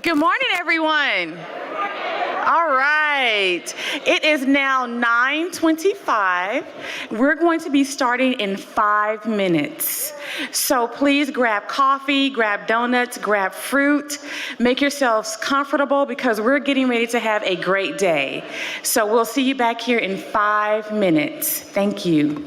Good morning, everyone. All right. It is now 9:25. We're going to be starting in 5 minutes. So please grab coffee, grab donuts, grab fruit. Make yourselves comfortable because we're getting ready to have a great day. So we'll see you back here in 5 minutes. Thank you.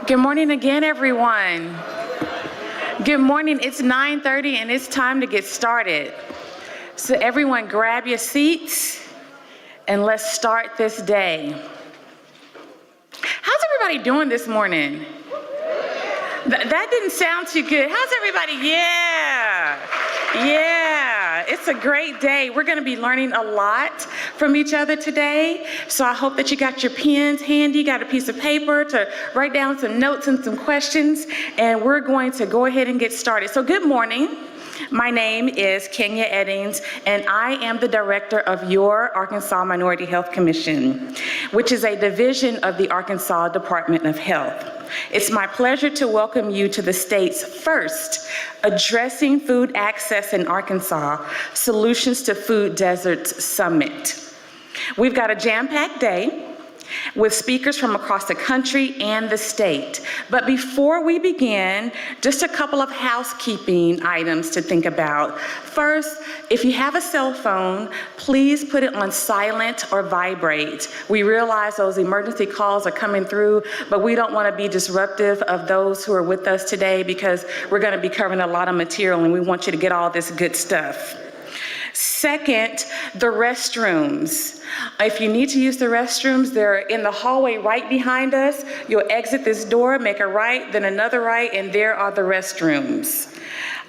Good morning again, everyone. Good morning. It's 9:30 and it's time to get started. So everyone grab your seats and let's start this day. How's everybody doing this morning? That didn't sound too good. How's everybody? Yeah, it's a great day. We're going to be learning a lot from each other today. So I hope that you got your pens handy, got a piece of paper to write down some notes and some questions, and we're going to go ahead and get started. So good morning. My name is Kenya Eddings, and I am the director of your Arkansas Minority Health Commission, which is a division of the Arkansas Department of Health. It's my pleasure to welcome you to the state's first Addressing Food Access in Arkansas Solutions to Food Deserts Summit. We've got a jam-packed day with speakers from across the country and the state. But before we begin, just a couple of housekeeping items to think about. First, if you have a cell phone, please put it on silent or vibrate. We realize those emergency calls are coming through, but we don't want to be disruptive of those who are with us today because we're going to be covering a lot of material and we want you to get all this good stuff. Second, the restrooms. If you need to use the restrooms, they're in the hallway right behind us. You'll exit this door, make a right, then another right, and there are the restrooms.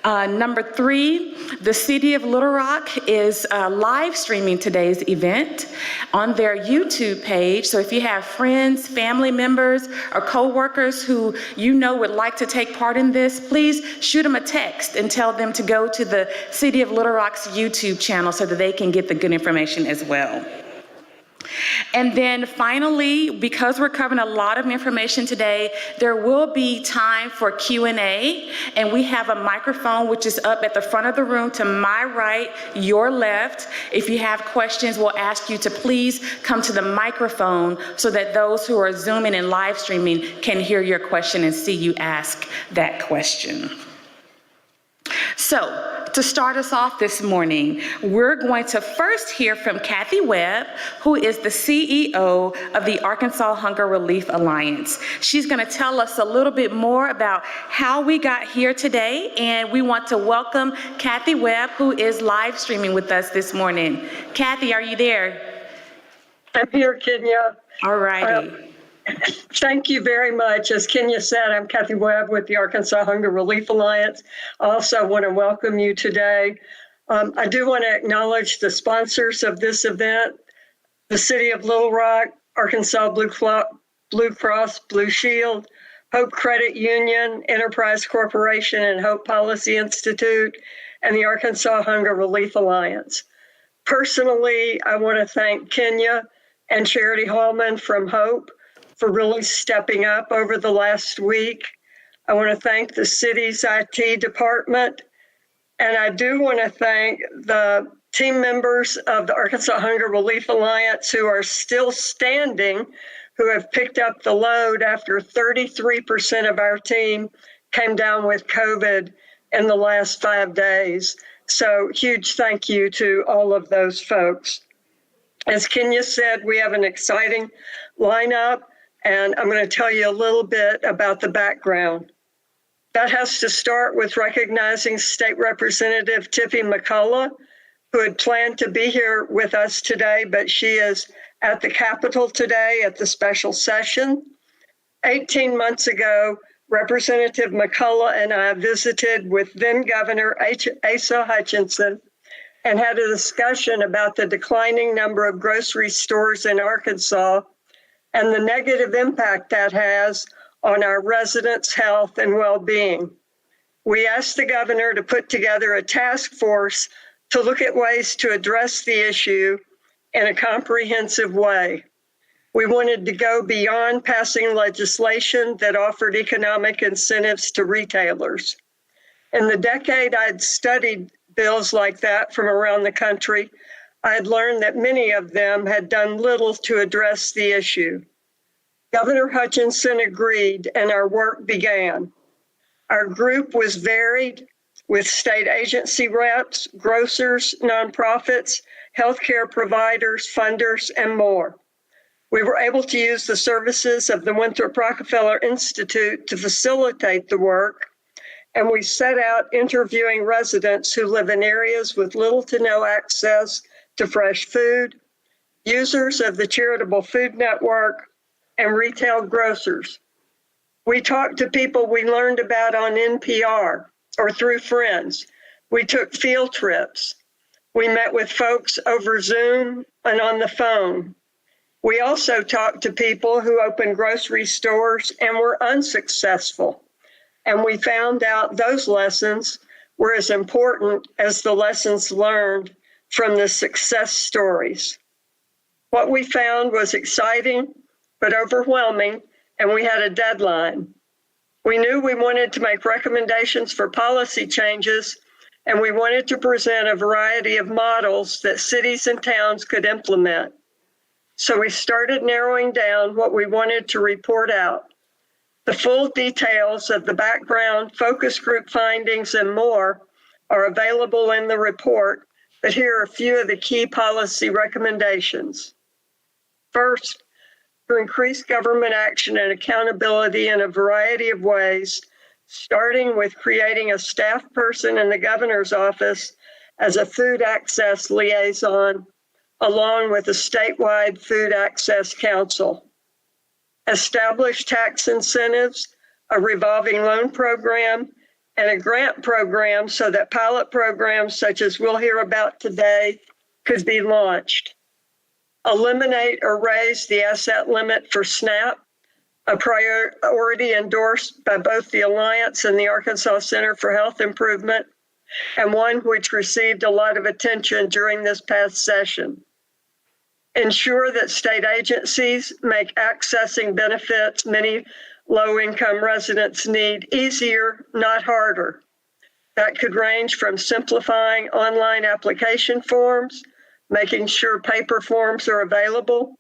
Number three, the City of Little Rock is live streaming today's event on their YouTube page. So if you have friends, family members, or coworkers who you know would like to take part in this, please shoot them a text and tell them to go to the City of Little Rock's YouTube channel so that they can get the good information as well. And then finally, because we're covering a lot of information today, there will be time for Q&A, and we have a microphone which is up at the front of the room to my right, your left. If you have questions, we'll ask you to please come to the microphone so that those who are Zooming and live streaming can hear your question and see you ask that question. So, to start us off this morning, we're going to first hear from Kathy Webb, who is the CEO of the Arkansas Hunger Relief Alliance. She's going to tell us a little bit more about how we got here today, and we want to welcome Kathy Webb, who is live streaming with us this morning. Kathy, are you there? I'm here, Kenya. All righty. Thank you very much. As Kenya said, I'm Kathy Webb with the Arkansas Hunger Relief Alliance. I also want to welcome you today. I do want to acknowledge the sponsors of this event, the City of Little Rock, Arkansas Blue Cross Blue Shield, Hope Credit Union, Enterprise Corporation, and Hope Policy Institute, and the Arkansas Hunger Relief Alliance. Personally, I want to thank Kenya and Charity Hallman from Hope for really stepping up over the last week. I want to thank the city's IT department, and I do want to thank the team members of the Arkansas Hunger Relief Alliance who are still standing, who have picked up the load after 33% of our team came down with COVID in the last 5 days. So huge thank you to all of those folks. As Kenya said, we have an exciting lineup, and I'm going to tell you a little bit about the background. That has to start with recognizing State Representative Tiffy McCullough, who had planned to be here with us today, but she is at the Capitol today at the special session. 18 months ago, Representative McCullough and I visited with then Governor Asa Hutchinson and had a discussion about the declining number of grocery stores in Arkansas and the negative impact that has on our residents' health and well-being. We asked the governor to put together a task force to look at ways to address the issue in a comprehensive way. We wanted to go beyond passing legislation that offered economic incentives to retailers. In the decade I'd studied bills like that from around the country, I had learned that many of them had done little to address the issue. Governor Hutchinson agreed, and our work began. Our group was varied with state agency reps, grocers, nonprofits, healthcare providers, funders, and more. We were able to use the services of the Winthrop Rockefeller Institute to facilitate the work, and we set out interviewing residents who live in areas with little to no access to fresh food, users of the Charitable Food Network, and retail grocers. We talked to people we learned about on NPR or through friends. We took field trips. We met with folks over Zoom and on the phone. We also talked to people who opened grocery stores and were unsuccessful. And we found out those lessons were as important as the lessons learned from the success stories. What we found was exciting, but overwhelming, and we had a deadline. We knew we wanted to make recommendations for policy changes, and we wanted to present a variety of models that cities and towns could implement. So we started narrowing down what we wanted to report out. The full details of the background, focus group findings, and more are available in the report, but here are a few of the key policy recommendations. First, to increase government action and accountability in a variety of ways, starting with creating a staff person in the governor's office as a food access liaison, along with a statewide food access council. Establish tax incentives, a revolving loan program, and a grant program so that pilot programs such as we'll hear about today could be launched. Eliminate or raise the asset limit for SNAP, a priority endorsed by both the Alliance and the Arkansas Center for Health Improvement, and one which received a lot of attention during this past session. Ensure that state agencies make accessing benefits many low-income residents need easier, not harder. That could range from simplifying online application forms, making sure paper forms are available,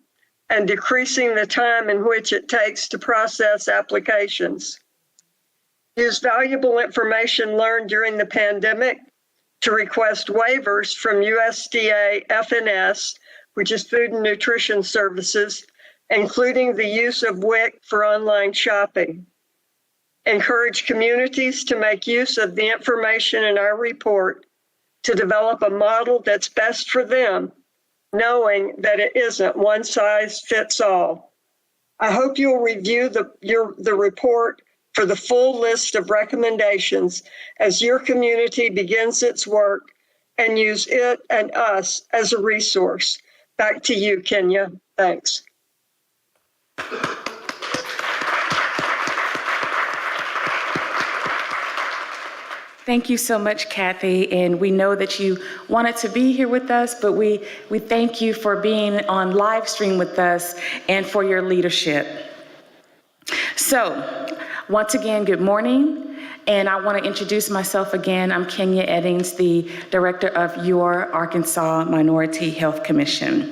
and decreasing the time in which it takes to process applications. Use valuable information learned during the pandemic to request waivers from USDA FNS, which is Food and Nutrition Services, including the use of WIC for online shopping. Encourage communities to make use of the information in our report to develop a model that's best for them, knowing that it isn't one size fits all. I hope you'll review the report for the full list of recommendations as your community begins its work, and use it and us as a resource. Back to you, Kenya. Thanks. Thank you so much, Kathy. And we know that you wanted to be here with us, but we thank you for being on live stream with us and for your leadership. So, once again, good morning. And I want to introduce myself again. I'm Kenya Eddings, the director of your Arkansas Minority Health Commission.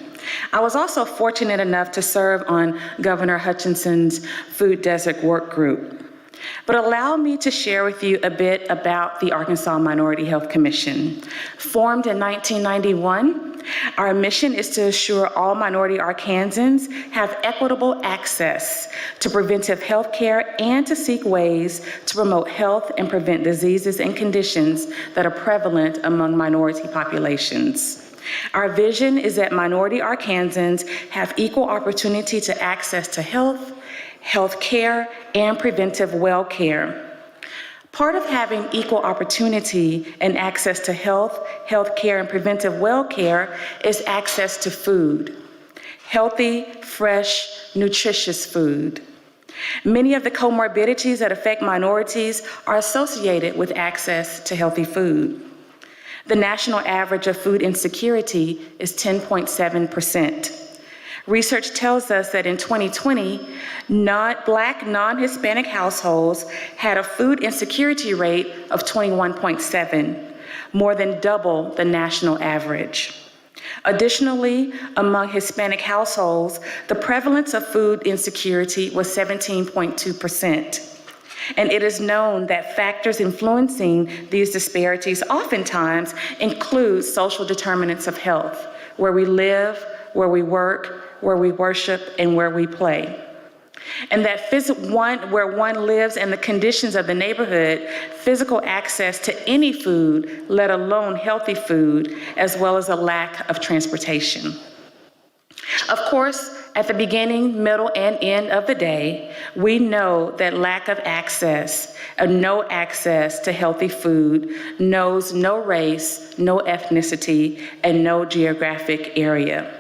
I was also fortunate enough to serve on Governor Hutchinson's Food Desert Work Group. But allow me to share with you a bit about the Arkansas Minority Health Commission. Formed in 1991, our mission is to assure all minority Arkansans have equitable access to preventive health care and to seek ways to promote health and prevent diseases and conditions that are prevalent among minority populations. Our vision is that minority Arkansans have equal opportunity to access to health care, and preventive well care. Part of having equal opportunity and access to health care, and preventive well care is access to food. Healthy, fresh, nutritious food. Many of the comorbidities that affect minorities are associated with access to healthy food. The national average of food insecurity is 10.7%. Research tells us that in 2020, Black non-Hispanic households had a food insecurity rate of 21.7, more than double the national average. Additionally, among Hispanic households, the prevalence of food insecurity was 17.2%. And it is known that factors influencing these disparities oftentimes include social determinants of health, where we live, where we work, where we worship, and where we play. And that where one lives and the conditions of the neighborhood, physical access to any food, let alone healthy food, as well as a lack of transportation. Of course, at the beginning, middle, and end of the day, we know that lack of access, no access to healthy food, knows no race, no ethnicity, and no geographic area.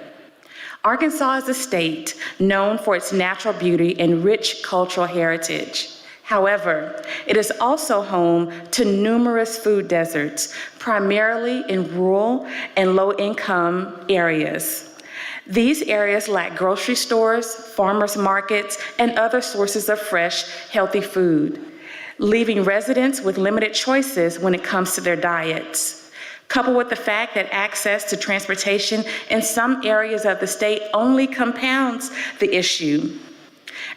Arkansas is a state known for its natural beauty and rich cultural heritage. However, it is also home to numerous food deserts, primarily in rural and low-income areas. These areas lack grocery stores, farmers markets, and other sources of fresh, healthy food, leaving residents with limited choices when it comes to their diets. Coupled with the fact that access to transportation in some areas of the state only compounds the issue.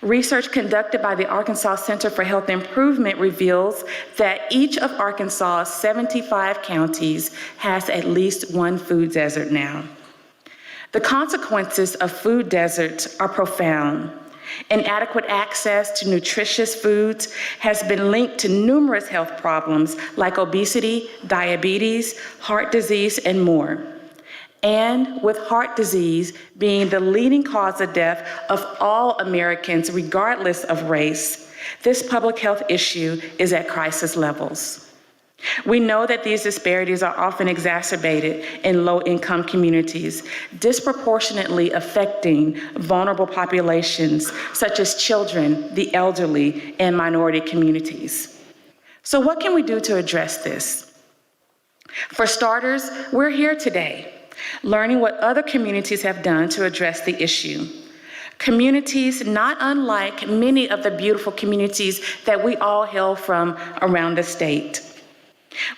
Research conducted by the Arkansas Center for Health Improvement reveals that each of Arkansas's 75 counties has at least one food desert now. The consequences of food deserts are profound. Inadequate access to nutritious foods has been linked to numerous health problems like obesity, diabetes, heart disease, and more. And with heart disease being the leading cause of death of all Americans, regardless of race, this public health issue is at crisis levels. We know that these disparities are often exacerbated in low-income communities, disproportionately affecting vulnerable populations such as children, the elderly, and minority communities. So what can we do to address this? For starters, we're here today, learning what other communities have done to address the issue. Communities not unlike many of the beautiful communities that we all hail from around the state.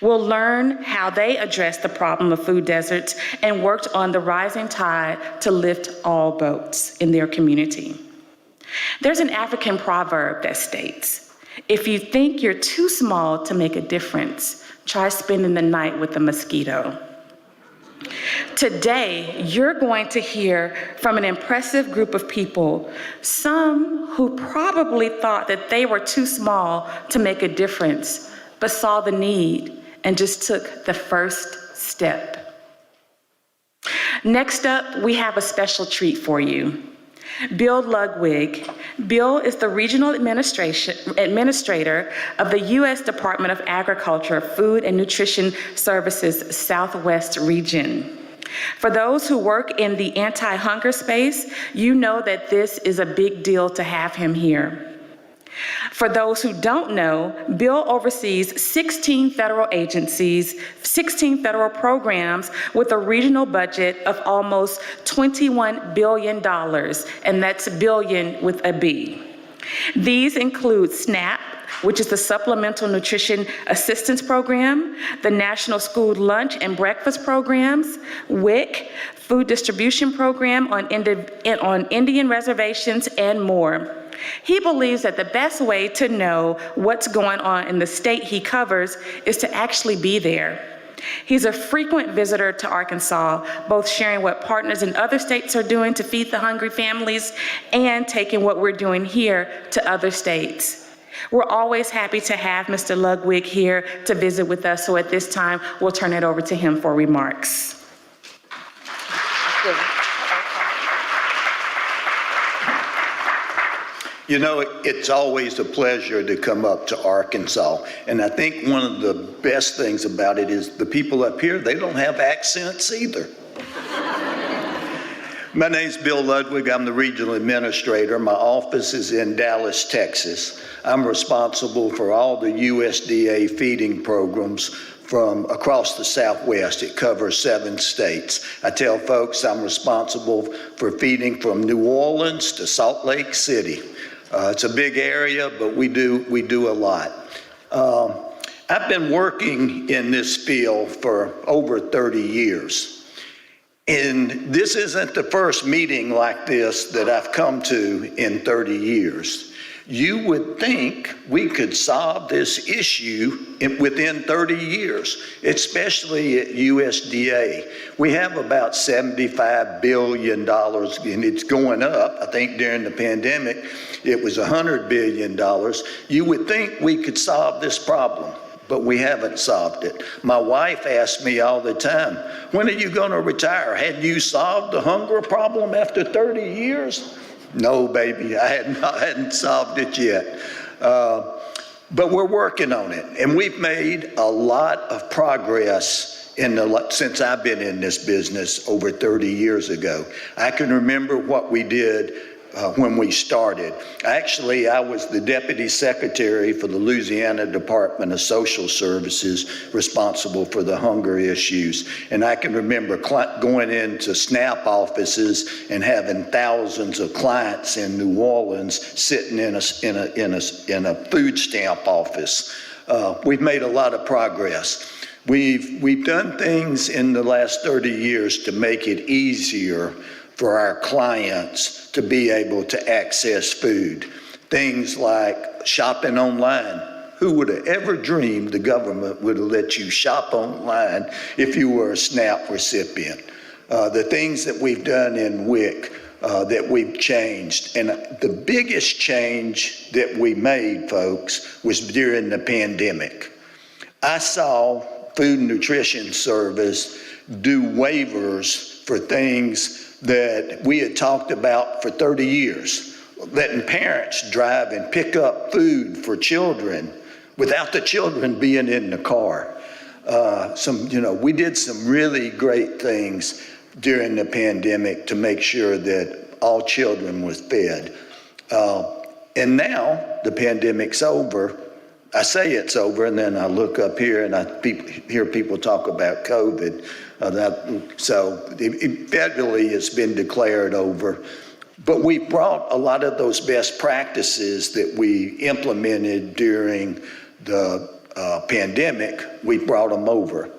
We'll learn how they addressed the problem of food deserts and worked on the rising tide to lift all boats in their community. There's an African proverb that states, if you think you're too small to make a difference, try spending the night with a mosquito. Today, you're going to hear from an impressive group of people, some who probably thought that they were too small to make a difference, but saw the need and just took the first step. Next up, we have a special treat for you. Bill Ludwig. Bill is the Regional Administrator of the U.S. Department of Agriculture, Food and Nutrition Services Southwest Region. For those who work in the anti-hunger space, you know that this is a big deal to have him here. For those who don't know, Bill oversees 16 federal agencies, 16 federal programs with a regional budget of almost $21 billion, and that's billion with a B. These include SNAP, which is the Supplemental Nutrition Assistance Program, the National School Lunch and Breakfast Programs, WIC, Food Distribution Program on Indian reservations, and more. He believes that the best way to know what's going on in the state he covers is to actually be there. He's a frequent visitor to Arkansas, both sharing what partners in other states are doing to feed the hungry families and taking what we're doing here to other states. We're always happy to have Mr. Ludwig here to visit with us, so at this time, we'll turn it over to him for remarks. You know, it's always a pleasure to come up to Arkansas. And I think one of the best things about it is the people up here, they don't have accents either. My name's Bill Ludwig. I'm the Regional Administrator. My office is in Dallas, Texas. I'm responsible for all the USDA feeding programs from across the Southwest. It covers 7 states. I tell folks I'm responsible for feeding from New Orleans to Salt Lake City. It's a big area, but we do a lot. I've been working in this field for over 30 years. And this isn't the first meeting like this that I've come to in 30 years. You would think we could solve this issue within 30 years, especially at USDA. We have about $75 billion, and it's going up. I think during the pandemic, it was $100 billion. You would think we could solve this problem, but we haven't solved it. My wife asks me all the time, when are you going to retire? Had you solved the hunger problem after 30 years? No, baby, I hadn't solved it yet. But we're working on it, and we've made a lot of progress since I've been in this business over 30 years ago. I can remember what we did when we started. Actually, I was the deputy secretary for the Louisiana Department of Social Services, responsible for the hunger issues. And I can remember going into SNAP offices and having thousands of clients in New Orleans sitting in a food stamp office. We've made a lot of progress. We've done things in the last 30 years to make it easier for our clients to be able to access food. Things like shopping online. Who would have ever dreamed the government would have let you shop online if you were a SNAP recipient? The things that we've done in WIC that we've changed. And the biggest change that we made, folks, was during the pandemic. I saw Food and Nutrition Service do waivers for things that we had talked about for 30 years, letting parents drive and pick up food for children without the children being in the car. We did some really great things during the pandemic to make sure that all children was fed. And now the pandemic's over. I say it's over, and then I look up here and I hear people talk about COVID. So federally it's been declared over. But we brought a lot of those best practices that we implemented during the pandemic, we brought them over.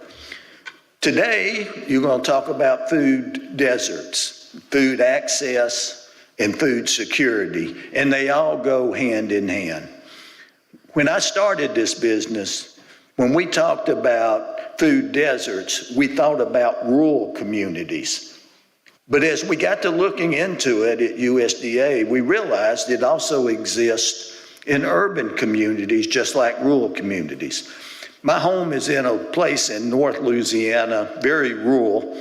Today, you're going to talk about food deserts, food access, and food security, and they all go hand in hand. When I started this business, when we talked about food deserts, we thought about rural communities. But as we got to looking into it at USDA, we realized it also exists in urban communities, just like rural communities. My home is in a place in North Louisiana, very rural.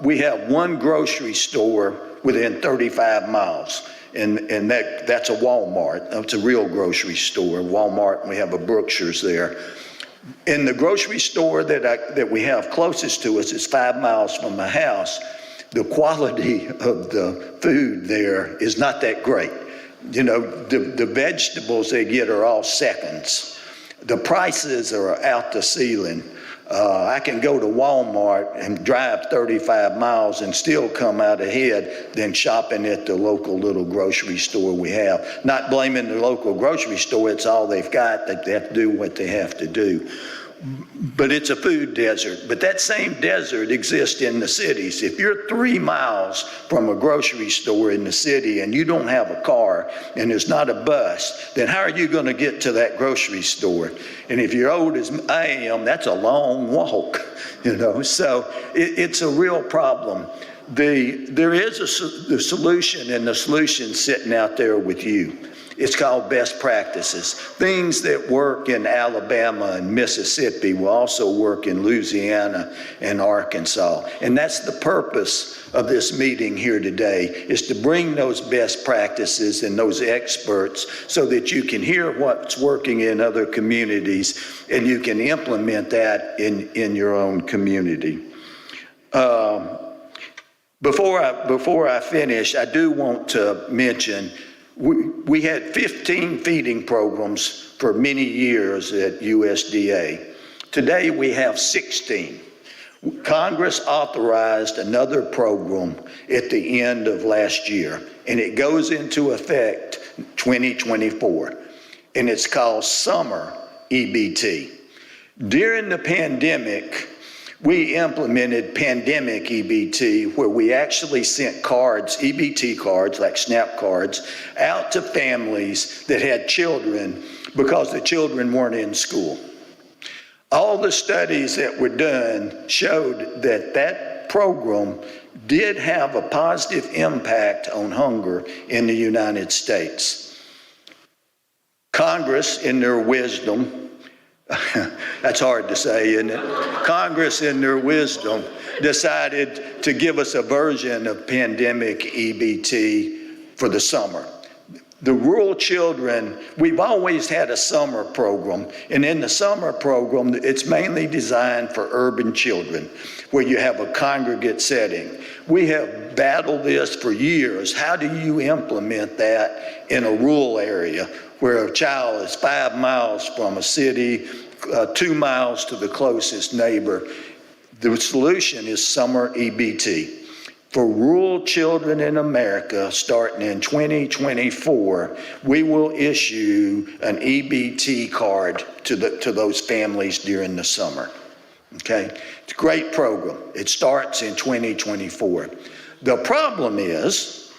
We have one grocery store within 35 miles. And that's a Walmart. It's a real grocery store, Walmart, and we have a Brookshire's there. In the grocery store that we have closest to us is 5 miles from my house. The quality of the food there is not that great. You know, the vegetables they get are all seconds. The prices are out the ceiling. I can go to Walmart and drive 35 miles and still come out ahead than shopping at the local little grocery store we have. Not blaming the local grocery store, it's all they've got. They have to do what they have to do. But it's a food desert. But that same desert exists in the cities. If you're 3 miles from a grocery store in the city and you don't have a car and there's not a bus, then how are you going to get to that grocery store? And if you're old as I am, that's a long walk, you know. So it's a real problem. There is the solution, and the solution's sitting out there with you. It's called best practices. Things that work in Alabama and Mississippi will also work in Louisiana and Arkansas. And that's the purpose of this meeting here today, is to bring those best practices and those experts so that you can hear what's working in other communities and you can implement that in your own community. Before I finish, I do want to mention we had 15 feeding programs for many years at USDA. Today we have 16. Congress authorized another program at the end of last year, and it goes into effect 2024, and it's called Summer EBT. During the pandemic, We implemented pandemic EBT, where we actually sent cards, EBT cards, like SNAP cards, out to families that had children because the children weren't in school. All the studies that were done showed that that program did have a positive impact on hunger in the United States. Congress, in their wisdom, that's hard to say, isn't it? Congress, in their wisdom, decided to give us a version of pandemic EBT for the summer. The rural children, we've always had a summer program, and in the summer program, it's mainly designed for urban children, where you have a congregate setting. We have battled this for years. How do you implement that in a rural area where a child is 5 miles from a city, 2 miles to the closest neighbor? The solution is summer EBT. For rural children in America, starting in 2024, we will issue an EBT card to those families during the summer. Okay? It's a great program. It starts in 2024. The problem is,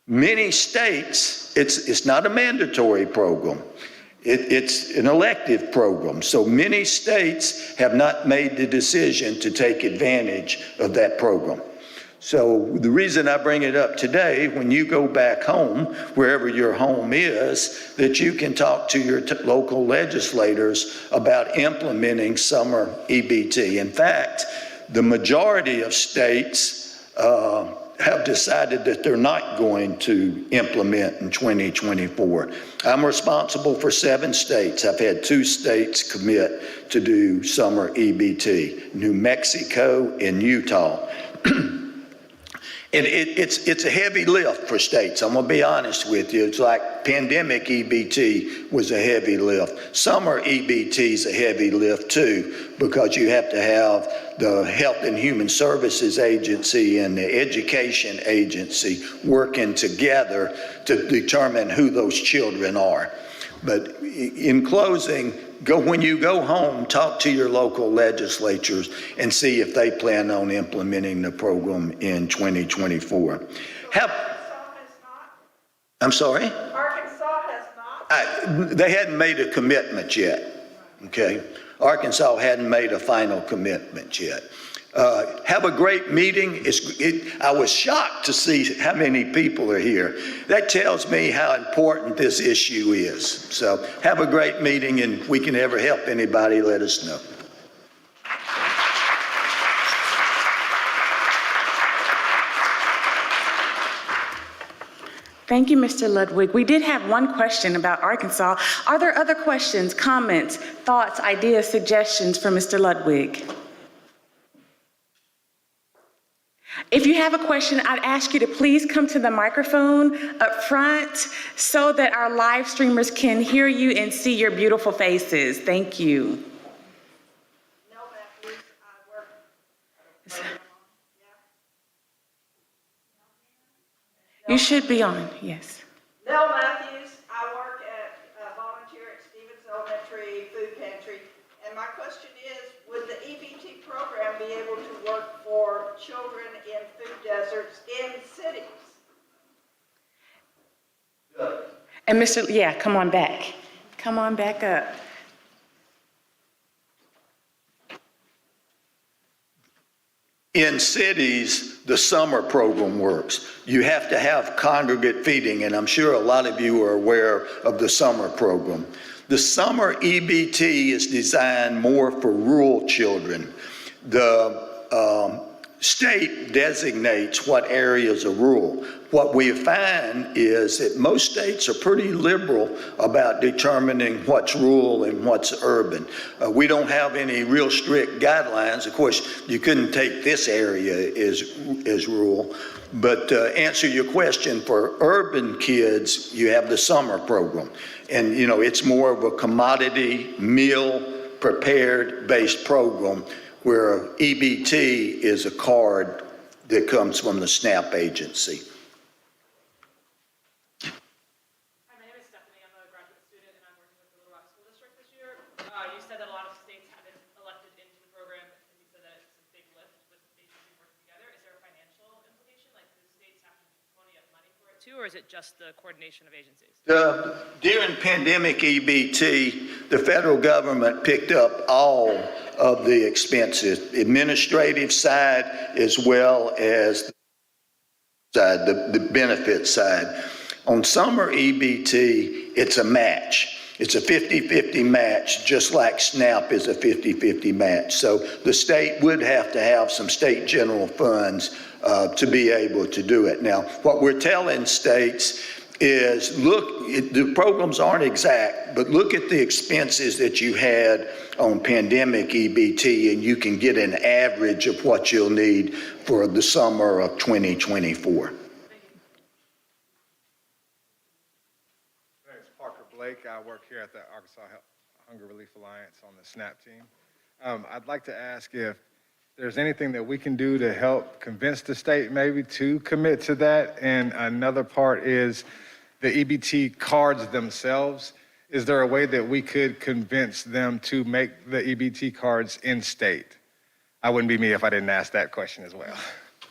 many states, it's not a mandatory program. It's an elective program. So many states have not made the decision to take advantage of that program. So the reason I bring it up today, when you go back home, wherever your home is, that you can talk to your local legislators about implementing summer EBT. In fact, the majority of states have decided that they're not going to implement in 2024. I'm responsible for 7 states. I've had 2 states commit to do summer EBT, New Mexico and Utah. And it's a heavy lift for states. I'm going to be honest with you. It's like pandemic EBT was a heavy lift. Summer EBT is a heavy lift too, because you have to have the Health and Human Services Agency and the Education Agency working together to determine who those children are. But in closing, when you go home, talk to your local legislatures and see if they plan on implementing the program in 2024. I'm sorry? Arkansas has not. They hadn't made a commitment yet, okay? Arkansas hadn't made a final commitment yet. Have a great meeting. I was shocked to see how many people are here. That tells me how important this issue is. So have a great meeting, and if we can ever help anybody, let us know. Thank you, Mr. Ludwig. We did have one question about Arkansas. Are there other questions, comments, thoughts, ideas, suggestions for Mr. Ludwig? If you have a question, I'd ask you to please come to the microphone up front so that our live streamers can hear you and see your beautiful faces. Thank you. No, Matthews, I work. You should be on, yes. Nell Matthews, I work at volunteer at Stevens Elementary Food Pantry. And my question is, would the EBT program be able to work for children in food deserts in cities? And yeah, come on back. Come on back up. In cities, the summer program works. You have to have congregate feeding, and I'm sure a lot of you are aware of the summer program. The summer EBT is designed more for rural children. The state designates what areas are rural. What we find is that most states are pretty liberal about determining what's rural and what's urban. We don't have any real strict guidelines. Of course, you couldn't take this area as rural. But to answer your question, for urban kids, you have the summer program. And, you know, it's more of a commodity, meal prepared based program where EBT is a card that comes from the SNAP agency. Hi, my name is Stephanie. I'm a graduate student and I'm working with the Little Rock School District this year. You said that a lot of states haven't elected into the program, and you said that too, or is it just the coordination of agencies? During pandemic EBT, the federal government picked up all of the expenses, administrative side as well as the benefit side. On summer EBT, it's a match. It's a 50-50 match, just like SNAP is a 50-50 match. So the state would have to have some state general funds to be able to do it. Now, what we're telling states is, look, the programs aren't exact, but look at the expenses that you had on pandemic EBT, and you can get an average of what you'll need for the summer of 2024. Blake. I work here at the Arkansas Hunger Relief Alliance on the SNAP team. I'd like to ask if there's anything that we can do to help convince the state maybe to commit to that. And another part is the EBT cards themselves. Is there a way that we could convince them to make the EBT cards in state? I wouldn't be me if I didn't ask that question as well.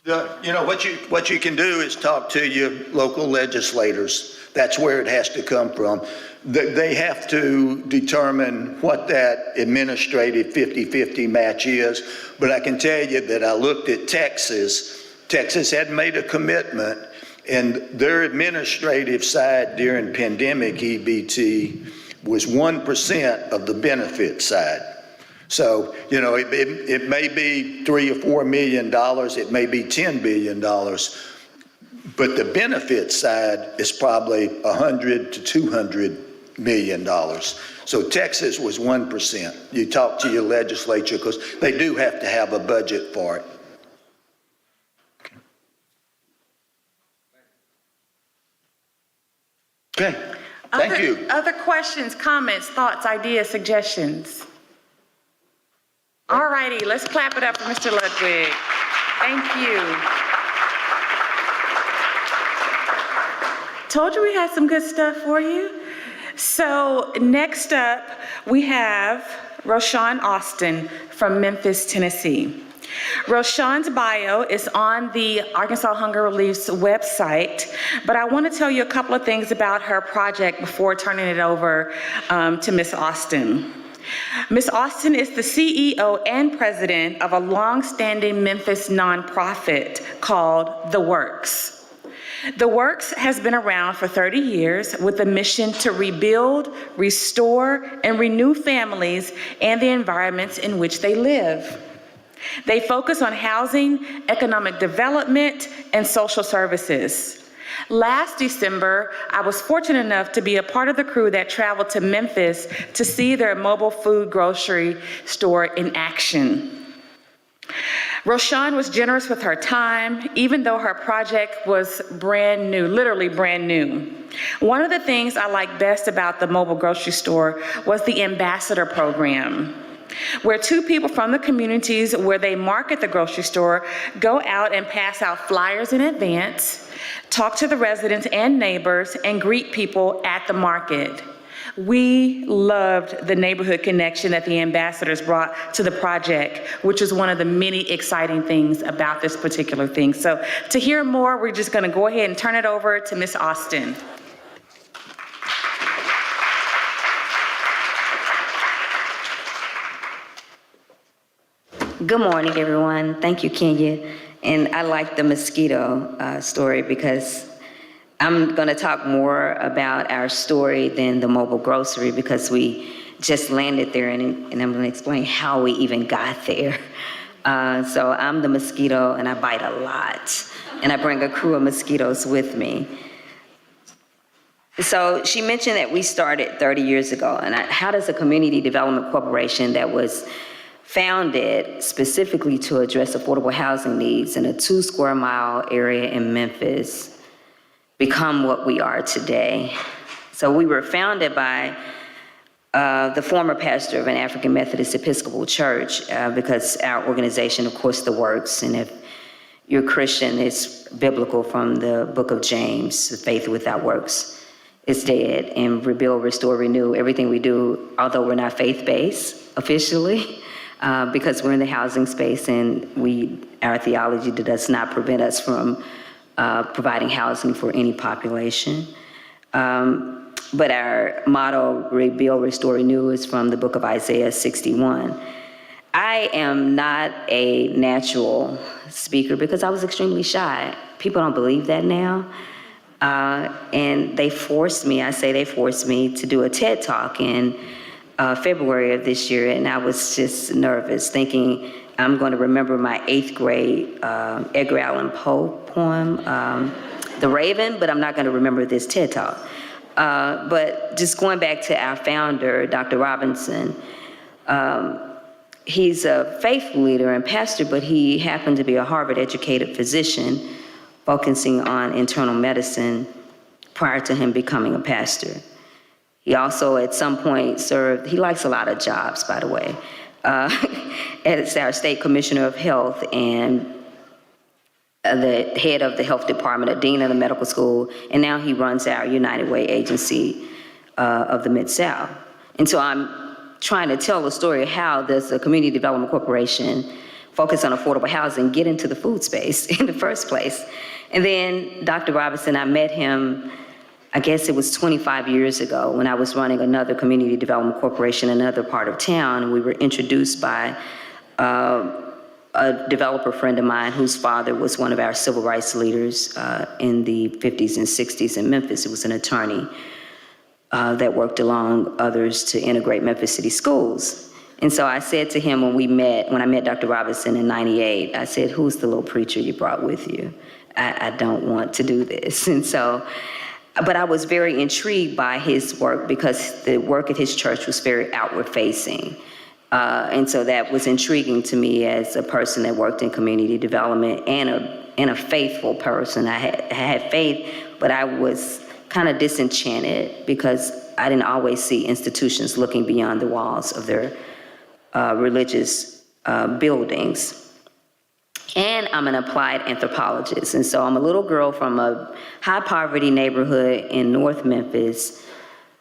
What you can do is talk to your local legislators. That's where it has to come from. They have to determine what that administrative 50-50 match is. But I can tell you that I looked at Texas. Texas had made a commitment, and their administrative side during pandemic EBT was 1% of the benefit side. So, it may be $3 or $4 million, it may be $10 billion, but the benefit side is probably $100 to $200 million. So Texas was 1%. You talk to your legislature because they do have to have a budget for it. Okay, thank you. Other questions, comments, thoughts, ideas, suggestions? All righty, let's clap it up for Mr. Ludwig. Thank you. Told you we had some good stuff for you. So next up, we have Roshan Austin from Memphis, Tennessee. Roshan's bio is on the Arkansas Hunger Relief's website, but I want to tell you a couple of things about her project before turning it over to Ms. Austin. Ms. Austin is the CEO and president of a long-standing Memphis nonprofit called The Works. The Works has been around for 30 years with a mission to rebuild, restore, and renew families and the environments in which they live. They focus on housing, economic development, and social services. Last December, I was fortunate enough to be a part of the crew that traveled to Memphis to see their mobile food grocery store in action. Roshan was generous with her time, even though her project was brand new, literally brand new. One of the things I liked best about the mobile grocery store was the ambassador program, where two people from the communities where they market the grocery store go out and pass out flyers in advance, talk to the residents and neighbors, and greet people at the market. We loved the neighborhood connection that the ambassadors brought to the project, which is one of the many exciting things about this particular thing. So to hear more, we're just going to go ahead and turn it over to Ms. Austin. Good morning, everyone. Thank you, Kenya. And I like the mosquito story because I'm going to talk more about our story than the mobile grocery because we just landed there, and I'm going to explain how we even got there. So I'm the mosquito, and I bite a lot, and I bring a crew of mosquitoes with me. So she mentioned that we started 30 years ago, and how does a community development corporation that was founded specifically to address affordable housing needs in a 2 square mile area in Memphis become what we are today? So we were founded by the former pastor of an African Methodist Episcopal church because our organization, of course, The Works, and if you're Christian, it's biblical from the book of James, faith without works is dead, and rebuild, restore, renew, everything we do, although we're not faith-based officially, because we're in the housing space and our theology does not prevent us from providing housing for any population. But our motto, Rebuild, Restore, Renew, is from the book of Isaiah 61. I am not a natural speaker because I was extremely shy. People don't believe that now. And they forced me, to do a TED Talk in February of this year, and I was just nervous, thinking I'm going to remember my 8th grade Edgar Allan Poe poem, The Raven, but I'm not going to remember this TED Talk. But just going back to our founder, Dr. Robinson, he's a faith leader and pastor, but he happened to be a Harvard-educated physician focusing on internal medicine prior to him becoming a pastor. He also at some point served, he likes a lot of jobs, by the way, as our state commissioner of health and the head of the health department, a dean of the medical school, and now he runs our United Way agency of the Mid-South. And so I'm trying to tell the story of how does the Community Development Corporation focus on affordable housing get into the food space in the first place. And then Dr. Robinson, I met him, I guess it was 25 years ago when I was running another community development corporation in another part of town. We were introduced by a developer friend of mine whose father was one of our civil rights leaders in the 50s and 60s in Memphis. It was an attorney that worked along others to integrate Memphis City schools. And so I said to him when I met Dr. Robinson in '98, I said, "Who's the little preacher you brought with you? I don't want to do this." And so, but I was very intrigued by his work because the work at his church was very outward facing. And so that was intriguing to me as a person that worked in community development and a faithful person. I had faith, but I was kind of disenchanted because I didn't always see institutions looking beyond the walls of their religious buildings. And I'm an applied anthropologist. And so I'm a little girl from a high poverty neighborhood in North Memphis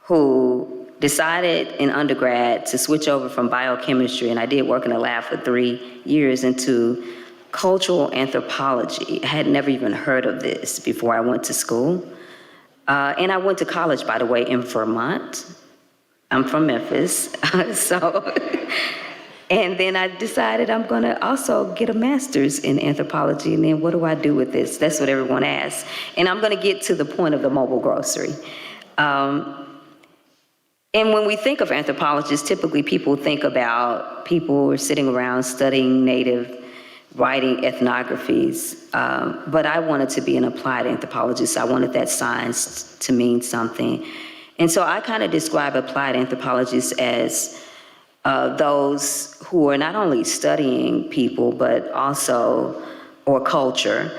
who decided in undergrad to switch over from biochemistry, and I did work in a lab for 3 years, into cultural anthropology. I had never even heard of this before I went to school. And I went to college, by the way, in Vermont. I'm from Memphis, and then I decided I'm gonna also get a master's in anthropology, and then what do I do with this? That's what everyone asks. And I'm gonna get to the point of the mobile grocery. And when we think of anthropologists, typically people think about people who are sitting around studying native, writing ethnographies, but I wanted to be an applied anthropologist. I wanted that science to mean something. And so I kind of describe applied anthropologists as those who are not only studying people, but also, or culture,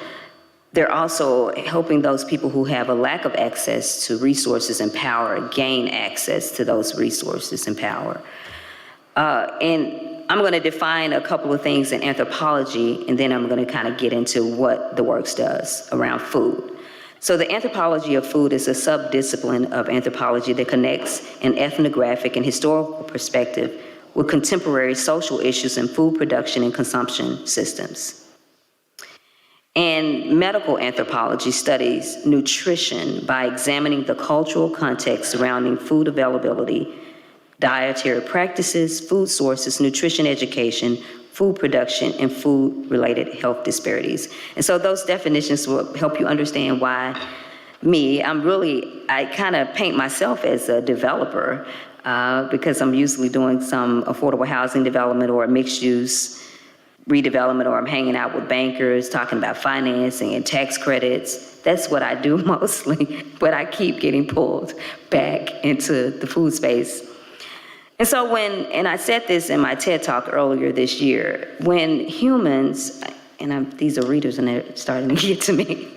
they're also helping those people who have a lack of access to resources and power gain access to those resources and power. And I'm going to define a couple of things in anthropology, and then I'm going to kind of get into what the works does around food. So the anthropology of food is a subdiscipline of anthropology that connects an ethnographic and historical perspective with contemporary social issues in food production and consumption systems. And medical anthropology studies nutrition by examining the cultural context surrounding food availability, dietary practices, food sources, nutrition education, food production, and food-related health disparities. And so those definitions will help you understand why I kind of paint myself as a developer because I'm usually doing some affordable housing development or mixed-use redevelopment, or I'm hanging out with bankers talking about financing and tax credits. That's what I do mostly, but I keep getting pulled back into the food space. And so and I said this in my TED Talk earlier this year, when humans, and these are readers and they're starting to get to me,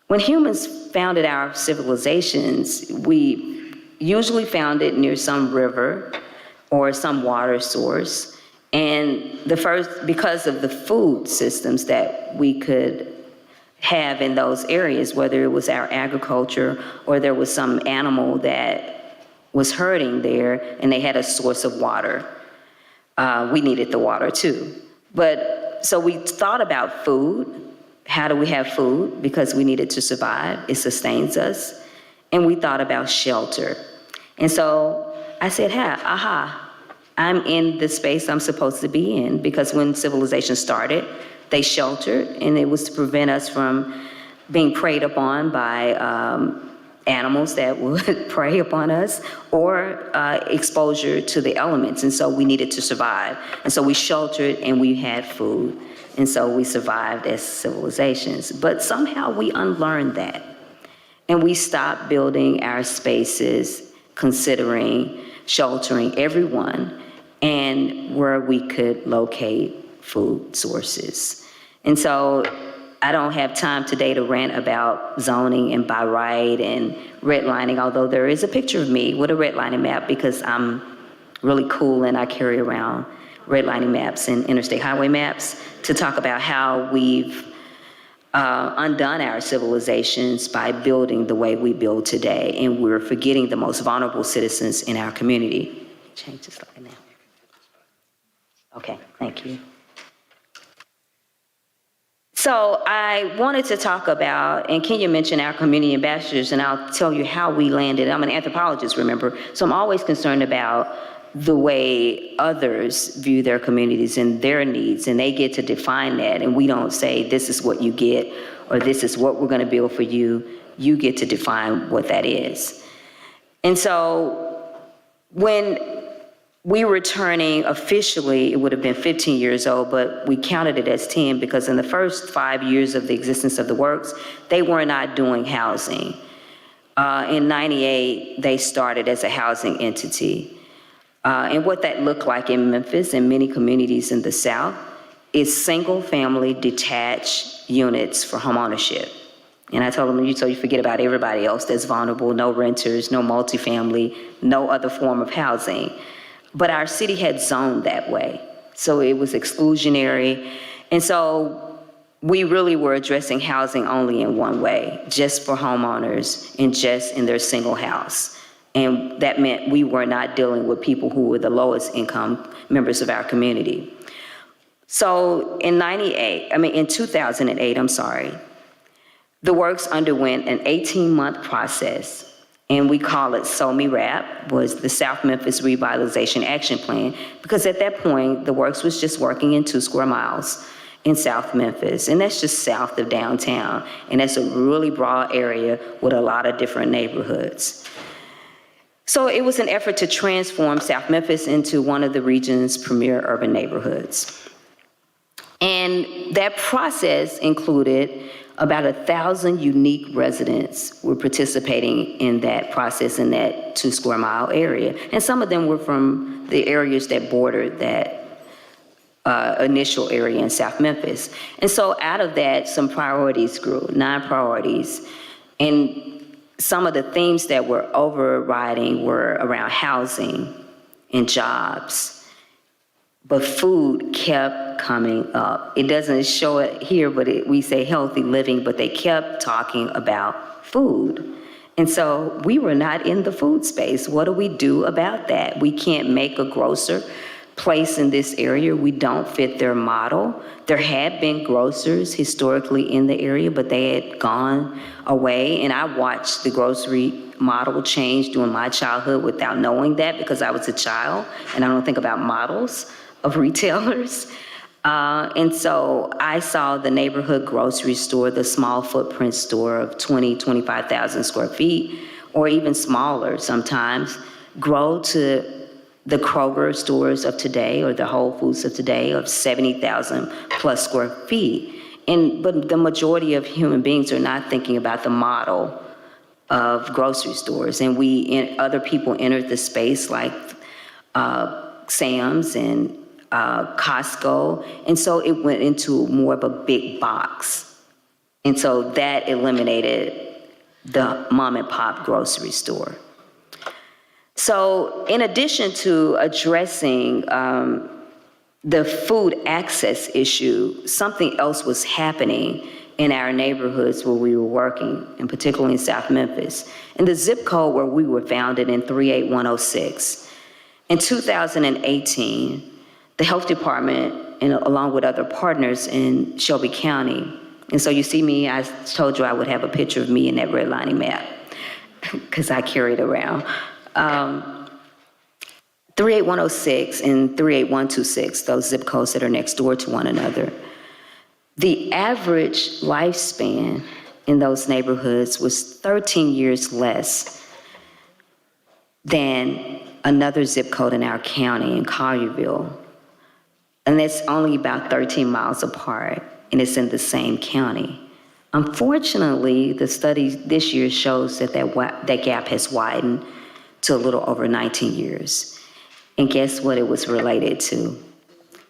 when humans founded our civilizations, we usually found it near some river or some water source. And because of the food systems that we could have in those areas, whether it was our agriculture or there was some animal that was herding there and they had a source of water, we needed the water too. So we thought about food, how do we have food? Because we need it to survive. It sustains us. And we thought about shelter. And so I said, I'm in the space I'm supposed to be in, because when civilization started, they sheltered, and it was to prevent us from being preyed upon by animals that would prey upon us, or exposure to the elements. And so we needed to survive. And so we sheltered and we had food. And so we survived as civilizations. But somehow we unlearned that. And we stopped building our spaces, considering sheltering everyone and where we could locate food sources. And so I don't have time today to rant about zoning and by right and redlining, although there is a picture of me with a redlining map, because I'm really cool and I carry around redlining maps and interstate highway maps to talk about how we've undone our civilizations by building the way we build today, and we're forgetting the most vulnerable citizens in our community. Change this slide now. Okay, thank you. So I wanted to talk about, and Kenya mentioned our community ambassadors, and I'll tell you how we landed. I'm an anthropologist, remember, so I'm always concerned about the way others view their communities and their needs, and they get to define that, and we don't say this is what you get or this is what we're going to build for you. You get to define what that is. And so when we were turning officially, it would have been 15 years old, but we counted it as 10 because in the first 5 years of the existence of the works, they were not doing housing. In 98, they started as a housing entity. And what that looked like in Memphis and many communities in the South is single-family detached units for homeownership. And I told them, so you forget about everybody else that's vulnerable, no renters, no multifamily, no other form of housing. But our city had zoned that way. So it was exclusionary. And so we really were addressing housing only in one way, just for homeowners and just in their single house. And that meant we were not dealing with people who were the lowest income members of our community. So in 2008, the works underwent an 18-month process, and we call it SOMI-RAP, was the South Memphis Revitalization Action Plan, because at that point, the works was just working in 2 square miles in South Memphis, and that's just south of downtown, and that's a really broad area with a lot of different neighborhoods. So it was an effort to transform South Memphis into one of the region's premier urban neighborhoods. And that process included about 1,000 unique residents were participating in that process in that 2 square mile area. And some of them were from the areas that bordered that initial area in South Memphis. And so out of that, some priorities grew, 9 priorities. And some of the themes that were overriding were around housing and jobs, but food kept coming up. It doesn't show it here, but we say healthy living, but they kept talking about food. And so we were not in the food space. What do we do about that? We can't make a grocer place in this area. We don't fit their model. There had been grocers historically in the area, but they had gone away. And I watched the grocery model change during my childhood without knowing that, because I was a child and I don't think about models of retailers. And so I saw the neighborhood grocery store, the small footprint store of 25,000 square feet, or even smaller sometimes, grow to the Kroger stores of today, or the Whole Foods of today, of 70,000 plus square feet. But the majority of human beings are not thinking about the model of grocery stores. And other people entered the space like Sam's and Costco. And so it went into more of a big box. And so that eliminated the mom and pop grocery store. So in addition to addressing the food access issue, something else was happening in our neighborhoods where we were working, and particularly in South Memphis. In the zip code where we were founded in 38106, in 2018, the health department, along with other partners in Shelby County, And so you see me, I told you I would have a picture of me in that redlining map because I carry it around. 38106 and 38126, those zip codes that are next door to one another. The average lifespan in those neighborhoods was 13 years less than another zip code in our county in Collierville. And it's only about 13 miles apart, and it's in the same county. Unfortunately, the study this year shows that that gap has widened to a little over 19 years. And guess what it was related to?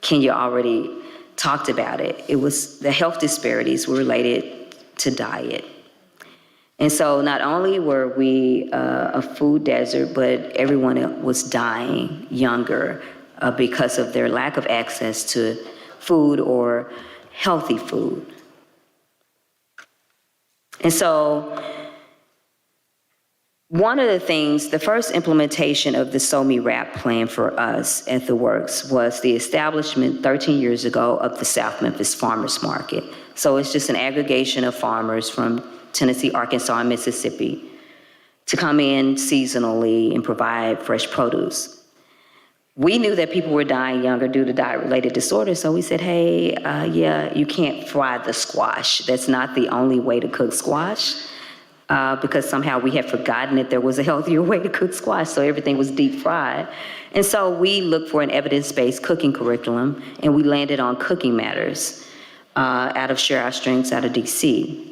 Kenya already talked about it. It was the health disparities were related to diet. And so not only were we a food desert, but everyone was dying younger because of their lack of access to food or healthy food. And so one of the things, the first implementation of the SOMI RAP plan for us at the Works was the establishment 13 years ago of the South Memphis Farmers Market. So it's just an aggregation of farmers from Tennessee, Arkansas, and Mississippi to come in seasonally and provide fresh produce. We knew that people were dying younger due to diet-related disorders, so we said, hey, yeah, you can't fry the squash. That's not the only way to cook squash. Because somehow we had forgotten that there was a healthier way to cook squash, so everything was deep fried. And so we looked for an evidence-based cooking curriculum, and we landed on Cooking Matters out of Share Our Strengths out of DC.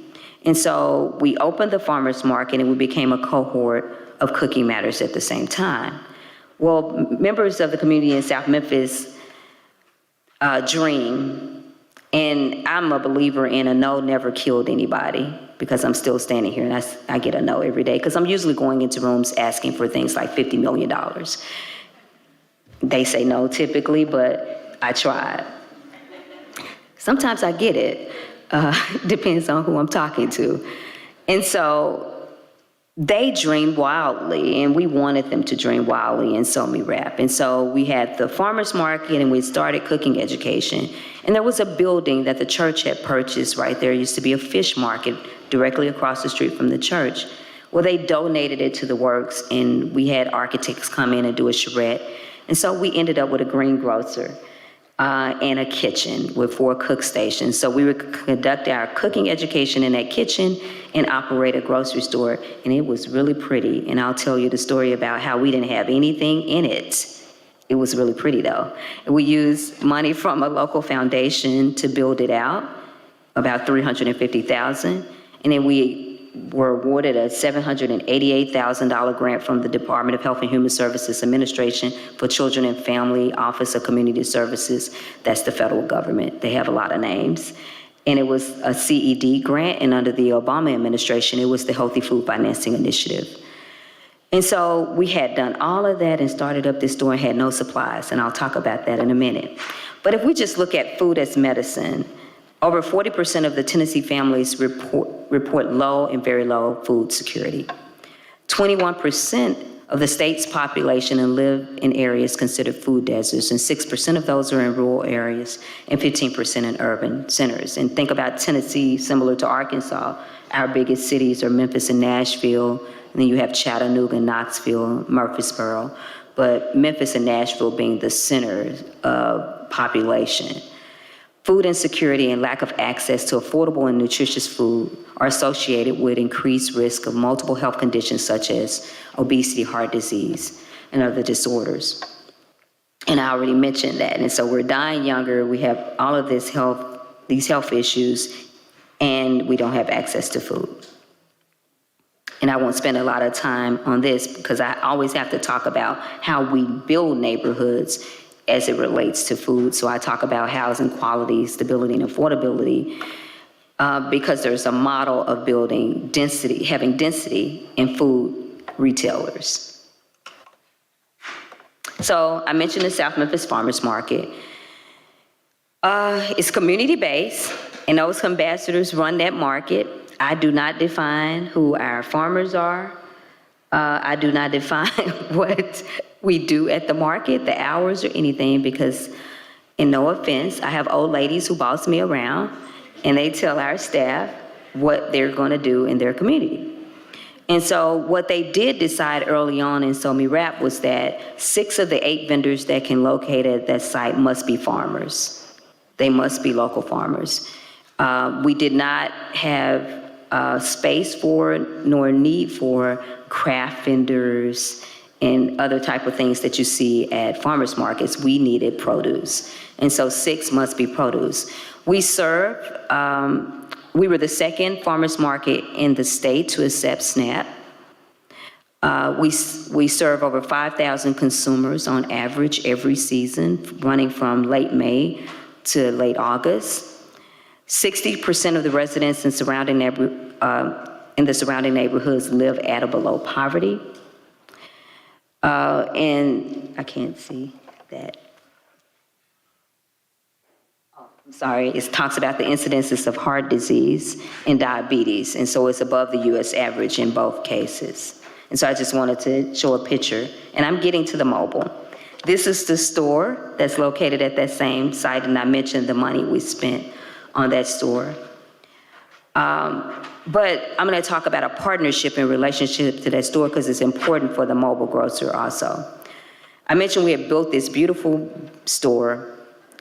And so we opened the farmers market, and we became a cohort of Cooking Matters at the same time. Well, members of the community in South Memphis dream, and I'm a believer in a no never killed anybody, because I'm still standing here and I get a no every day, because I'm usually going into rooms asking for things like $50 million. They say no typically, but I tried. Sometimes I get it, depends on who I'm talking to. And so they dreamed wildly, and we wanted them to dream wildly in SOMI RAP. And so we had the farmers market, and we started cooking education. And there was a building that the church had purchased right there. It used to be a fish market directly across the street from the church. Well, they donated it to the Works, and we had architects come in and do a charrette. And so we ended up with a greengrocer and a kitchen with 4 cook stations. So we would conduct our cooking education in that kitchen and operate a grocery store, and it was really pretty. And I'll tell you the story about how we didn't have anything in it. It was really pretty though. And we used money from a local foundation to build it out, about $350,000. And then we were awarded a $788,000 grant from the Department of Health and Human Services Administration for Children and Family Office of Community Services. That's the federal government. They have a lot of names. And it was a CED grant, and under the Obama administration, it was the Healthy Food Financing Initiative. And so we had done all of that and started up this store and had no supplies, and I'll talk about that in a minute. But if we just look at food as medicine, over 40% of the Tennessee families report low and very low food security. 21% of the state's population live in areas considered food deserts, and 6% of those are in rural areas and 15% in urban centers. And think about Tennessee, similar to Arkansas. Our biggest cities are Memphis and Nashville, and then you have Chattanooga, Knoxville, Murfreesboro, but Memphis and Nashville being the center of population. Food insecurity and lack of access to affordable and nutritious food are associated with increased risk of multiple health conditions such as obesity, heart disease, and other disorders. And I already mentioned that. And so we're dying younger, we have all of these health issues, and we don't have access to food. And I won't spend a lot of time on this because I always have to talk about how we build neighborhoods as it relates to food. So I talk about housing quality, stability, and affordability because there's a model of building density, having density in food retailers. So I mentioned the South Memphis Farmers Market. It's community-based, and those ambassadors run that market. I do not define who our farmers are. I do not define what we do at the market, the hours or anything, because, and no offense, I have old ladies who boss me around, and they tell our staff what they're going to do in their community. And so what they did decide early on in SoMe Rap was that 6 of the 8 vendors that can locate at that site must be farmers. They must be local farmers. We did not have space for nor need for craft vendors and other type of things that you see at farmers markets. We needed produce. And so 6 must be produce. We serve, we were the 2nd farmers market in the state to accept SNAP. We serve over 5,000 consumers on average every season, running from late May to late August. 60% of the residents in the surrounding neighborhoods live at or below poverty. And I can't see that. I'm sorry, it talks about the incidences of heart disease and diabetes, and so it's above the US average in both cases. And so I just wanted to show a picture, and I'm getting to the mobile. This is the store that's located at that same site, and I mentioned the money we spent on that store. But I'm gonna talk about a partnership in relationship to that store because it's important for the mobile grocer also. I mentioned we had built this beautiful store,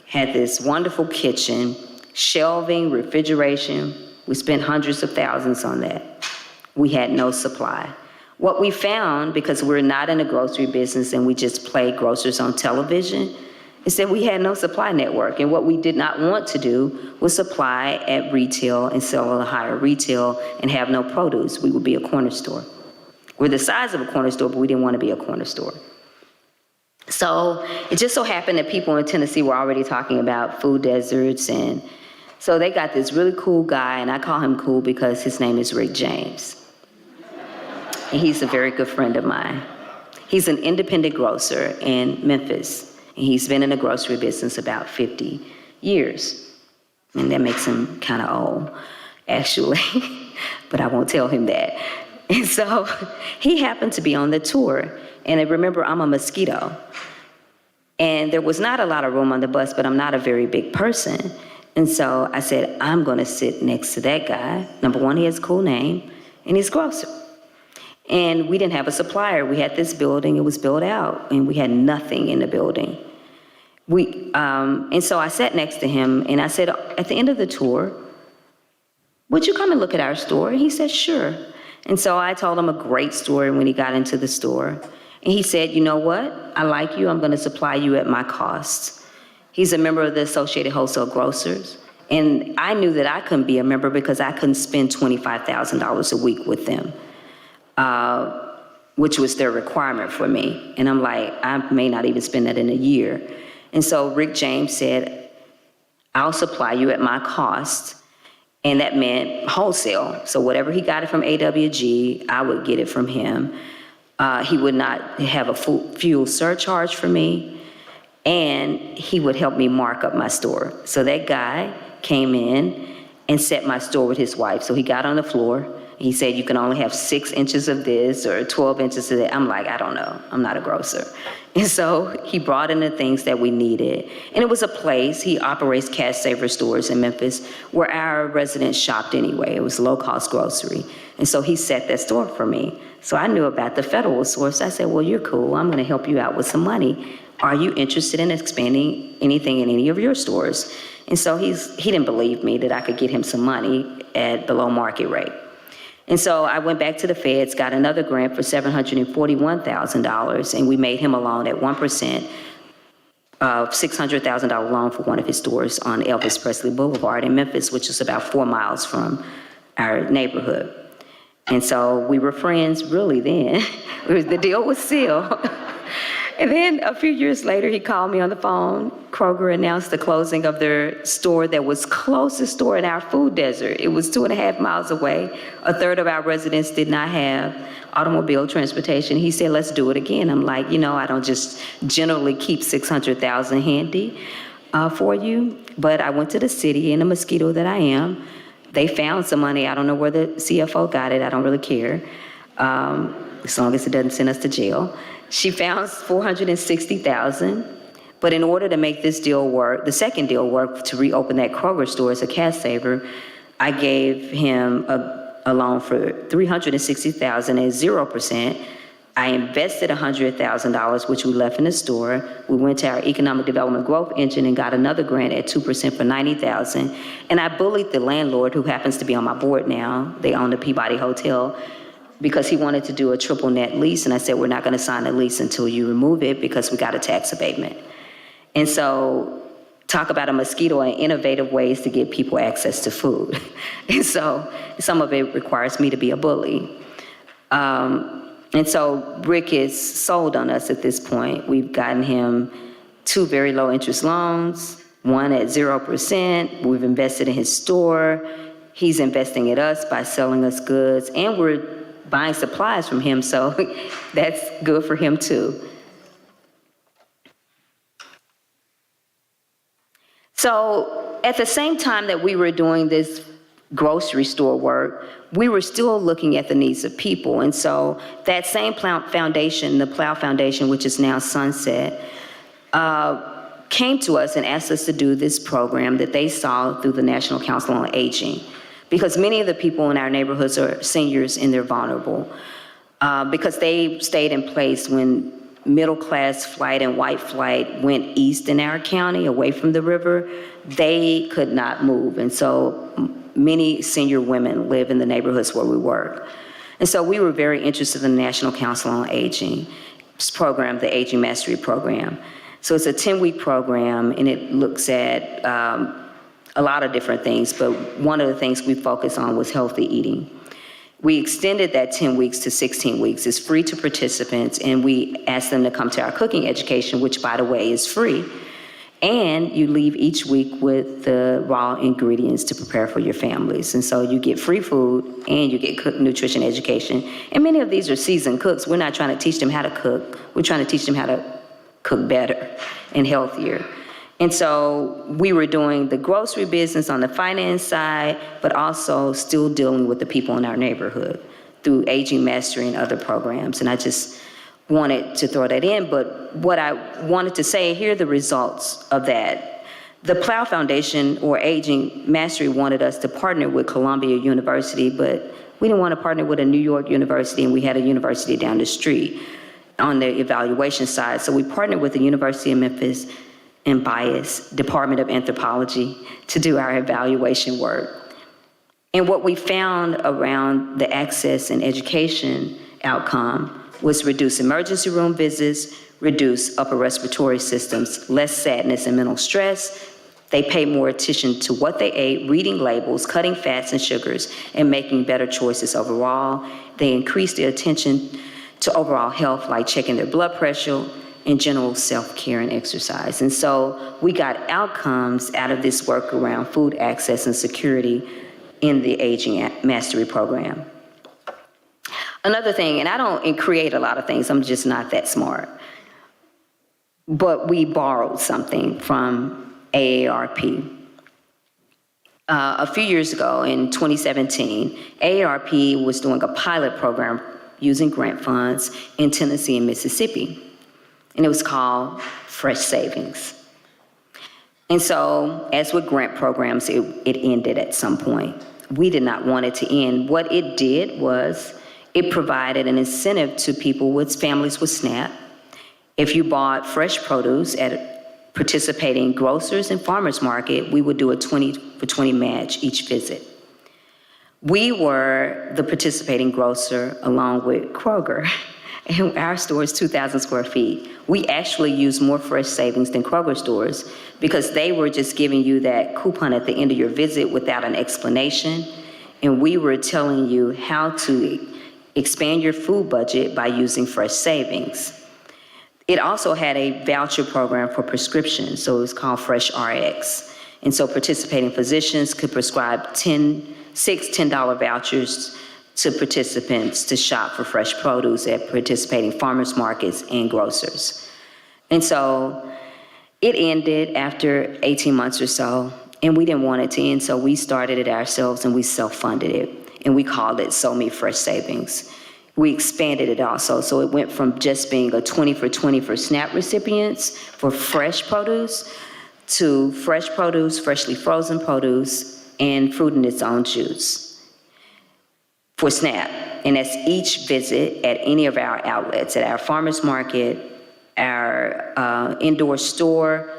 had this wonderful kitchen, shelving, refrigeration. We spent hundreds of thousands on that. We had no supply. What we found, because we're not in the grocery business and we just play grocers on television, is that we had no supply network. And what we did not want to do was supply at retail and sell at a higher retail and have no produce. We would be a corner store. We're the size of a corner store, but we didn't want to be a corner store. So it just so happened that people in Tennessee were already talking about food deserts, and so they got this really cool guy, and I call him cool because his name is Rick James. And he's a very good friend of mine. He's an independent grocer in Memphis, and he's been in the grocery business about 50 years. And that makes him kind of old, actually, but I won't tell him that. And so he happened to be on the tour. And I remember I'm a mosquito. And there was not a lot of room on the bus, but I'm not a very big person. And so I said, I'm gonna sit next to that guy. Number one, he has a cool name, and he's a grocer. And we didn't have a supplier. We had this building, it was built out, and we had nothing in the building. And so I sat next to him, and I said, at the end of the tour, would you come and look at our store? And he said, sure. And so I told him a great story when he got into the store. And he said, you know what? I like you. I'm going to supply you at my cost. He's a member of the Associated Wholesale Grocers. And I knew that I couldn't be a member because I couldn't spend $25,000 a week with them, which was their requirement for me. And I'm like, I may not even spend that in a year. And so Rick James said, I'll supply you at my cost. And that meant wholesale. So whatever he got it from AWG, I would get it from him. He would not have a fuel surcharge for me, and he would help me mark up my store. So that guy came in and set my store with his wife. So he got on the floor. He said, you can only have 6 inches of this or 12 inches of that. I'm like, I don't know. I'm not a grocer. And so he brought in the things that we needed. And it was a place, he operates Cash Saver stores in Memphis, where our residents shopped anyway. It was low-cost grocery. And so he set that store for me. So I knew about the federal source. I said, well, you're cool. I'm going to help you out with some money. Are you interested in expanding anything in any of your stores? And so he didn't believe me that I could get him some money at below market rate. And so I went back to the feds, got another grant for $741,000, and we made him a loan at 1%, $600,000 loan for one of his stores on Elvis Presley Boulevard in Memphis, which is about 4 miles from our neighborhood. And so we were friends really then. The deal was sealed. And then a few years later, he called me on the phone. Kroger announced the closing of their store that was closest store in our food desert. It was 2.5 miles away. A third of our residents did not have automobile transportation. He said, let's do it again. I'm like, I don't just generally keep $600,000 handy for you. But I went to the city, in a mosquito that I am. They found some money. I don't know where the CFO got it. I don't really care, as long as it doesn't send us to jail. She found $460,000, But in order to make this deal work, the second deal work, to reopen that Kroger store as a cash saver, I gave him a loan for $360,000 at 0%. I invested $100,000, which we left in the store. We went to our economic development growth engine and got another grant at 2% for $90,000. And I bullied the landlord, who happens to be on my board now. They own the Peabody Hotel, because he wanted to do a triple net lease. And I said, we're not going to sign a lease until you remove it, because we got a tax abatement. And so, talk about a mosquito and innovative ways to get people access to food. And so, some of it requires me to be a bully. And so Rick is sold on us at this point. We've gotten him 2 very low interest loans, one at 0%. We've invested in his store. He's investing in us by selling us goods, and we're buying supplies from him, so that's good for him too. So at the same time that we were doing this grocery store work, we were still looking at the needs of people. And so that same foundation, the Plow Foundation, which is now Sunset, came to us and asked us to do this program that they saw through the National Council on Aging. Because many of the people in our neighborhoods are seniors and they're vulnerable. Because they stayed in place when middle-class flight and white flight went east in our county, away from the river, they could not move. And so many senior women live in the neighborhoods where we work. And so we were very interested in the National Council on Aging program, the Aging Mastery Program. So it's a 10-week program, and it looks at a lot of different things, but one of the things we focused on was healthy eating. We extended that 10 weeks to 16 weeks. It's free to participants, and we asked them to come to our cooking education, which, by the way, is free. And you leave each week with the raw ingredients to prepare for your families. And so you get free food and you get nutrition education. And many of these are seasoned cooks. We're not trying to teach them how to cook. We're trying to teach them how to cook better and healthier. And so we were doing the grocery business on the finance side, but also still dealing with the people in our neighborhood through Aging Mastery and other programs. And I just wanted to throw that in, but what I wanted to say, here are the results of that. The Plow Foundation, or Aging Mastery, wanted us to partner with Columbia University, but we didn't want to partner with a New York university, and we had a university down the street on the evaluation side. So we partnered with the University of Memphis and Bias Department of Anthropology to do our evaluation work. And what we found around the access and education outcome was reduce emergency room visits, reduce upper respiratory systems, less sadness and mental stress. They pay more attention to what they ate, reading labels, cutting fats and sugars, and making better choices overall. They increase their attention to overall health, like checking their blood pressure and general self-care and exercise. And so we got outcomes out of this work around food access and security in the Aging Mastery Program. Another thing, and I don't create a lot of things, I'm just not that smart, but we borrowed something from AARP. A few years ago, in 2017, AARP was doing a pilot program using grant funds in Tennessee and Mississippi, and it was called Fresh Savings. And so, as with grant programs, it ended at some point. We did not want it to end. What it did was, it provided an incentive to people with families with SNAP. If you bought fresh produce at participating grocers and farmers market, we would do a 20 for 20 match each visit. We were the participating grocer along with Kroger, and our store is 2,000 square feet. We actually used more Fresh Savings than Kroger stores because they were just giving you that coupon at the end of your visit without an explanation, and we were telling you how to expand your food budget by using Fresh Savings. It also had a voucher program for prescriptions, so it was called Fresh RX. And so participating physicians could prescribe 6 $10 vouchers to participants to shop for fresh produce at participating farmers markets and grocers. And so it ended after 18 months or so, and we didn't want it to end, so we started it ourselves and we self-funded it. And we called it So Me Fresh Savings. We expanded it also, so it went from just being a 20 for 20 for SNAP recipients for fresh produce to fresh produce, freshly frozen produce, and fruit in its own juice for SNAP. And that's each visit at any of our outlets, at our farmers market, our indoor store,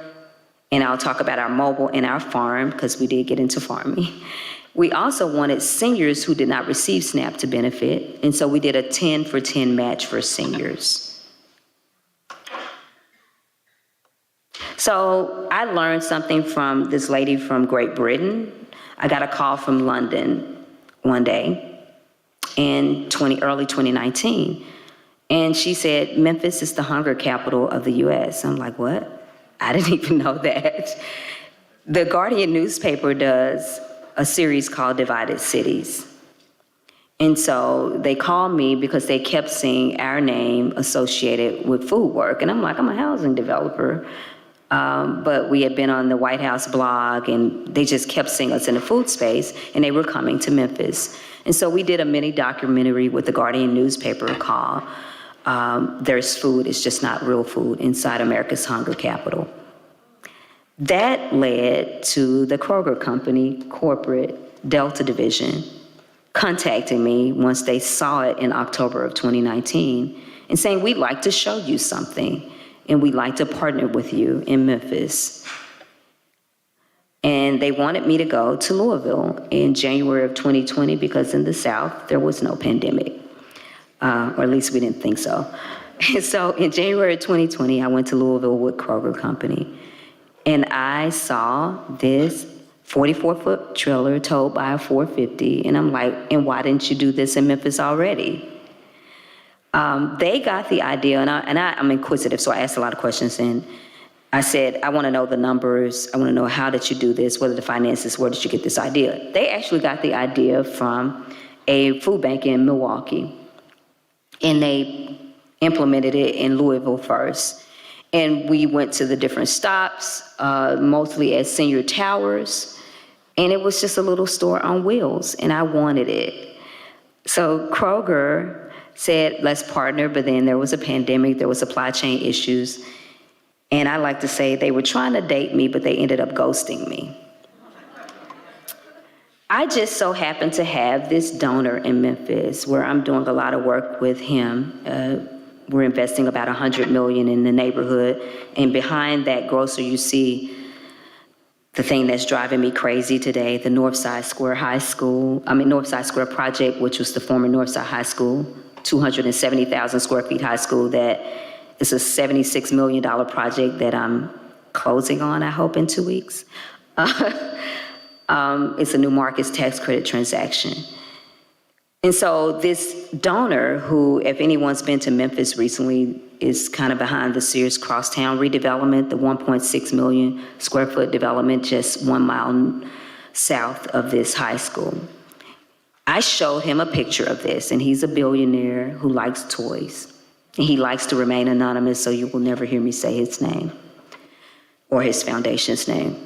and I'll talk about our mobile and our farm, because we did get into farming. We also wanted seniors who did not receive SNAP to benefit, and so we did a 10 for 10 match for seniors. So I learned something from this lady from Great Britain. I got a call from London one day in early 2019, and she said, Memphis is the hunger capital of the US. I'm like, what? I didn't even know that. The Guardian newspaper does a series called Divided Cities. And so they called me because they kept seeing our name associated with food work. And I'm like, I'm a housing developer. But we had been on the White House blog, and they just kept seeing us in the food space, and they were coming to Memphis. And so we did a mini documentary with the Guardian newspaper called There's Food, It's Just Not Real Food Inside America's Hunger Capital. That led to the Kroger Company corporate Delta division contacting me once they saw it in October of 2019 and saying, we'd like to show you something, and we'd like to partner with you in Memphis. And they wanted me to go to Louisville in January of 2020 because in the South, there was no pandemic, or at least we didn't think so. And so in January of 2020, I went to Louisville with Kroger Company. And I saw this 44-foot trailer towed by a 450, and I'm like, and why didn't you do this in Memphis already? They got the idea, and I'm inquisitive, so I asked a lot of questions, and I said, I want to know the numbers, I want to know how did you do this, what are the finances, where did you get this idea? They actually got the idea from a food bank in Milwaukee, and they implemented it in Louisville first. And we went to the different stops, mostly at Senior Towers, and it was just a little store on wheels, and I wanted it. So Kroger said, let's partner, but then there was a pandemic, there was supply chain issues, and I like to say they were trying to date me, but they ended up ghosting me. I just so happened to have this donor in Memphis where I'm doing a lot of work with him. We're investing about $100 million in the neighborhood. And behind that grocer, you see the thing that's driving me crazy today, the Northside Square project, which was the former Northside High School, 270,000 square feet high school that is a $76 million project that I'm closing on, I hope, in 2 weeks. It's a new markets tax credit transaction. And so this donor, who, if anyone's been to Memphis recently, is kind of behind the Sears Crosstown redevelopment, the 1.6 million square foot development just 1 mile south of this high school. I showed him a picture of this, and he's a billionaire who likes toys. And he likes to remain anonymous, so you will never hear me say his name or his foundation's name.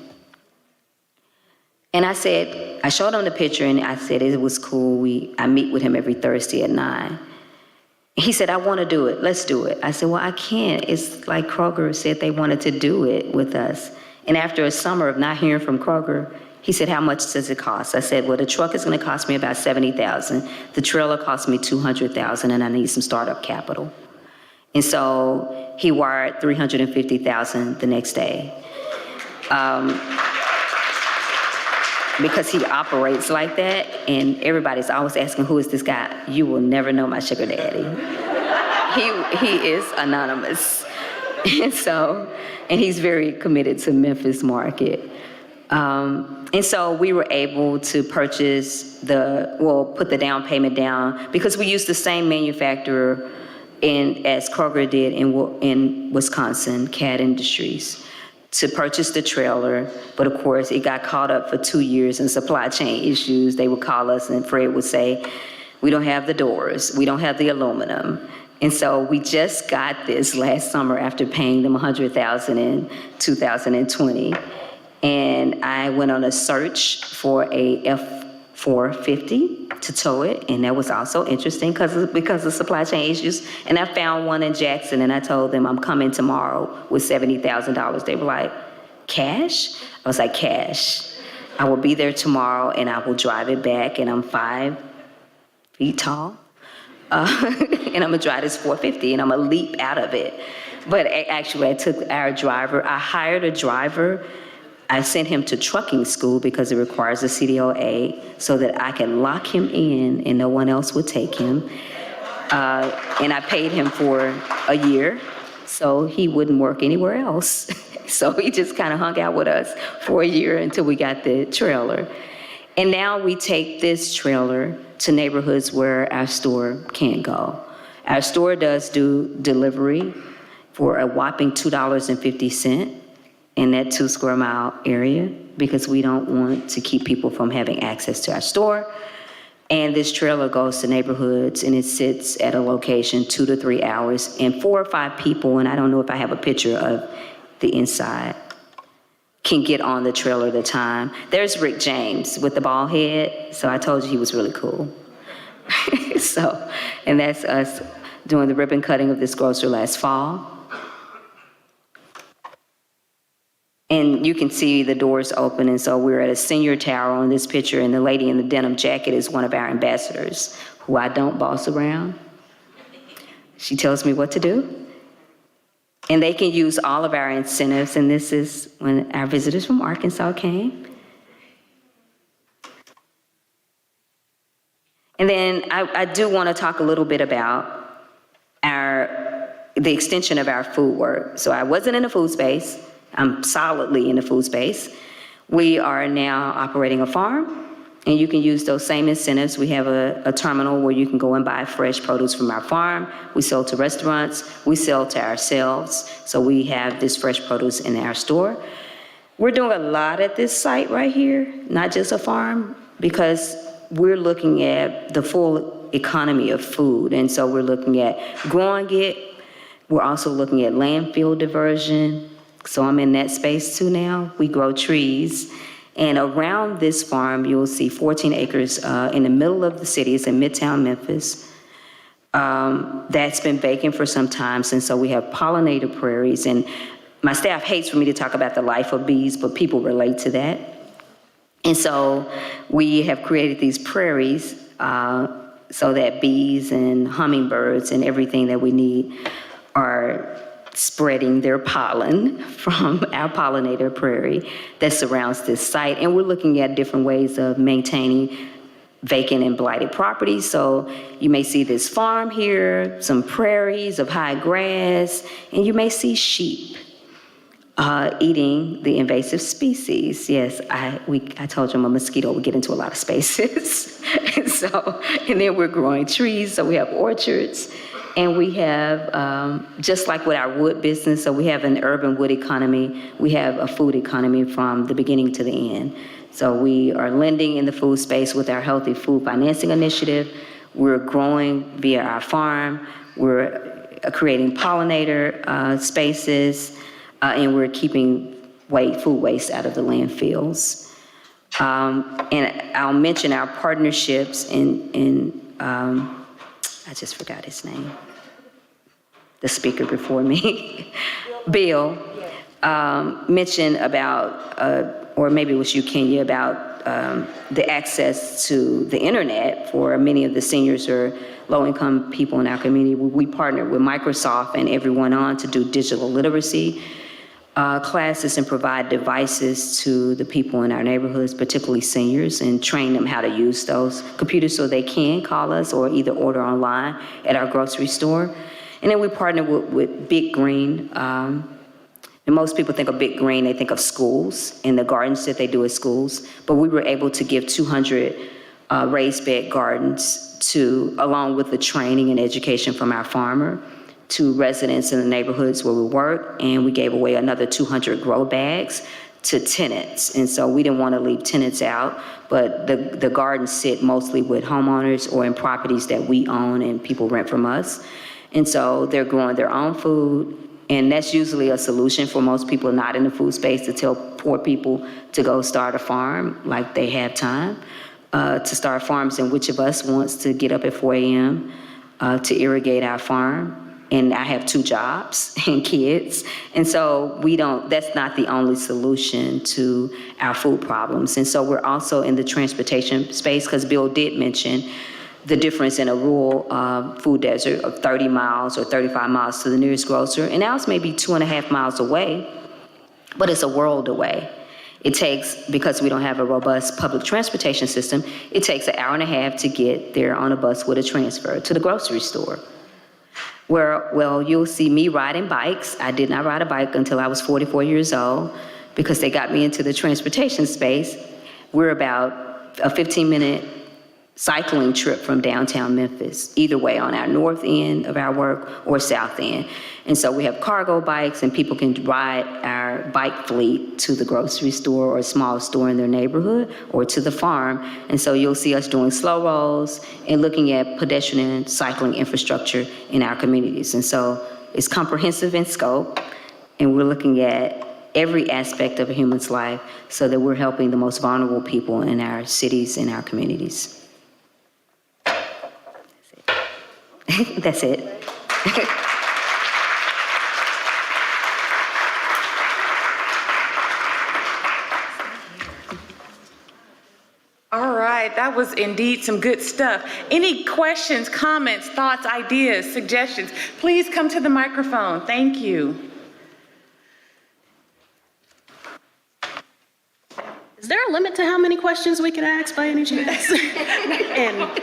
And I showed him the picture, and I said it was cool. I meet with him every Thursday at 9. He said, I want to do it. Let's do it. I said, well, I can't. It's like Kroger said they wanted to do it with us. And after a summer of not hearing from Kroger, he said, how much does it cost? I said, well, the truck is going to cost me about $70,000. The trailer cost me $200,000, and I need some startup capital. And so he wired $350,000 the next day. Because he operates like that, and everybody's always asking, who is this guy? You will never know my sugar daddy. He is anonymous. And he's very committed to Memphis market. And so we were able to purchase put the down payment down, because we used the same manufacturer as Kroger did in Wisconsin, CAD Industries, to purchase the trailer. But of course, it got caught up for 2 years in supply chain issues. They would call us, and Fred would say, we don't have the doors, we don't have the aluminum. And so we just got this last summer after paying them $100,000 in 2020. And I went on a search for a F450 to tow it, and that was also interesting because of supply chain issues. And I found one in Jackson, and I told them I'm coming tomorrow with $70,000. They were like, cash? I was like, cash. I will be there tomorrow, and I will drive it back, and I'm 5 feet tall. And I'm gonna drive this 450, and I'm gonna leap out of it. But actually, I took our driver. I hired a driver. I sent him to trucking school because it requires a CDLA so that I can lock him in and no one else would take him. And I paid him for a year so he wouldn't work anywhere else. So he just kind of hung out with us for a year until we got the trailer. And now we take this trailer to neighborhoods where our store can't go. Our store does do delivery for a whopping $2.50 in that 2 square mile area because we don't want to keep people from having access to our store. And this trailer goes to neighborhoods and it sits at a location 2 to 3 hours and 4 or 5 people, and I don't know if I have a picture of the inside, can get on the trailer at a time. There's Rick James with the bald head. So I told you he was really cool. So, and that's us doing the ribbon cutting of this grocery last fall. And you can see the doors open, and so we're at a senior tower on this picture, and the lady in the denim jacket is one of our ambassadors, who I don't boss around. She tells me what to do. And they can use all of our incentives, and this is when our visitors from Arkansas came. And then I do want to talk a little bit about the extension of our food work. So I wasn't in the food space. I'm solidly in the food space. We are now operating a farm, and you can use those same incentives. We have a terminal where you can go and buy fresh produce from our farm. We sell to restaurants. We sell to ourselves. So we have this fresh produce in our store. We're doing a lot at this site right here, not just a farm, because we're looking at the full economy of food. And so we're looking at growing it. We're also looking at landfill diversion. So I'm in that space too now. We grow trees. And around this farm, you'll see 14 acres in the middle of the city. It's in Midtown Memphis. That's been vacant for some time, and so we have pollinator prairies. And my staff hates for me to talk about the life of bees, but people relate to that. And so we have created these prairies so that bees and hummingbirds and everything that we need are spreading their pollen from our pollinator prairie that surrounds this site. And we're looking at different ways of maintaining vacant and blighted properties. So you may see this farm here, some prairies of high grass, and you may see sheep eating the invasive species. Yes, I told you I'm a mosquito. We get into a lot of spaces. and then we're growing trees, so we have orchards. And we have, just like with our wood business, so we have an urban wood economy, we have a food economy from the beginning to the end. So we are lending in the food space with our Healthy Food Financing Initiative. We're growing via our farm. We're creating pollinator spaces, and we're keeping food waste out of the landfills. And I'll mention our partnerships I just forgot his name. The speaker before me, Bill, mentioned about, or maybe it was you, Kenya, about the access to the internet for many of the seniors or low-income people in our community. We partnered with Microsoft and everyone on to do digital literacy classes and provide devices to the people in our neighborhoods, particularly seniors, and train them how to use those computers so they can call us or either order online at our grocery store. And then we partnered with Big Green. And most people think of Big Green, they think of schools and the gardens that they do at schools. But we were able to give 200 raised bed gardens along with the training and education from our farmer, to residents in the neighborhoods where we work, and we gave away another 200 grow bags to tenants. And so we didn't want to leave tenants out, but the gardens sit mostly with homeowners or in properties that we own and people rent from us. And so they're growing their own food, and that's usually a solution for most people not in the food space, to tell poor people to go start a farm like they have time. to start farms, and which of us wants to get up at 4 a.m. To irrigate our farm? And I have 2 jobs and kids. And so that's not the only solution to our food problems. And so we're also in the transportation space, because Bill did mention the difference in a rural food desert of 30 miles or 35 miles to the nearest grocer. And ours may be 2.5 miles away, but it's a world away. It takes, because we don't have a robust public transportation system, it takes an hour and a half to get there on a bus with a transfer to the grocery store. Well, you'll see me riding bikes. I did not ride a bike until I was 44 years old, because they got me into the transportation space. We're about a 15-minute cycling trip from downtown Memphis, either way, on our north end of our work or south end. And so we have cargo bikes, and people can ride our bike fleet to the grocery store or a small store in their neighborhood or to the farm. And so you'll see us doing slow rolls and looking at pedestrian and cycling infrastructure in our communities. And so it's comprehensive in scope, and we're looking at every aspect of a human's life so that we're helping the most vulnerable people in our cities and our communities. That's it. All right, that was indeed some good stuff. Any questions, comments, thoughts, ideas, suggestions? Please come to the microphone. Thank you. Is there a limit to how many questions we can ask by any chance? And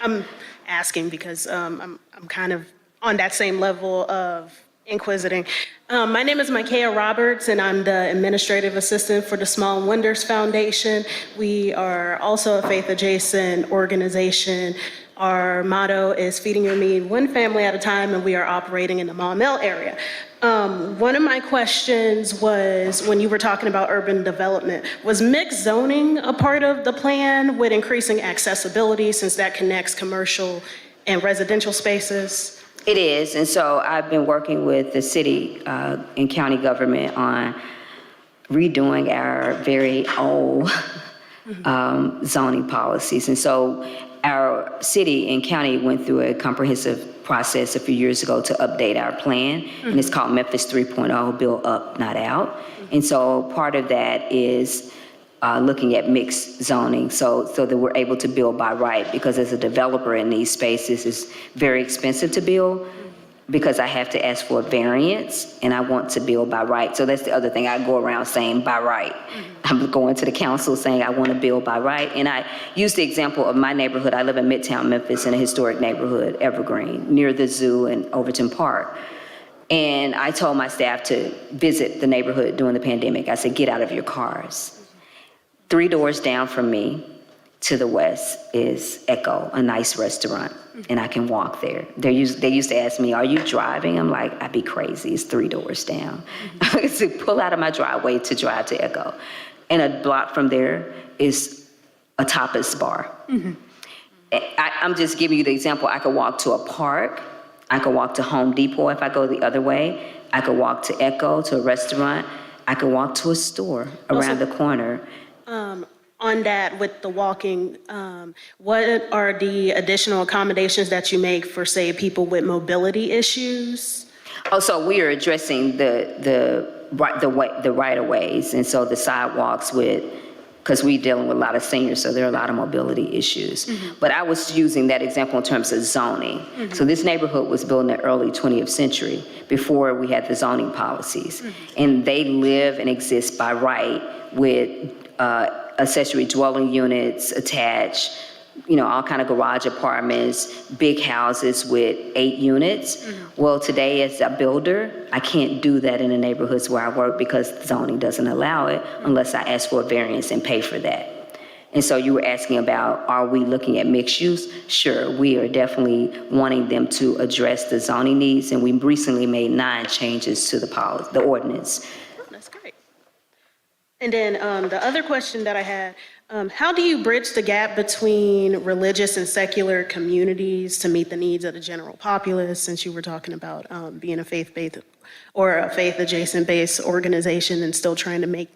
I'm asking because I'm kind of on that same level of inquisiting. My name is Micaiah Roberts, and I'm the administrative assistant for the Small Wonders Foundation. We are also a faith-adjacent organization. Our motto is feeding your need one family at a time, and we are operating in the Maumelle area. One of my questions was, when you were talking about urban development, was mixed zoning a part of the plan with increasing accessibility, since that connects commercial and residential spaces? It is, and so I've been working with the city and county government on redoing our very old zoning policies. And so our city and county went through a comprehensive process a few years ago to update our plan, and it's called Memphis 3.0, Build Up, Not Out. And so part of that is looking at mixed zoning, so that we're able to build by right, because as a developer in these spaces, it's very expensive to build because I have to ask for a variance, and I want to build by right. So that's the other thing. I go around saying by right. I'm going to the council saying I want to build by right. And I use the example of my neighborhood. I live in Midtown Memphis in a historic neighborhood, Evergreen, near the zoo and Overton Park. And I told my staff to visit the neighborhood during the pandemic. I said, get out of your cars. 3 doors down from me to the west is Echo, a nice restaurant, and I can walk there. They used to ask me, are you driving? I'm like, I'd be crazy, it's 3 doors down. So pull out of my driveway to drive to Echo. And a block from there is a tapas bar. I'm just giving you the example. I could walk to a park, I could walk to Home Depot if I go the other way, I could walk to Echo, to a restaurant, I could walk to a store around the corner. On that, with the walking, what are the additional accommodations that you make for, say, people with mobility issues? Oh, so we are addressing the right-of-ways, and so the sidewalks because we're dealing with a lot of seniors, so there are a lot of mobility issues. But I was using that example in terms of zoning. So this neighborhood was built in the early 20th century, before we had the zoning policies. And they live and exist by right with accessory dwelling units attached, all kind of garage apartments, big houses with 8 units. Well, today as a builder, I can't do that in the neighborhoods where I work because zoning doesn't allow it unless I ask for a variance and pay for that. And so you were asking about, are we looking at mixed use? Sure, we are definitely wanting them to address the zoning needs, and we recently made 9 changes to the ordinance. That's great. And then the other question that I had, how do you bridge the gap between religious and secular communities to meet the needs of the general populace, since you were talking about being a faith-based or a faith-adjacent based organization and still trying to make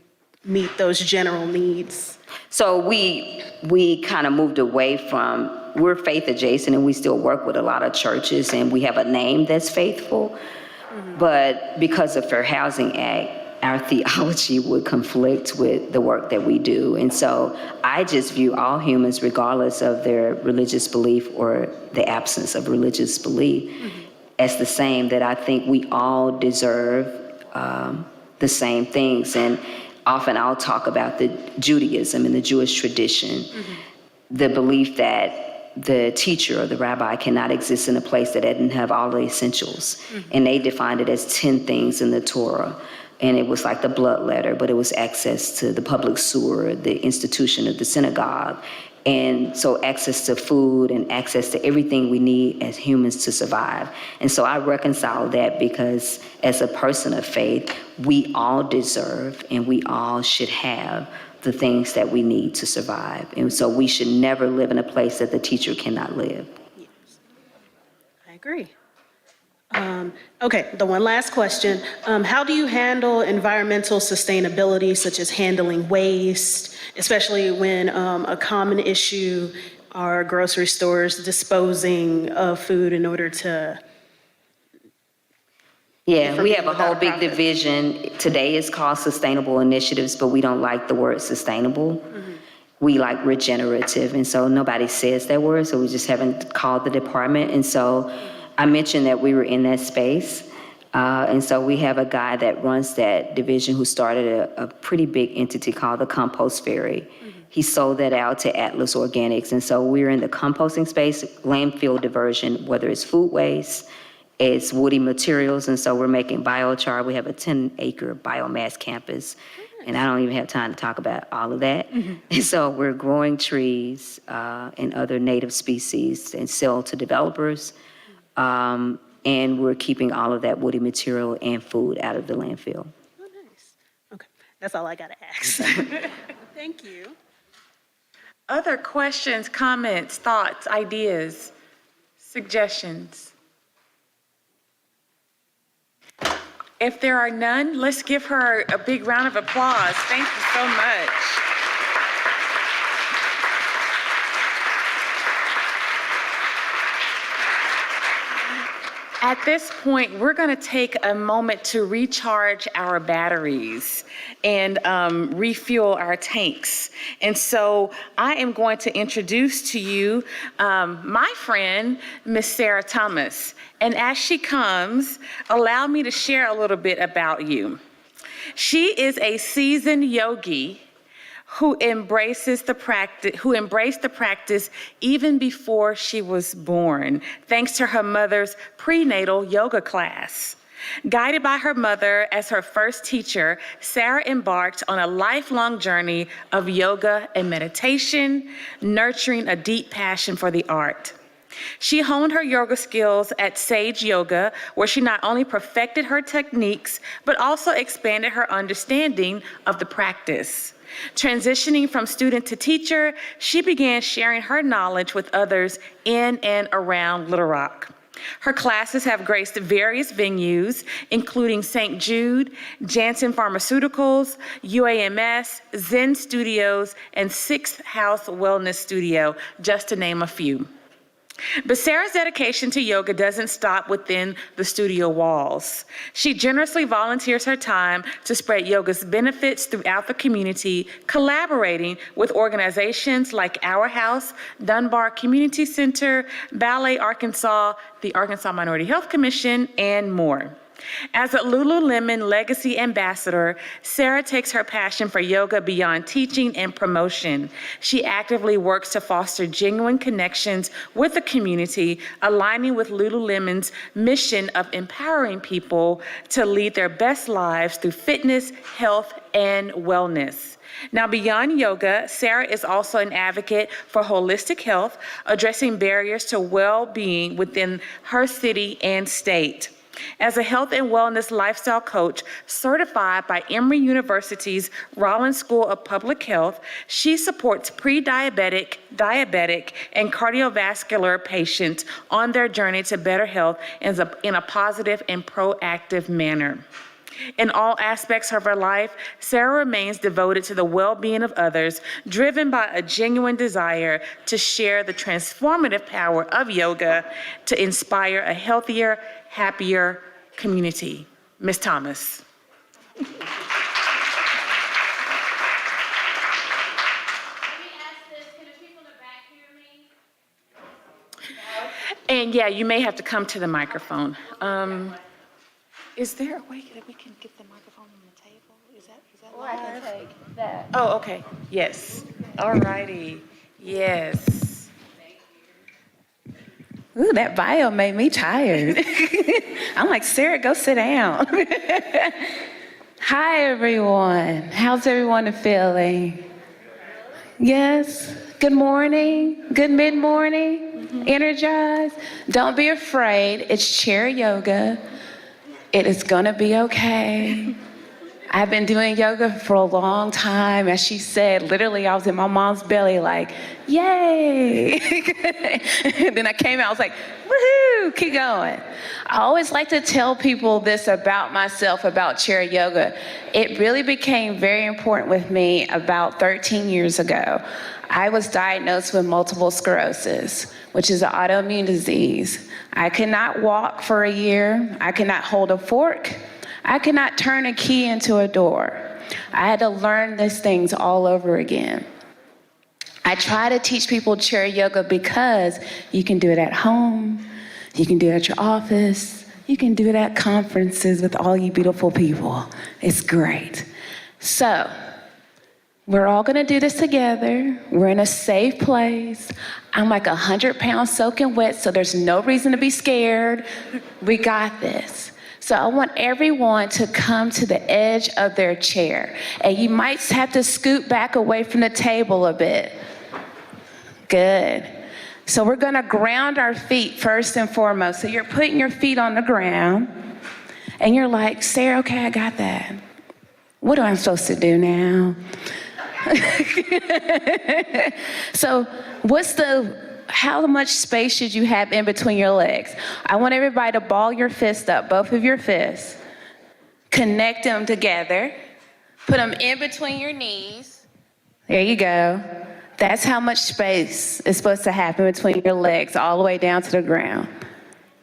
meet those general needs? So we kind of moved away from, we're faith adjacent and we still work with a lot of churches and we have a name that's faithful. But because of Fair Housing Act, our theology would conflict with the work that we do. And so I just view all humans, regardless of their religious belief or the absence of religious belief, as the same, that I think we all deserve the same things. And often I'll talk about the Judaism and the Jewish tradition, the belief that the teacher or the rabbi cannot exist in a place that didn't have all the essentials. And they defined it as 10 things in the Torah. And it was like the blood letter, but it was access to the public sewer, the institution of the synagogue. And so access to food and access to everything we need as humans to survive. And so I reconcile that because as a person of faith, we all deserve and we all should have the things that we need to survive. And so we should never live in a place that the teacher cannot live. Yes. I agree. Okay, the one last question. How do you handle environmental sustainability, such as handling waste, especially when a common issue are grocery stores disposing of food in order to... Yeah, we have a without whole big profit. division. Today is called sustainable initiatives, but we don't like the word sustainable. We like regenerative, and so nobody says that word, so we just haven't called the department. And so I mentioned that we were in that space. And so we have a guy that runs that division who started a pretty big entity called the Compost Ferry. He sold that out to Atlas Organics. And so we're in the composting space, landfill diversion, whether it's food waste, it's woody materials. And so we're making biochar. We have a 10-acre biomass campus. And I don't even have time to talk about all of that. And so we're growing trees and other native species and sell to developers. And we're keeping all of that woody material and food out of the landfill. Oh, nice. Okay, that's all I gotta ask. Thank you. Other questions, comments, thoughts, ideas, suggestions? If there are none, let's give her a big round of applause. Thank you so much. At this point, we're going to take a moment to recharge our batteries and refuel our tanks. And so I am going to introduce to you my friend, Miss Sarah Thomas. And as she comes, allow me to share a little bit about you. She is a seasoned yogi who embraced the practice even before she was born, thanks to her mother's prenatal yoga class. Guided by her mother as her first teacher, Sarah embarked on a lifelong journey of yoga and meditation, nurturing a deep passion for the art. She honed her yoga skills at Sage Yoga, where she not only perfected her techniques, but also expanded her understanding of the practice. Transitioning from student to teacher, she began sharing her knowledge with others in and around Little Rock. Her classes have graced various venues, including St. Jude, Janssen Pharmaceuticals, UAMS, Zen Studios, and Sixth House Wellness Studio, just to name a few. But Sarah's dedication to yoga doesn't stop within the studio walls. She generously volunteers her time to spread yoga's benefits throughout the community, collaborating with organizations like Our House, Dunbar Community Center, Ballet Arkansas, the Arkansas Minority Health Commission, and more. As a Lululemon Legacy Ambassador, Sarah takes her passion for yoga beyond teaching and promotion. She actively works to foster genuine connections with the community, aligning with Lululemon's mission of empowering people to lead their best lives through fitness, health, and wellness. Now, beyond yoga, Sarah is also an advocate for holistic health, addressing barriers to well-being within her city and state. As a health and wellness lifestyle coach certified by Emory University's Rollins School of Public Health, she supports pre-diabetic, diabetic, and cardiovascular patients on their journey to better health in a positive and proactive manner. In all aspects of her life, Sarah remains devoted to the well-being of others, driven by a genuine desire to share the transformative power of yoga to inspire a healthier, happier community. Ms. Thomas. Let me ask this, can the people in the back hear me? And yeah, you may have to come to the microphone. Is there a way that we can get the microphone on the table? Is that Or I can live? take that. Oh, okay, yes. All righty, yes. Ooh, that bio made me tired. I'm like, Sarah, go sit down. Hi, everyone. How's everyone feeling? Yes? Good morning? Good mid-morning? Energized? Don't be afraid. It's chair yoga. It is gonna be okay. I've been doing yoga for a long time. As she said, literally, I was in my mom's belly like, yay. And then I came out, I was like, woohoo, keep going. I always like to tell people this about myself, about chair yoga. It really became very important with me about 13 years ago. I was diagnosed with multiple sclerosis, which is an autoimmune disease. I could not walk for a year. I could not hold a fork. I could not turn a key into a door. I had to learn these things all over again. I try to teach people chair yoga because you can do it at home, you can do it at your office, you can do it at conferences with all you beautiful people. It's great. So, we're all gonna do this together. We're in a safe place. I'm like 100 pounds soaking wet, so there's no reason to be scared. We got this. So I want everyone to come to the edge of their chair. And you might have to scoot back away from the table a bit. Good. So we're gonna ground our feet first and foremost. So you're putting your feet on the ground, and you're like, Sarah, okay, I got that. What am I supposed to do now? So how much space should you have in between your legs? I want everybody to ball your fist up, both of your fists. Connect them together. Put them in between your knees. There you go. That's how much space is supposed to happen between your legs, all the way down to the ground.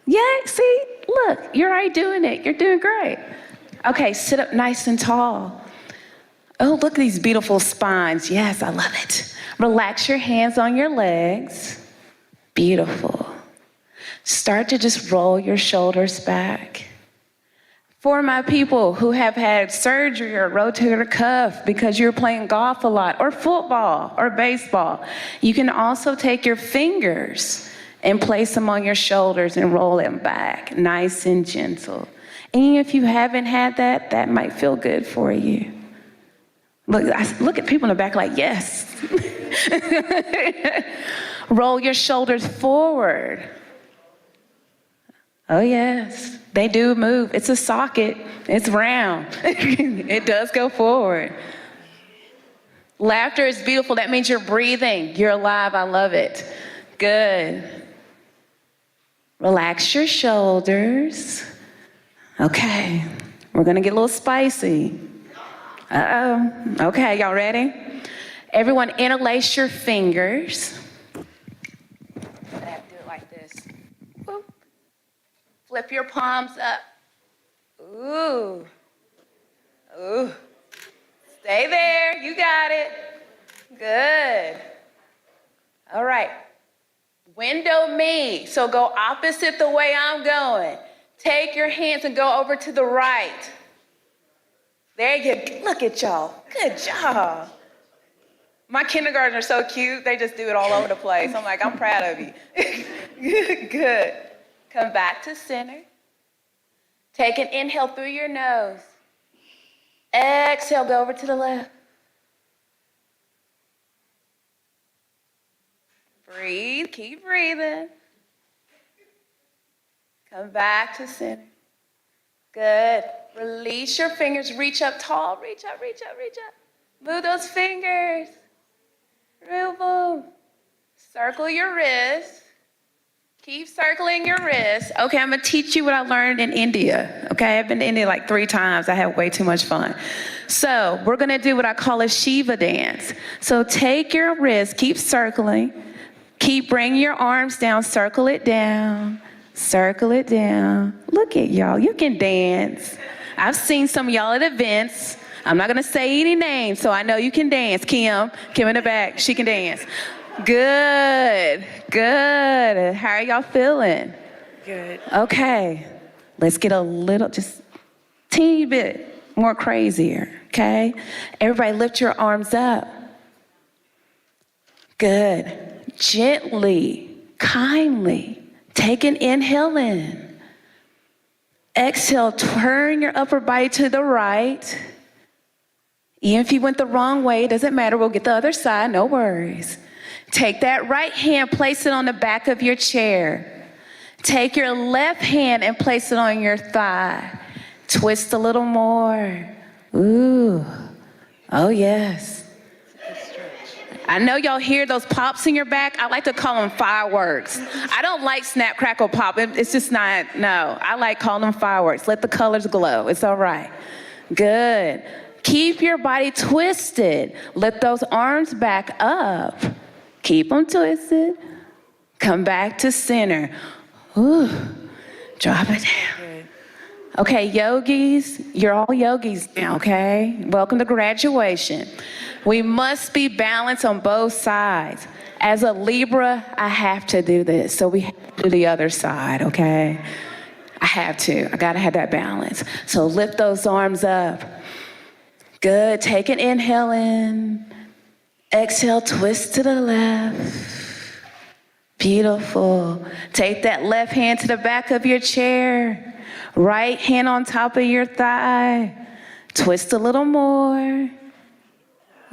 Yeah, see, look, you're already doing it. You're doing great. Okay, sit up nice and tall. Oh, look at these beautiful spines. Yes, I love it. Relax your hands on your legs. Beautiful. Start to just roll your shoulders back. For my people who have had surgery or rotator cuff because you're playing golf a lot, or football, or baseball, you can also take your fingers and place them on your shoulders and roll them back, nice and gentle. And if you haven't had that, that might feel good for you. Look at people in the back like, yes. Roll your shoulders forward. Oh, yes. They do move. It's a socket. It's round. It does go forward. Laughter is beautiful. That means you're breathing. You're alive. I love it. Good. Relax your shoulders. Okay. We're going to get a little spicy. Uh-oh. Okay, y'all ready? Everyone interlace your fingers. I have to do it like this. Whoop. Flip your palms up. Ooh. Ooh. Stay there. You got it. Good. All right. Window me. So go opposite the way I'm going. Take your hands and go over to the right. There you go. Look at y'all. Good job. My kindergartners are so cute. They just do it all over the place. I'm like, I'm proud of you. Good. Come back to center. Take an inhale through your nose. Exhale, go over to the left. Breathe, keep breathing. Come back to center. Good. Release your fingers, reach up tall, reach up, reach up, reach up. Move those fingers. Move them. Circle your wrists. Keep circling your wrist. Okay, I'm gonna teach you what I learned in India. Okay, I've been to India like 3 times. I had way too much fun. So we're gonna do what I call a Shiva dance. So take your wrist, keep circling. Keep bringing your arms down, circle it down, circle it down. Look at y'all, you can dance. I've seen some of y'all at events. I'm not gonna say any names, so I know you can dance. Kim in the back, she can dance. Good, good. How are y'all feeling? Good. Okay, let's get a little, just teeny bit more crazier, okay? Everybody lift your arms up. Good. Gently, kindly, take an inhale in. Exhale, turn your upper body to the right. Even if you went the wrong way, it doesn't matter. We'll get the other side, no worries. Take that right hand, place it on the back of your chair. Take your left hand and place it on your thigh. Twist a little more. Ooh, oh yes. I know y'all hear those pops in your back. I like to call them fireworks. I don't like snap, crackle, pop. It's just not, no. I like calling them fireworks. Let the colors glow. It's all right. Good. Keep your body twisted. Lift those arms back up. Keep them twisted. Come back to center. Ooh, drop it down. Okay, yogis, you're all yogis now, okay? Welcome to graduation. We must be balanced on both sides. As a Libra, I have to do this, so we have to do the other side, okay? I have to. I gotta have that balance. So lift those arms up. Good. Take an inhale in. Exhale, twist to the left. Beautiful. Take that left hand to the back of your chair. Right hand on top of your thigh. Twist a little more.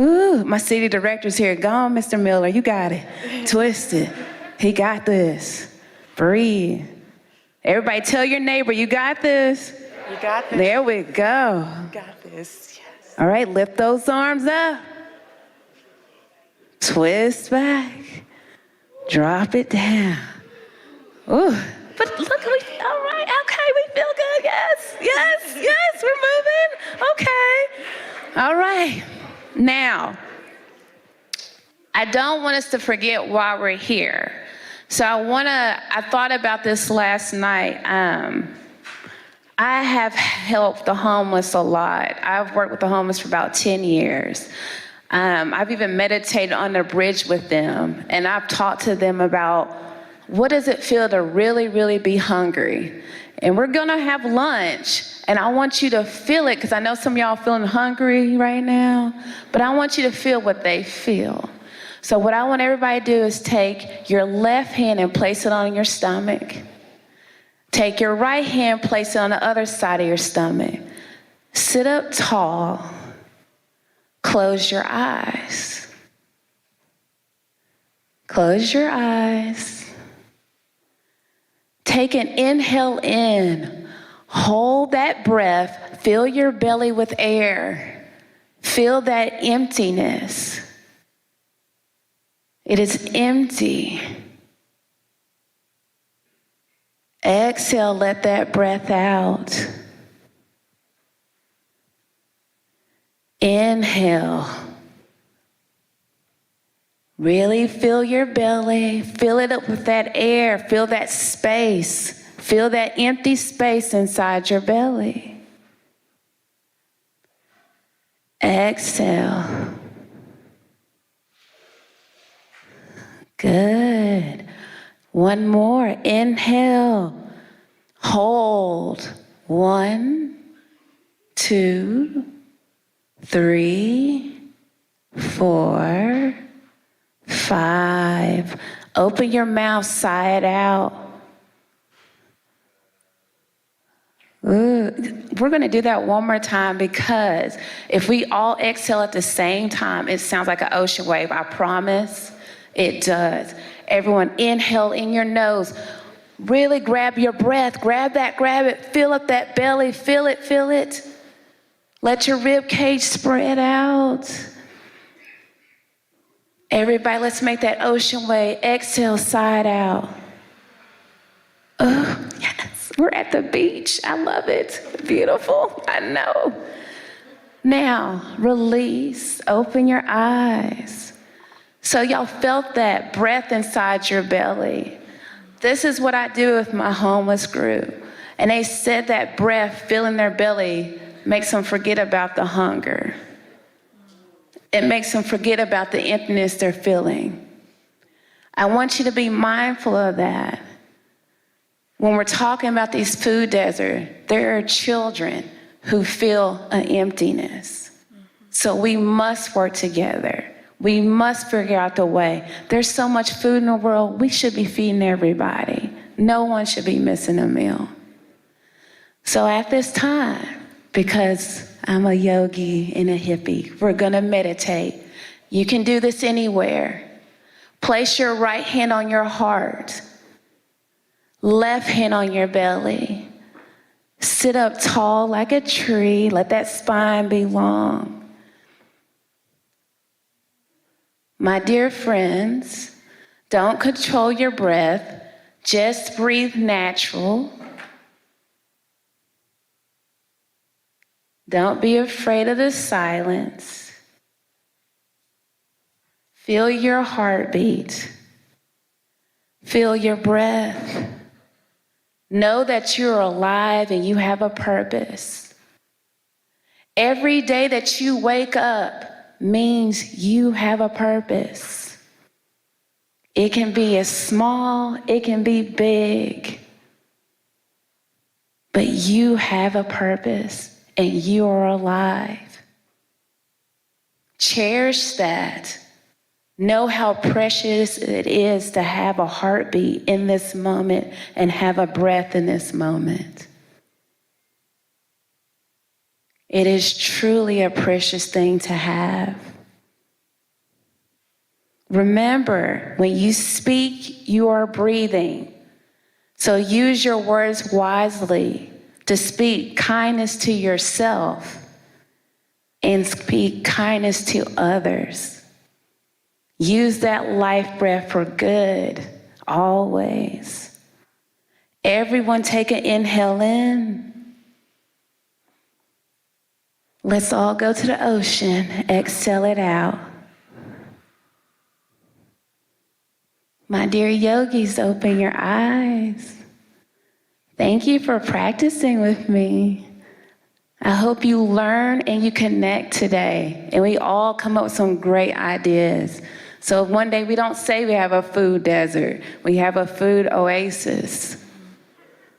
Ooh, my city director's here. Go on, Mr. Miller. You got it. Twist it. He got this. Breathe. Everybody tell your neighbor, you got this. You got this. There we go. You got this. Yes. All right, lift those arms up. Twist back. Drop it down. Ooh, but look, all right, okay, we feel good, yes, we're moving, okay. All right, now, I don't want us to forget why we're here. So I thought about this last night. I have helped the homeless a lot. I've worked with the homeless for about 10 years. I've even meditated on the bridge with them, and I've talked to them about what does it feel to really, really be hungry? And we're gonna have lunch, and I want you to feel it, because I know some of y'all feeling hungry right now, but I want you to feel what they feel. So what I want everybody to do is take your left hand and place it on your stomach. Take your right hand, place it on the other side of your stomach. Sit up tall. Close your eyes. Close your eyes. Take an inhale in. Hold that breath. Fill your belly with air. Feel that emptiness. It is empty. Exhale, let that breath out. Inhale. Really fill your belly. Fill it up with that air. Fill that space. Feel that empty space inside your belly. Exhale. Good. One more. Inhale. Hold. 1, 2, 3, 4, 5. Open your mouth, sigh it out. Ooh. We're going to do that one more time, because if we all exhale at the same time, it sounds like an ocean wave. I promise it does. Everyone inhale in your nose. Really grab your breath. Grab it. Fill up that belly. Feel it. Let your rib cage spread out. Everybody, let's make that ocean wave. Exhale, side out. Oh, yes, we're at the beach. I love it. Beautiful. I know. Now, release. Open your eyes. So y'all felt that breath inside your belly. This is what I do with my homeless group. And they said that breath filling their belly makes them forget about the hunger. It makes them forget about the emptiness they're feeling. I want you to be mindful of that. When we're talking about these food deserts, there are children who feel an emptiness. So we must work together. We must figure out the way. There's so much food in the world, we should be feeding everybody. No one should be missing a meal. So at this time, because I'm a yogi and a hippie, we're gonna meditate. You can do this anywhere. Place your right hand on your heart, left hand on your belly. Sit up tall like a tree. Let that spine be long. My dear friends, don't control your breath. Just breathe natural. Don't be afraid of the silence. Feel your heartbeat. Feel your breath. Know that you're alive and you have a purpose. Every day that you wake up means you have a purpose. It can be as small, it can be big, but you have a purpose and you are alive. Cherish that. Know how precious it is to have a heartbeat in this moment and have a breath in this moment. It is truly a precious thing to have. Remember, when you speak, you are breathing. So use your words wisely to speak kindness to yourself and speak kindness to others. Use that life breath for good, always. Everyone take an inhale in. Let's all go to the ocean. Exhale it out. My dear yogis, open your eyes. Thank you for practicing with me. I hope you learn and you connect today, and we all come up with some great ideas. So one day we don't say we have a food desert, we have a food oasis.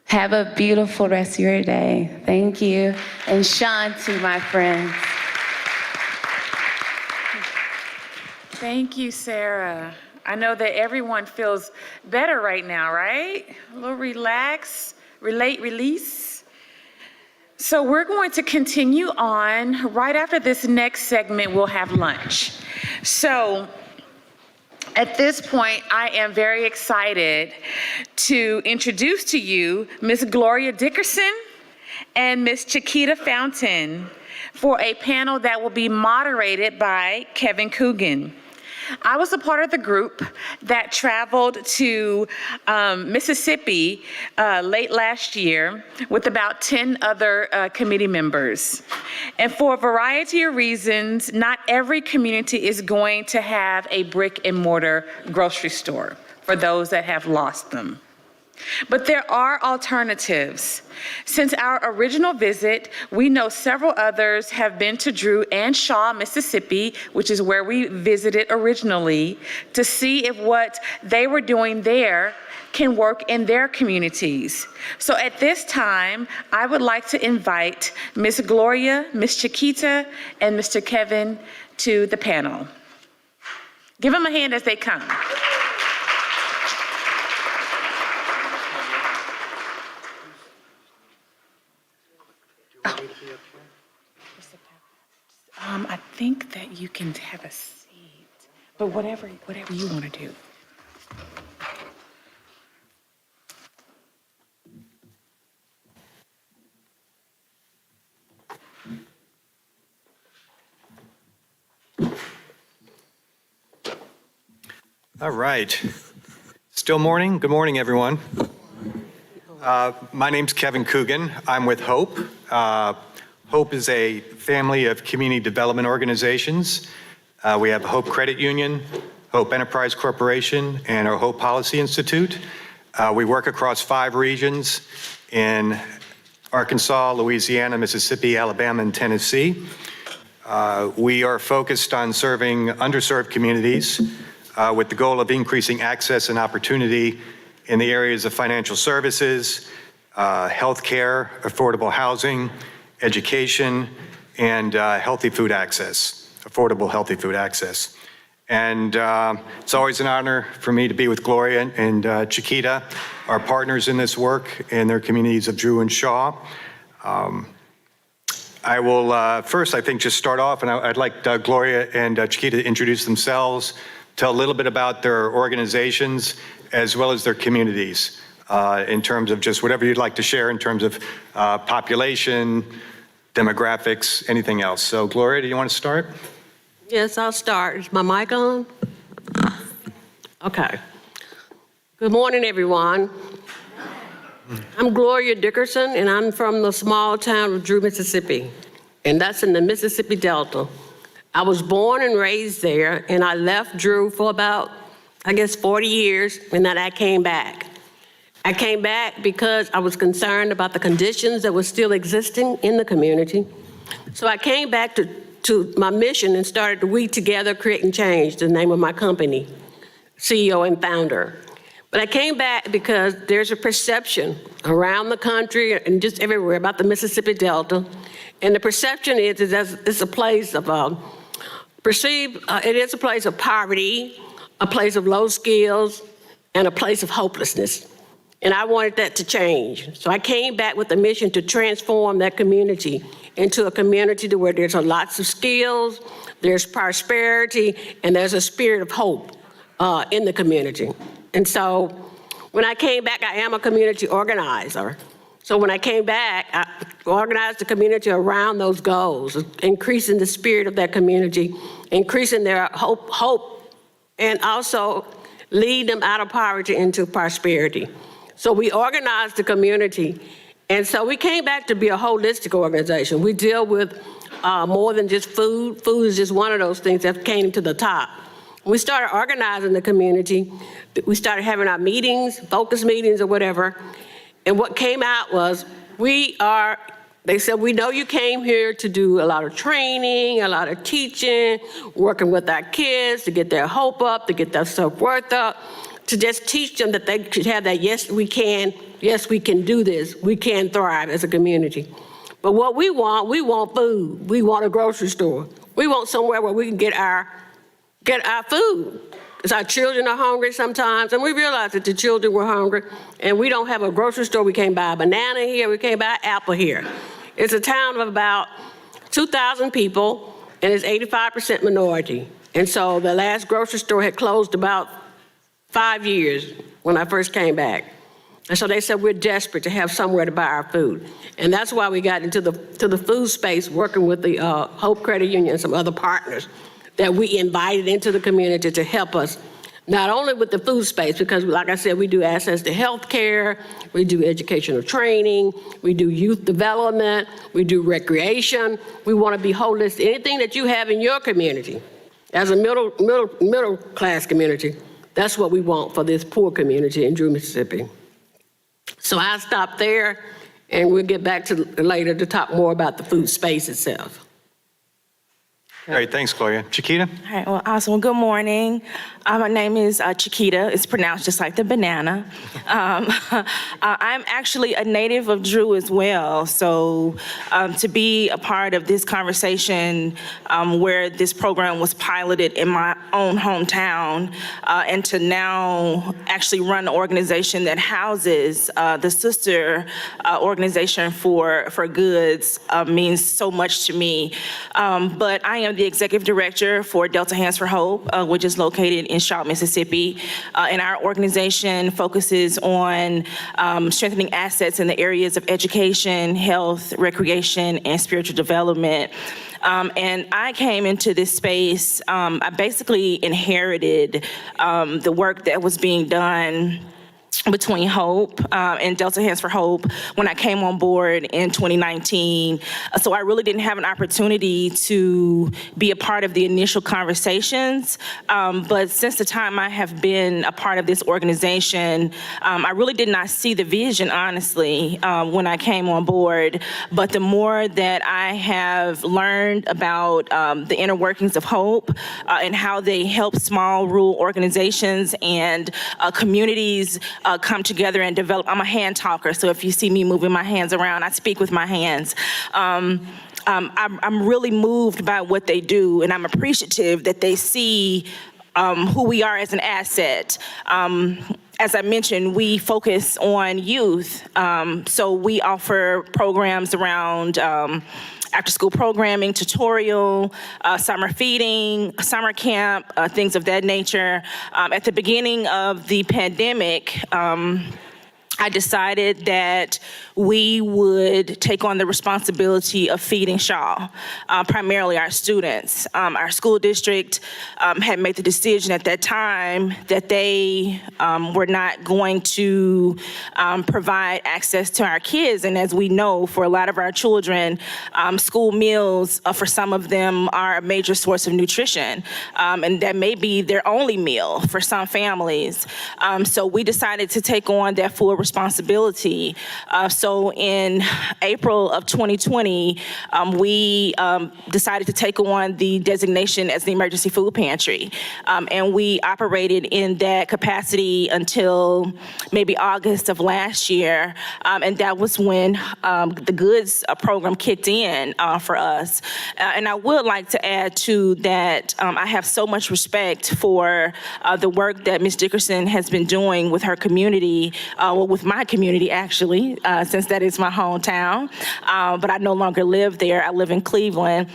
Have a beautiful rest of your day. Thank you. And Shanti, my friends. Thank you, Sarah. I know that everyone feels better right now, right? A little relax, release. So we're going to continue on. Right after this next segment, we'll have lunch. So at this point, I am very excited to introduce to you Ms. Gloria Dickerson and Ms. Chiquita Fountain for a panel that will be moderated by Kevin Coogan. I was a part of the group that traveled to Mississippi late last year with about 10 other committee members. And for a variety of reasons, not every community is going to have a brick and mortar grocery store for those that have lost them. But there are alternatives. Since our original visit, we know several others have been to Drew and Shaw, Mississippi, which is where we visited originally, to see if what they were doing there can work in their communities. So at this time, I would like to invite Ms. Gloria, Ms. Chiquita, and Mr. Kevin to the panel. Give them a hand as they come. I think that you can have a seat, but whatever you want to do. All right. Still morning? Good morning, everyone. My name's Kevin Coogan. I'm with HOPE. HOPE is a family of community development organizations. We have HOPE Credit Union, HOPE Enterprise Corporation, and our HOPE Policy Institute. We work across 5 regions in Arkansas, Louisiana, Mississippi, Alabama, and Tennessee. We are focused on serving underserved communities with the goal of increasing access and opportunity in the areas of financial services, healthcare, affordable housing, education, and healthy food access, affordable, healthy food access. And it's always an honor for me to be with Gloria and Chiquita, our partners in this work in their communities of Drew and Shaw. I will first, I think, just start off, and I'd like Gloria and Chiquita to introduce themselves, tell a little bit about their organizations, as well as their communities, in terms of just whatever you'd like to share in terms of population, demographics, anything else. So Gloria, do you want to start? Yes, I'll start. Is my mic on? Okay. Good morning, everyone. I'm Gloria Dickerson, and I'm from the small town of Drew, Mississippi, and that's in the Mississippi Delta. I was born and raised there, and I left Drew for about, I guess, 40 years, and then I came back. I came back because I was concerned about the conditions that were still existing in the community. So I came back to my mission and started We Together Creating Change, the name of my company, CEO and founder. But I came back because there's a perception around the country and just everywhere about the Mississippi Delta. And the perception is that it's a place of, it is a place of poverty, a place of low skills, and a place of hopelessness. And I wanted that to change. So I came back with a mission to transform that community into a community where there's lots of skills, there's prosperity, and there's a spirit of hope in the community. And so when I came back, I am a community organizer. So when I came back, I organized the community around those goals, increasing the spirit of that community, increasing their hope, and also lead them out of poverty into prosperity. So we organized the community, and so we came back to be a holistic organization. We deal with more than just food. Food is just one of those things that came to the top. We started organizing the community. We started having our meetings, focus meetings or whatever, and what came out was they said, we know you came here to do a lot of training, a lot of teaching, working with our kids to get their hope up, to get their self-worth up, to just teach them that they should have that, yes, we can do this, we can thrive as a community. But what we want food. We want a grocery store. We want somewhere where we can get our food. Because our children are hungry sometimes, and we realized that the children were hungry, and we don't have a grocery store. We can't buy a banana here, we can't buy an apple here. It's a town of about 2,000 people, and it's 85% minority. And so the last grocery store had closed about 5 years when I first came back. And so they said, we're desperate to have somewhere to buy our food. And that's why we got into the food space, working with the HOPE Credit Union and some other partners that we invited into the community to help us, not only with the food space, because like I said, we do access to health care, we do educational training, we do youth development, we do recreation. We want to be holistic. Anything that you have in your community, as a middle class community, that's what we want for this poor community in Drew, Mississippi. So I'll stop there, and we'll get back to later to talk more about the food space itself. All right, thanks, Gloria. Chiquita? All right, well, awesome. Good morning. My name is Chiquita. It's pronounced just like the banana. I'm actually a native of Drew as well. So to be a part of this conversation where this program was piloted in my own hometown and to now actually run an organization that houses the sister organization for goods means so much to me. But I am the executive director for Delta Hands for Hope, which is located in Shaw, Mississippi. And our organization focuses on strengthening assets in the areas of education, health, recreation, and spiritual development. And I came into this space, I basically inherited the work that was being done between Hope and Delta Hands for Hope when I came on board in 2019. So I really didn't have an opportunity to be a part of the initial conversations. But since the time I have been a part of this organization, I really did not see the vision, honestly, when I came on board. But the more that I have learned about the inner workings of Hope and how they help small rural organizations and communities come together and develop. I'm a hand talker, so if you see me moving my hands around, I speak with my hands. I'm really moved by what they do, and I'm appreciative that they see who we are as an asset. As I mentioned, we focus on youth, so we offer programs around after-school programming, tutorial, summer feeding, summer camp, things of that nature. At the beginning of the pandemic, I decided that we would take on the responsibility of feeding Shaw, primarily our students. Our school district had made the decision at that time that they were not going to provide access to our kids. And as we know, for a lot of our children, school meals, for some of them, are a major source of nutrition. And that may be their only meal for some families. So we decided to take on that full responsibility. So in April of 2020, we decided to take on the designation as the emergency food pantry. And we operated in that capacity until maybe August of last year. And that was when the goods program kicked in for us. And I would like to add too that I have so much respect for the work that Ms. Dickerson has been doing with her community, with my community actually, since that is my hometown. But I no longer live there. I live in Cleveland.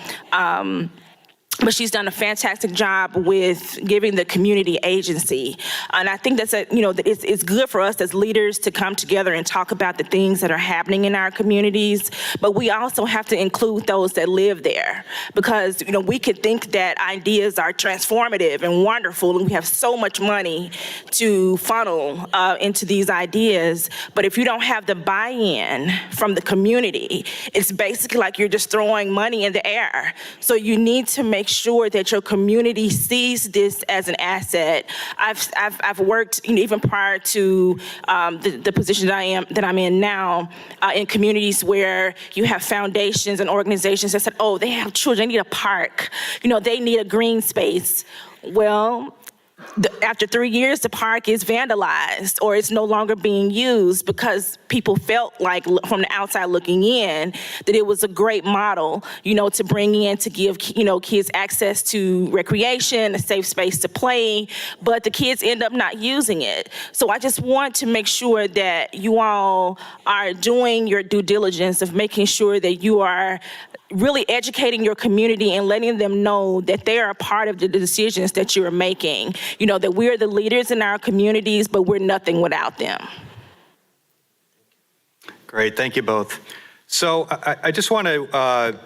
But she's done a fantastic job with giving the community agency. And I think that's it's good for us as leaders to come together and talk about the things that are happening in our communities. But we also have to include those that live there, because we could think that ideas are transformative and wonderful, and we have so much money to funnel into these ideas. But if you don't have the buy-in from the community, it's basically like you're just throwing money in the air. So you need to make sure that your community sees this as an asset. I've worked even prior to the position that I'm in now in communities where you have foundations and organizations that said, oh, they have children, they need a park, they need a green space. Well, after 3 years, the park is vandalized or it's no longer being used because people felt like, from the outside looking in, that it was a great model, to bring in, to give, kids access to recreation, a safe space to play, but the kids end up not using it. So I just want to make sure that you all are doing your due diligence of making sure that you are really educating your community and letting them know that they are a part of the decisions that you're making. That we're the leaders in our communities, but we're nothing without them. Great, thank you both. So I just want to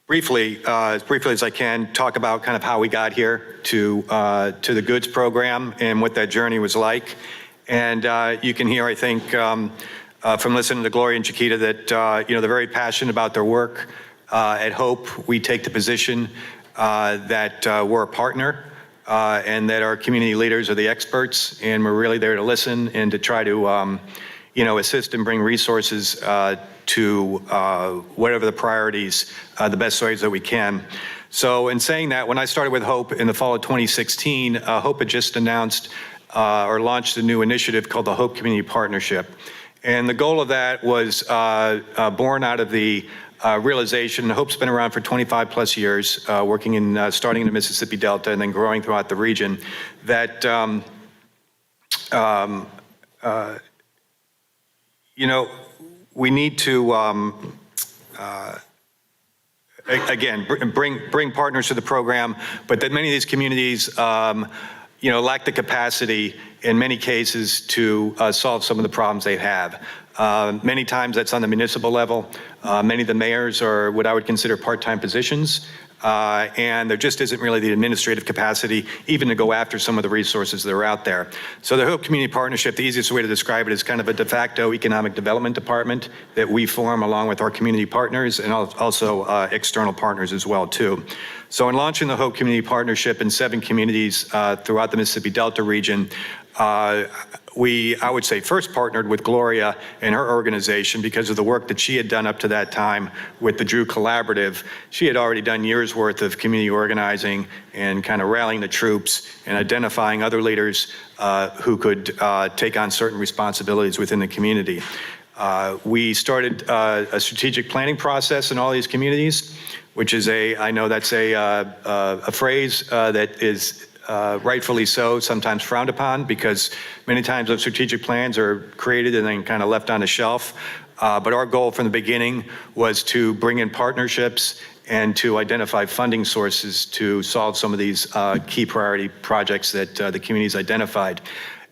briefly, as as I can, talk about kind of how we got here to the goods program and what that journey was like. And you can hear, I think, from listening to Gloria and Chiquita that, they're very passionate about their work. At Hope, we take the position that we're a partner and that our community leaders are the experts, and we're really there to listen and to try to, assist and bring resources to whatever the priorities, the best ways that we can. So in saying that, when I started with Hope in the fall of 2016, Hope had just announced or launched a new initiative called the Hope Community Partnership. And the goal of that was born out of the realization. Hope's been around for 25 plus years, working in, starting in the Mississippi Delta and then growing throughout the region, that, we need to, again, bring partners to the program, but that many of these communities, lack the capacity in many cases to solve some of the problems they have. Many times that's on the municipal level. Many of the mayors are what I would consider part-time positions. and there just isn't really the administrative capacity even to go after some of the resources that are out there. So the Hope Community Partnership, the easiest way to describe it is kind of a de facto economic development department that we form along with our community partners and also external partners as well too. So in launching the Hope Community Partnership in 7 communities throughout the Mississippi Delta region, I would say, first partnered with Gloria and her organization because of the work that she had done up to that time with the Drew Collaborative. She had already done years' worth of community organizing and kind of rallying the troops and identifying other leaders who could take on certain responsibilities within the community. We started a strategic planning process in all these communities, which is I know that's a phrase that is rightfully so, sometimes frowned upon, because many times those strategic plans are created and then kind of left on a shelf. But our goal from the beginning was to bring in partnerships and to identify funding sources to solve some of these key priority projects that the communities identified.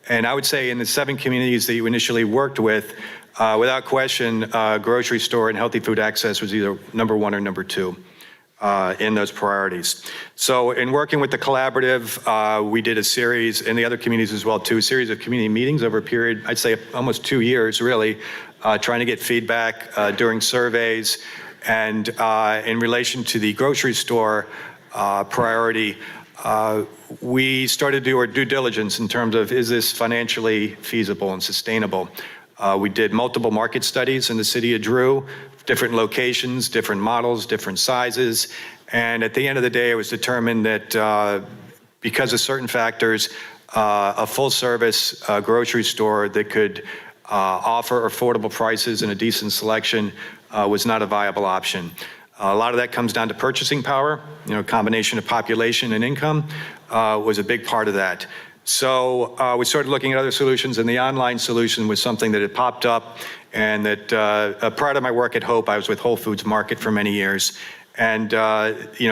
And I would say in the 7 communities that you initially worked with, without question, grocery store and healthy food access was either number 1 or number 2. In those priorities. So in working with the collaborative, we did a series, and the other communities as well too, a series of community meetings over a period, I'd say almost 2 years really, trying to get feedback during surveys. And in relation to the grocery store priority, we started to do our due diligence in terms of, is this financially feasible and sustainable? We did multiple market studies in the city of Drew, different locations, different models, different sizes. And at the end of the day, it was determined that because of certain factors, a full service grocery store that could offer affordable prices and a decent selection was not a viable option. A lot of that comes down to purchasing power, a combination of population and income was a big part of that. So we started looking at other solutions, and the online solution was something that had popped up, and that prior to my work at Hope, I was with Whole Foods Market for many years. And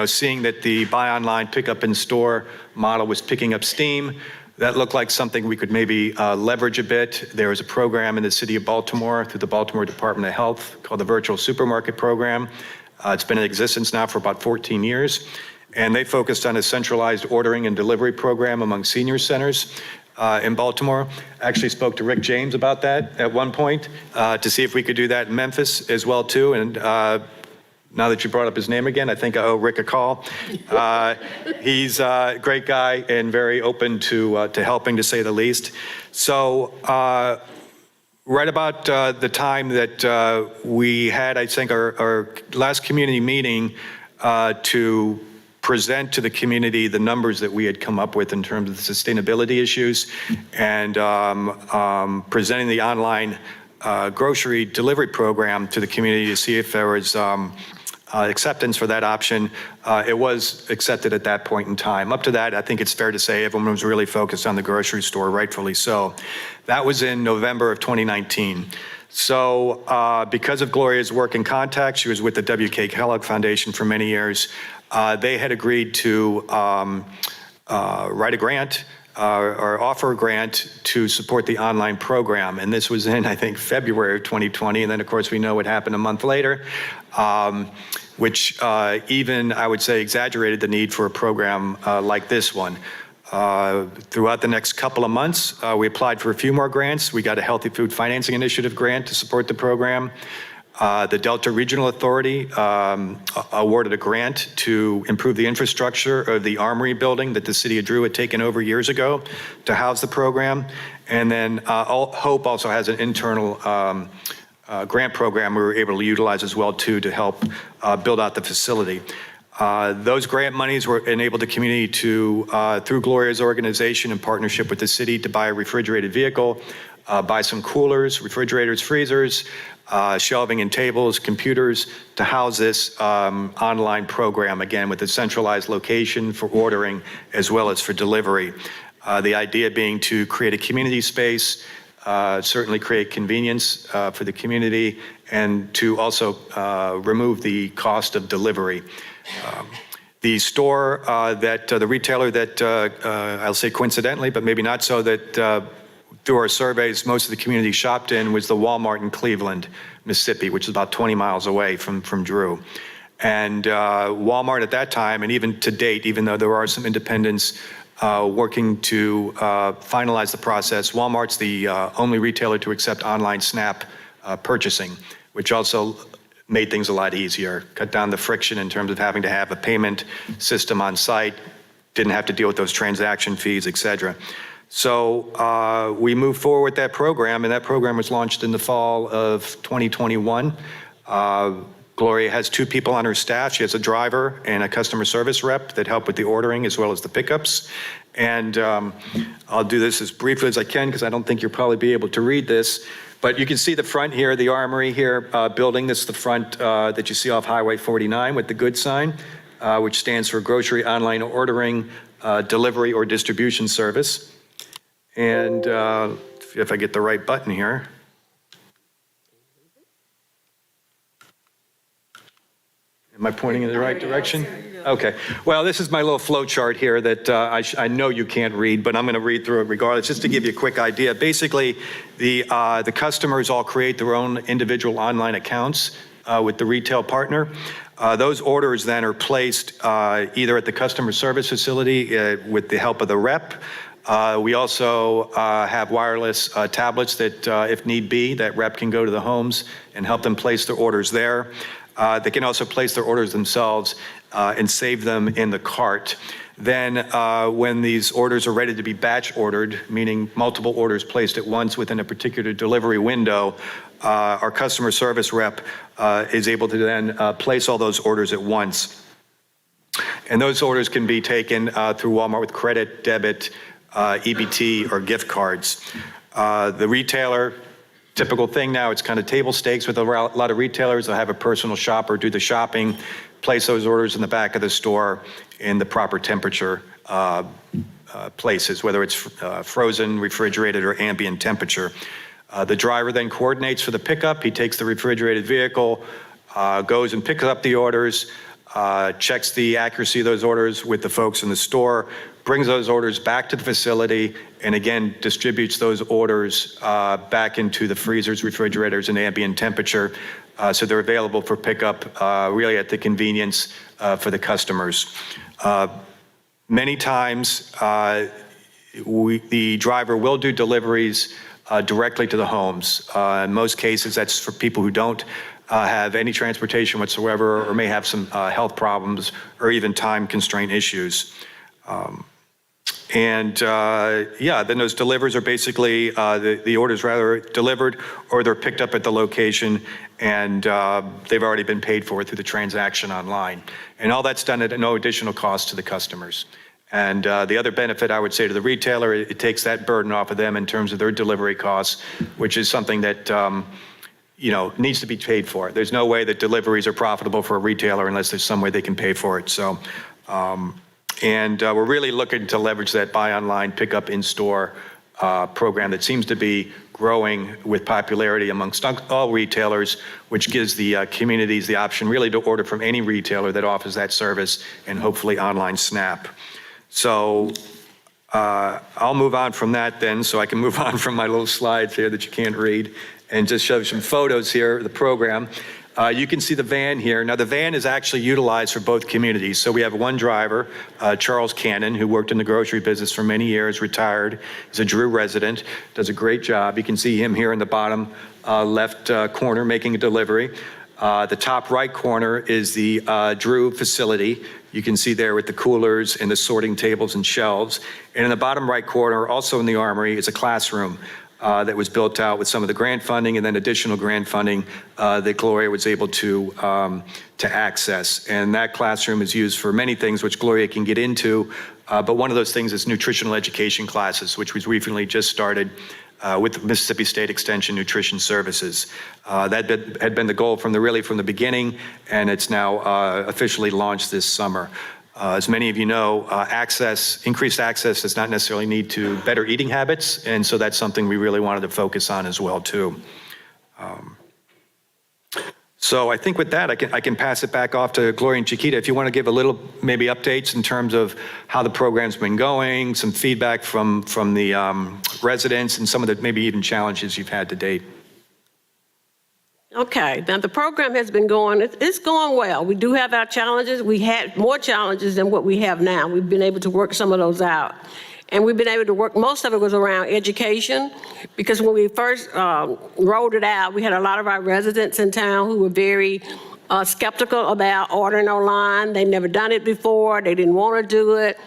seeing that the buy online, pick up in store model was picking up steam, that looked like something we could maybe leverage a bit. There was a program in the city of Baltimore through the Baltimore Department of Health called the Virtual Supermarket Program. It's been in existence now for about 14 years. And they focused on a centralized ordering and delivery program among senior centers in Baltimore. Actually spoke to Rick James about that at one point to see if we could do that in Memphis as well too. And now that you brought up his name again, I think I owe Rick a call. He's a great guy and very open to helping, to say the least. So right about the time that we had, I think, our last community meeting to present to the community the numbers that we had come up with in terms of the sustainability issues, and presenting the online grocery delivery program to the community to see if there was acceptance for that option. It was accepted at that point in time. Up to that, I think it's fair to say everyone was really focused on the grocery store, rightfully so. That was in November of 2019. So because of Gloria's work and contact, she was with the W.K. Kellogg Foundation for many years. They had agreed to write a grant or offer a grant to support the online program. And this was in, I think, February of 2020. And then, of course, we know what happened a month later, which even, I would say, exaggerated the need for a program like this one. Throughout the next couple of months, we applied for a few more grants. We got a Healthy Food Financing Initiative grant to support the program. The Delta Regional Authority awarded a grant to improve the infrastructure of the Armory building that the city of Drew had taken over years ago to house the program. And then Hope also has an internal grant program we were able to utilize as well too to help build out the facility. Those grant monies were enabled the community to, through Gloria's organization in partnership with the city, to buy a refrigerated vehicle, buy some coolers, refrigerators, freezers, shelving and tables, computers, to house this online program, again, with a centralized location for ordering as well as for delivery. The idea being to create a community space, certainly create convenience for the community, and to also remove the cost of delivery. The store the retailer that I'll say coincidentally, but maybe not so, that through our surveys, most of the community shopped in was the Walmart in Cleveland, Mississippi, which is about 20 miles away from Drew. And Walmart at that time, and even to date, even though there are some independents working to finalize the process, Walmart's the only retailer to accept online SNAP purchasing, which also made things a lot easier, cut down the friction in terms of having to have a payment system on site, didn't have to deal with those transaction fees, et cetera. So we moved forward with that program, and that program was launched in the fall of 2021. Gloria has 2 people on her staff. She has a driver and a customer service rep that help with the ordering as well as the pickups. And I'll do this as briefly as I can because I don't think you'll probably be able to read this. But you can see the front here, the Armory here building. This is the front that you see off Highway 49 with the good sign, which stands for Grocery Online Ordering, Delivery or Distribution Service. And if I get the right button here. Am I pointing in the right direction? Okay. Well, this is my little flow chart here that I know you can't read, but I'm going to read through it regardless, just to give you a quick idea. Basically, the customers all create their own individual online accounts with the retail partner. Those orders then are placed either at the customer service facility with the help of the rep. We also have wireless tablets that, if need be, that rep can go to the homes and help them place their orders there. They can also place their orders themselves and save them in the cart. Then when these orders are ready to be batch ordered, meaning multiple orders placed at once within a particular delivery window, our customer service rep is able to then place all those orders at once. And those orders can be taken through Walmart with credit, debit, EBT, or gift cards. The retailer, typical thing now, it's kind of table stakes with a lot of retailers. They'll have a personal shopper do the shopping, place those orders in the back of the store in the proper temperature places, whether it's frozen, refrigerated, or ambient temperature. The driver then coordinates for the pickup. He takes the refrigerated vehicle, goes and picks up the orders, checks the accuracy of those orders with the folks in the store, brings those orders back to the facility, and again, distributes those orders back into the freezers, refrigerators, and ambient temperature. So they're available for pickup really at the convenience for the customers. Many times, the driver will do deliveries directly to the homes. In most cases, that's for people who don't have any transportation whatsoever or may have some health problems or even time constraint issues. Then those delivers are basically, the orders rather delivered or they're picked up at the location and they've already been paid for through the transaction online. And all that's done at no additional cost to the customers. And the other benefit I would say to the retailer, it takes that burden off of them in terms of their delivery costs, which is something that needs to be paid for. There's no way that deliveries are profitable for a retailer unless there's some way they can pay for it. So, we're really looking to leverage that buy online, pick up in store program that seems to be growing with popularity amongst all retailers, which gives the communities the option really to order from any retailer that offers that service and hopefully online SNAP. So I'll move on from that then, so I can move on from my little slides here that you can't read and just show some photos here of the program. You can see the van here. Now, the van is actually utilized for both communities. So we have one driver, Charles Cannon, who worked in the grocery business for many years, retired. He's a Drew resident, does a great job. You can see him here in the bottom left corner making a delivery. The top right corner is the Drew facility. You can see there with the coolers and the sorting tables and shelves. And in the bottom right corner, also in the Armory, is a classroom that was built out with some of the grant funding and then additional grant funding that Gloria was able to access. And that classroom is used for many things, which Gloria can get into. But one of those things is nutritional education classes, which was recently just started with Mississippi State Extension Nutrition Services. That had been the goal from the beginning, and it's now officially launched this summer. As many of you know, increased access does not necessarily need to better eating habits, and so that's something we really wanted to focus on as well too. So I think with that, I can pass it back off to Gloria and Chiquita. If you want to give a little maybe updates in terms of how the program's been going, some feedback from the residents, and some of the maybe even challenges you've had to date. Okay, now the program has been going, it's going well. We do have our challenges. We had more challenges than what we have now. We've been able to work some of those out. And we've been able to work, most of it was around education, because when we first rolled it out, we had a lot of our residents in town who were very skeptical about ordering online. They'd never done it before. They didn't want to do it.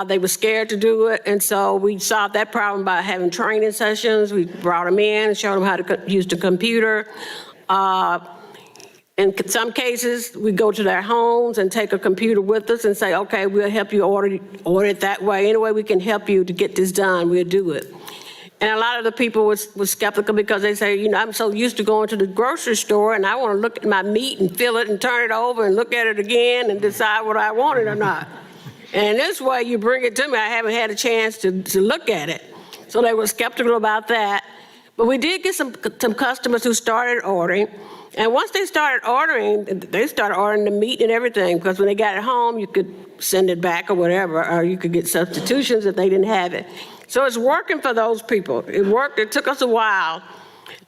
They were scared to do it. And so we solved that problem by having training sessions. We brought them in and showed them how to use the computer. In some cases, we go to their homes and take a computer with us and say, okay, we'll help you order it that way. Any way we can help you to get this done, we'll do it. And a lot of the people was skeptical because they say, you know, I'm so used to going to the grocery store and I want to look at my meat and feel it and turn it over and look at it again and decide what I want it or not. And this way you bring it to me, I haven't had a chance to look at it. So they were skeptical about that. But we did get some customers who started ordering. And once they started ordering the meat and everything, because when they got it home, you could send it back or whatever, or you could get substitutions if they didn't have it. So it's working for those people. It worked. It took us a while.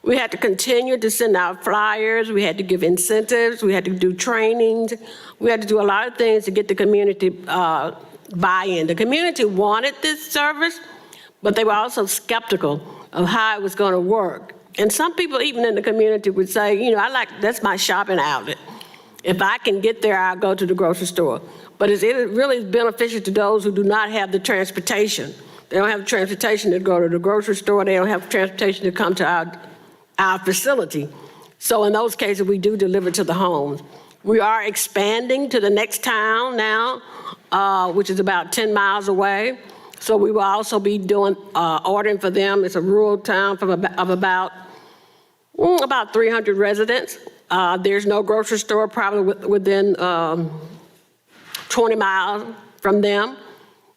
We had to continue to send out flyers. We had to give incentives. We had to do trainings. We had to do a lot of things to get the community buy-in. The community wanted this service, but they were also skeptical of how it was going to work. And some people even in the community would say, you know, that's my shopping outlet. If I can get there, I'll go to the grocery store. But it really is beneficial to those who do not have the transportation. They don't have the transportation to go to the grocery store. They don't have transportation to come to our facility. So in those cases, we do deliver to the homes. We are expanding to the next town now, which is about 10 miles away. So we will also be doing ordering for them. It's a rural town of about 300 residents. There's no grocery store probably within 20 miles from them.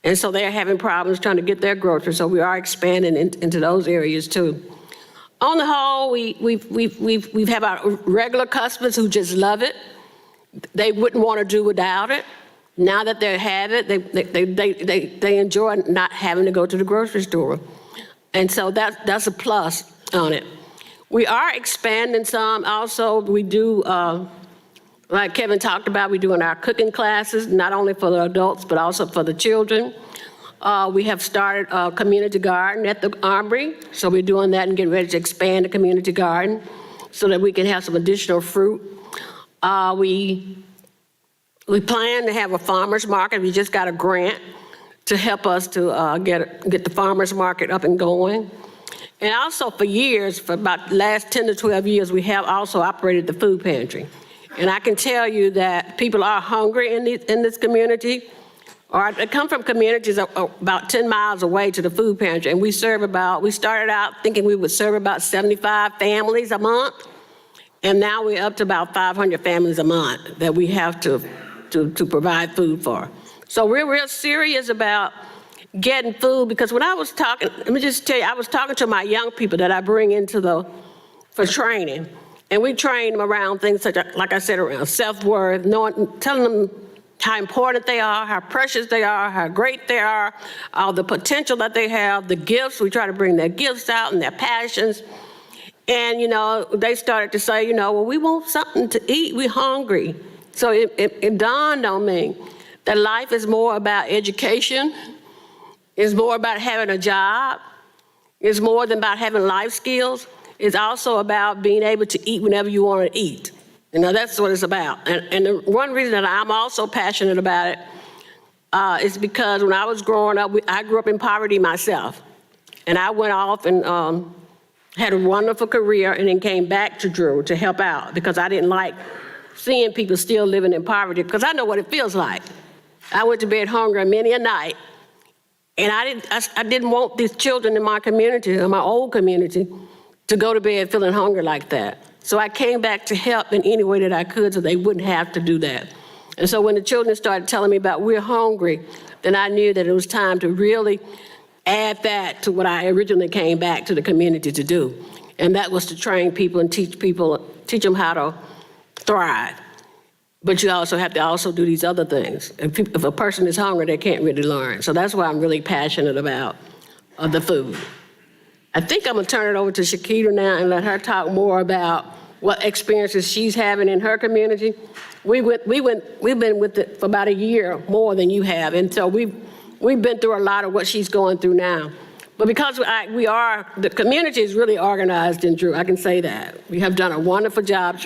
And so they're having problems trying to get their groceries. So we are expanding into those areas too. On the whole, we've had our regular customers who just love it. They wouldn't want to do without it. Now that they have it, they enjoy not having to go to the grocery store. And so that's a plus on it. We are expanding some also. We do, like Kevin talked about, we're doing our cooking classes, not only for the adults, but also for the children. We have started a community garden at the Armory. So we're doing that and getting ready to expand the community garden so that we can have some additional fruit. We plan to have a farmer's market. We just got a grant to help us to get the farmer's market up and going. And also for years, for about the last 10 to 12 years, we have also operated the food pantry. And I can tell you that people are hungry in this community, or they come from communities about 10 miles away to the food pantry. And we started out thinking we would serve about 75 families a month. And now we're up to about 500 families a month that we have to provide food for. So we're real serious about getting food, because when I was talking, let me just tell you, I was talking to my young people that I bring into for training. And we train them around things such as, like I said, around self-worth, telling them how important they are, how precious they are, how great they are, the potential that they have, the gifts. We try to bring their gifts out and their passions. And, you know, they started to say, you know, well, we want something to eat. We're hungry. So it dawned on me that life is more about education. It's more about having a job. It's more than about having life skills. It's also about being able to eat whenever you want to eat. You know, that's what it's about. And the one reason that I'm also passionate about it is because when I was growing up, I grew up in poverty myself. And I went off and had a wonderful career and then came back to Drew to help out because I didn't like seeing people still living in poverty, because I know what it feels like. I went to bed hungry many a night. And I didn't want these children in my community, in my old community, to go to bed feeling hungry like that. So I came back to help in any way that I could so they wouldn't have to do that. And so when the children started telling me about we're hungry, then I knew that it was time to really add that to what I originally came back to the community to do. And that was to train people and teach them how to thrive. But you also have to also do these other things. If a person is hungry, they can't really learn. So that's why I'm really passionate about the food. I think I'm gonna turn it over to Shakita now and let her talk more about what experiences she's having in her community. We've been with it for about a year more than you have, and so we've been through a lot of what she's going through now. But because the community is really organized in Drew, I can say that. We have done a wonderful job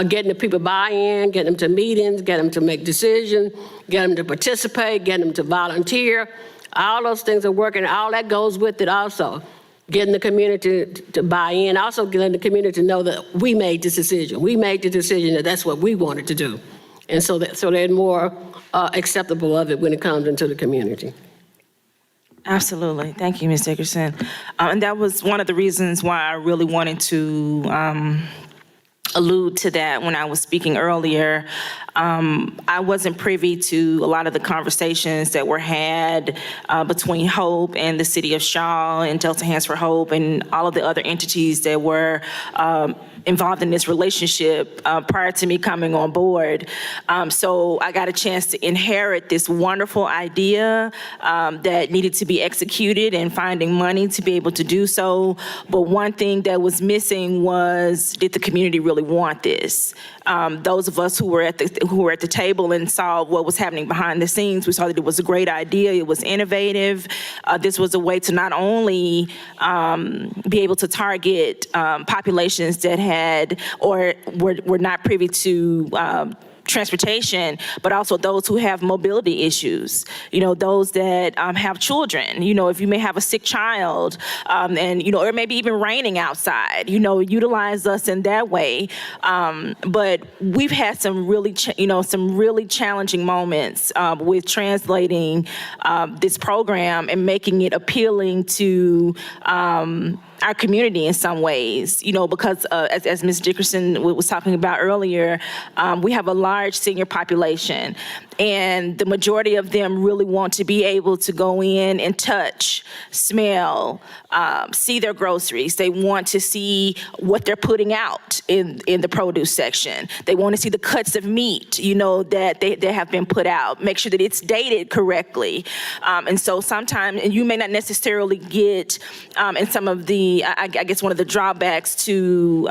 getting the people buy-in, getting them to meetings, getting them to make decisions, getting them to participate, getting them to volunteer. All those things are working. All that goes with it also. Getting the community to buy in, also getting the community to know that we made this decision. We made the decision that that's what we wanted to do. And so they're more acceptable of it when it comes into the community. Absolutely. Thank you, Ms. Dickerson. And that was one of the reasons why I really wanted to allude to that when I was speaking earlier. I wasn't privy to a lot of the conversations that were had between Hope and the City of Shaw and Delta Hands for Hope and all of the other entities that were involved in this relationship prior to me coming on board. So I got a chance to inherit this wonderful idea that needed to be executed and finding money to be able to do so. But one thing that was missing was, did the community really want this? Those of us who were at the table and saw what was happening behind the scenes, we saw that it was a great idea, it was innovative. This was a way to not only be able to target populations that had or were not privy to transportation, but also those who have mobility issues, those that have children. If you may have a sick child and, or maybe even raining outside, utilize us in that way. But we've had some really, challenging moments with translating this program and making it appealing to our community in some ways, because as Ms. Dickerson was talking about earlier, we have a large senior population, and the majority of them really want to be able to go in and touch, smell, see their groceries. They want to see what they're putting out in the produce section. They want to see the cuts of meat, that they have been put out, make sure that it's dated correctly. And so sometimes, and you may not necessarily get in some of the, I guess one of the drawbacks to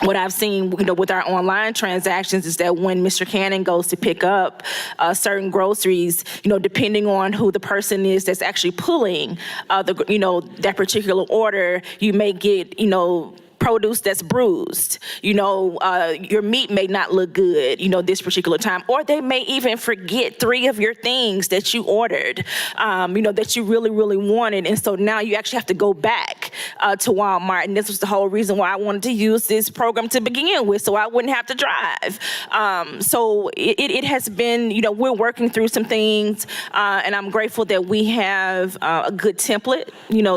what I've seen, with our online transactions is that when Mr. Cannon goes to pick up certain groceries, depending on who the person is that's actually pulling that particular order, you may get, produce that's bruised. Your meat may not look good, this particular time, or they may even forget 3 of your things that you ordered, that you really, really wanted. And so now you actually have to go back to Walmart. And this was the whole reason why I wanted to use this program to begin with, so I wouldn't have to drive. So it has been, we're working through some things, and I'm grateful that we have a good template,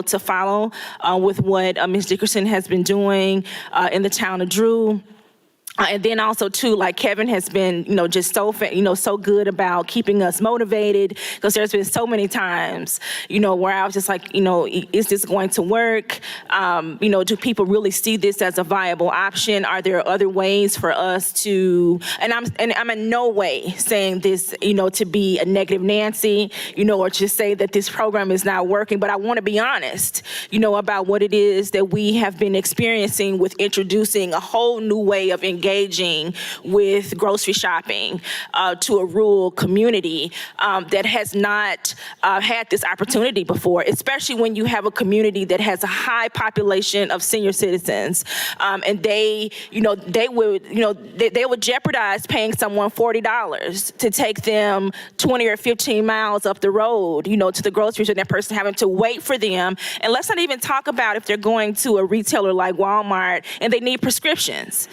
to follow with what Ms. Dickerson has been doing in the town of Drew. And then also too, like Kevin has been, just so good about keeping us motivated, because there's been so many times, where I was just like, is this going to work? Do people really see this as a viable option? Are there other ways for us to, and I'm in no way saying this, to be a negative Nancy, or to say that this program is not working, but I want to be honest, about what it is that we have been experiencing with introducing a whole new way of engaging with grocery shopping to a rural community that has not had this opportunity before, especially when you have a community that has a high population of senior citizens, and they would jeopardize paying someone $40 to take them 20 or 15 miles up the road, to the grocery store, and that person having to wait for them. And let's not even talk about if they're going to a retailer like Walmart and they need prescriptions.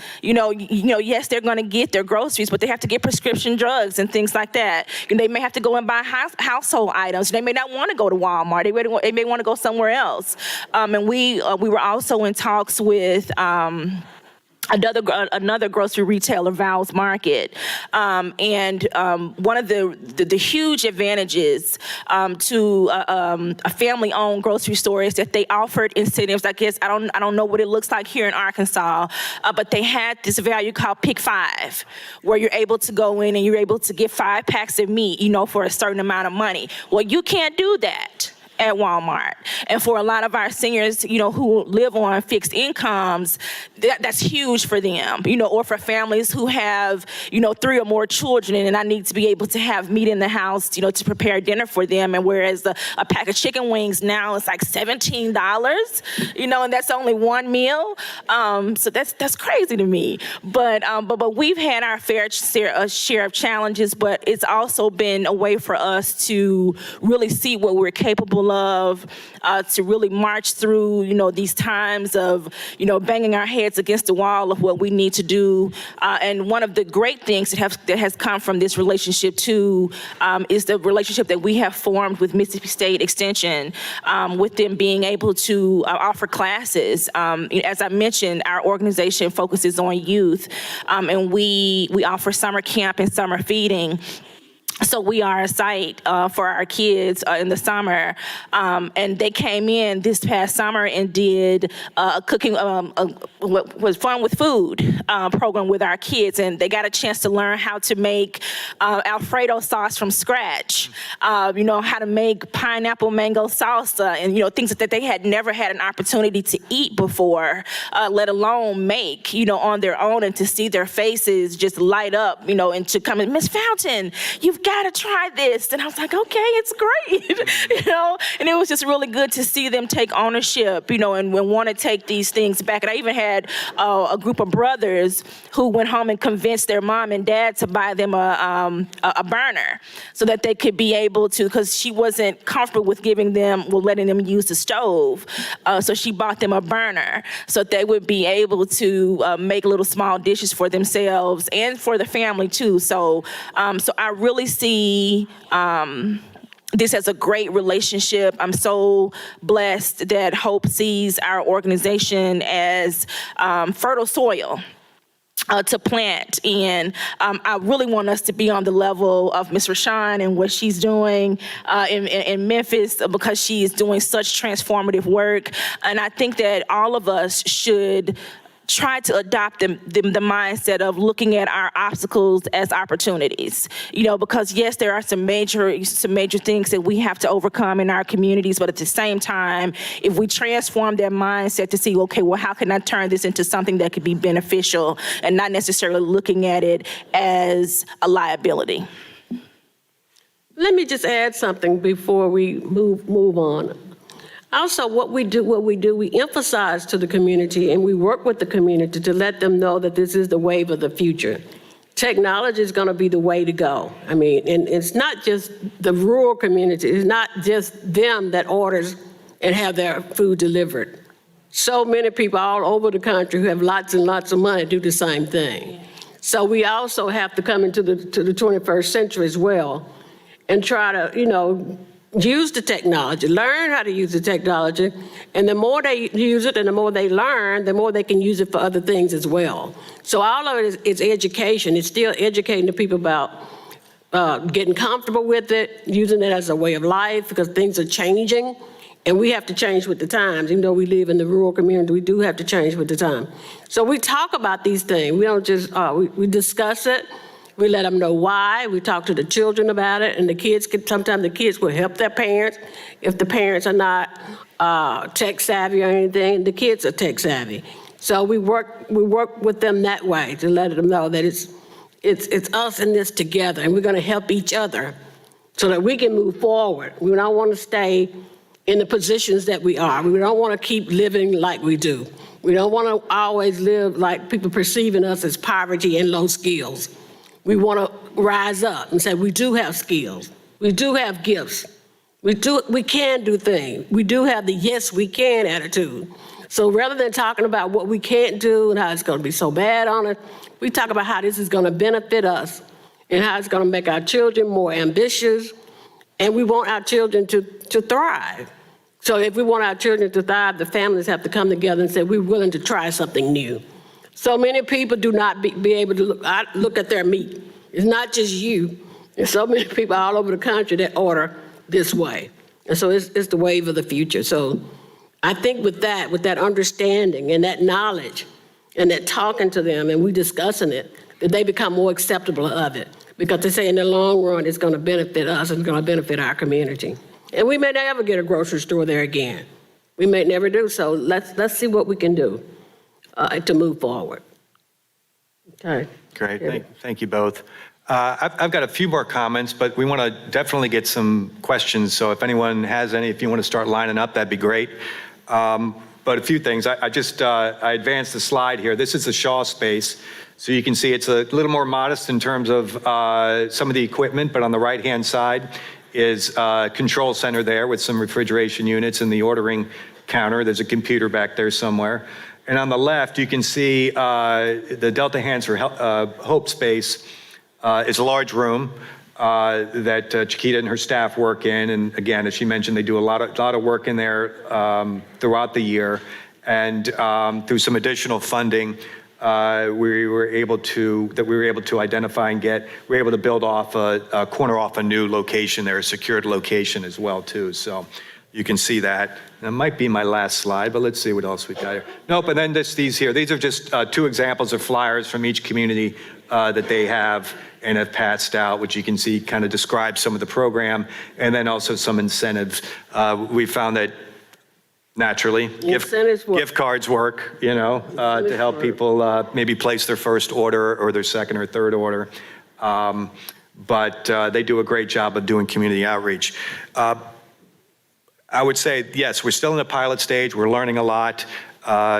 Yes, they're going to get their groceries, but they have to get prescription drugs and things like that. And they may have to go and buy household items. They may not want to go to Walmart. They may want to go somewhere else. And we were also in talks with another grocery retailer, Vowles Market, and one of the huge advantages to a family-owned grocery store is that they offered incentives. I guess I don't know what it looks like here in Arkansas, but they had this value called Pick 5, where you're able to go in and you're able to get 5 packs of meat, for a certain amount of money. Well, you can't do that at Walmart. And for a lot of our seniors, who live on fixed incomes, that's huge for them, or for families who have, 3 or more children, and I need to be able to have meat in the house, to prepare dinner for them. And whereas a pack of chicken wings now is like $17, and that's only one meal. So that's crazy to me. But we've had our fair share of challenges, but it's also been a way for us to really see what we're capable of, to really march through, these times of, banging our heads against the wall of what we need to do. And one of the great things that has come from this relationship too, is the relationship that we have formed with Mississippi State Extension, with them being able to offer classes. As I mentioned, our organization focuses on youth, and we offer summer camp and summer feeding. So we are a site for our kids in the summer, and they came in this past summer and did a cooking, what was Fun with Food program with our kids, and they got a chance to learn how to make Alfredo sauce from scratch, how to make pineapple mango salsa, and things that they had never had an opportunity to eat before, let alone make, on their own, and to see their faces just light up, and to come in, Miss Fountain, you've got to try this. And I was like, okay, it's great, and it was just really good to see them take ownership, and want to take these things back. And I even had a group of brothers who went home and convinced their mom and dad to buy them a burner so that they could be able to, because she wasn't comfortable with letting them use the stove. So she bought them a burner so they would be able to make little small dishes for themselves and for the family too. So I really see this as a great relationship. I'm so blessed that Hope sees our organization as fertile soil to plant in. I really want us to be on the level of Ms. Rashawn and what she's doing in Memphis, because she is doing such transformative work. And I think that all of us should try to adopt the mindset of looking at our obstacles as opportunities, because yes, there are some major things that we have to overcome in our communities, but at the same time, if we transform that mindset to see, okay, well, how can I turn this into something that could be beneficial and not necessarily looking at it as a liability. Let me just add something before we move on. Also, what we do, we emphasize to the community and we work with the community to let them know that this is the wave of the future. Technology is going to be the way to go. I mean, and it's not just the rural community. It's not just them that orders and have their food delivered. So many people all over the country who have lots and lots of money do the same thing. So we also have to come into the 21st century as well and try to, use the technology, learn how to use the technology, and the more they use it and the more they learn, the more they can use it for other things as well. So all of it is education. It's still educating the people about getting comfortable with it, using it as a way of life, because things are changing, and we have to change with the times. Even though we live in the rural community, we do have to change with the time. So we talk about these things. We don't just, we discuss it. We let them know why. We talk to the children about it, and sometimes the kids will help their parents. If the parents are not tech savvy or anything, the kids are tech savvy. So we work with them that way to let them know that it's us in this together, and we're going to help each other so that we can move forward. We don't want to stay in the positions that we are. We don't want to keep living like we do. We don't want to always live like people perceiving us as poverty and low skills. We want to rise up and say we do have skills. We do have gifts. We can do things. We do have the yes, we can attitude. So rather than talking about what we can't do and how it's going to be so bad on us, we talk about how this is going to benefit us and how it's going to make our children more ambitious. And we want our children to thrive. So if we want our children to thrive, the families have to come together and say, we're willing to try something new. So many people do not be able to look at their meat. It's not just you. There's so many people all over the country that order this way. And so it's the wave of the future. So I think with that understanding and that knowledge and that talking to them and we discussing it, that they become more acceptable of it. Because they say in the long run, it's going to benefit us and it's going to benefit our community. And we may never get a grocery store there again. We may never do, so let's see what we can do to move forward. Okay. Great, thank you both. I've got a few more comments, but we want to definitely get some questions. So if anyone has any, if you want to start lining up, that'd be great. But a few things. I advanced the slide here. This is the Shaw space. So you can see it's a little more modest in terms of some of the equipment, but on the right-hand side is a control center there with some refrigeration units and the ordering counter. There's a computer back there somewhere. And on the left, you can see the Delta Hands for Hope space is a large room that Chiquita and her staff work in. And again, as she mentioned, they do a lot of work in there throughout the year. And through some additional funding, we were able to identify and we were able to build off a corner off a new location there, a secured location as well too. So you can see that. That might be my last slide, but let's see what else we've got here. Nope, and then these here. These are just two examples of flyers from each community that they have and have passed out, which you can see kind of describes some of the program, and then also some incentives. We found that naturally, gift cards work, to help people maybe place their first order or their second or third order. But they do a great job of doing community outreach. I would say, yes, we're still in the pilot stage. We're learning a lot.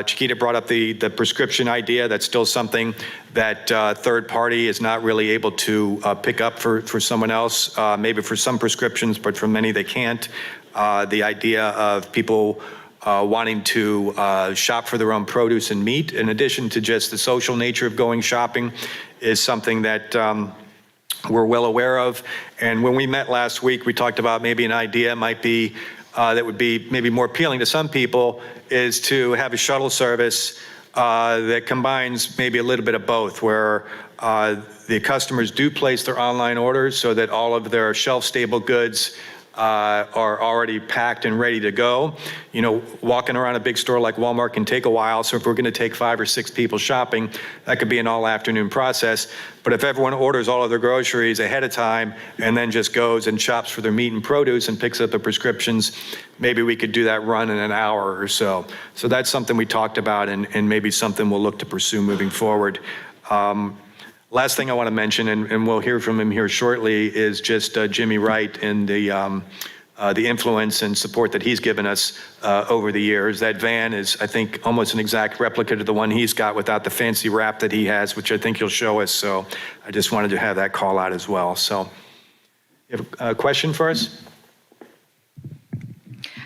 Chiquita brought up the prescription idea. That's still something that third party is not really able to pick up for someone else, maybe for some prescriptions, but for many they can't. The idea of people wanting to shop for their own produce and meat, in addition to just the social nature of going shopping, is something that we're well aware of. And when we met last week, we talked about maybe an idea might be that would be maybe more appealing to some people, is to have a shuttle service that combines maybe a little bit of both, where the customers do place their online orders so that all of their shelf-stable goods are already packed and ready to go. Walking around a big store like Walmart can take a while, so if we're gonna take 5 or 6 people shopping, that could be an all afternoon process. But if everyone orders all of their groceries ahead of time and then just goes and shops for their meat and produce and picks up the prescriptions, maybe we could do that run in an hour or so. So that's something we talked about and maybe something we'll look to pursue moving forward. Last thing I want to mention, and we'll hear from him here shortly, is just Jimmy Wright and the influence and support that he's given us over the years. That van is, I think, almost an exact replica to the one he's got without the fancy wrap that he has, which I think he'll show us. So I just wanted to have that call out as well. So you have a question for us?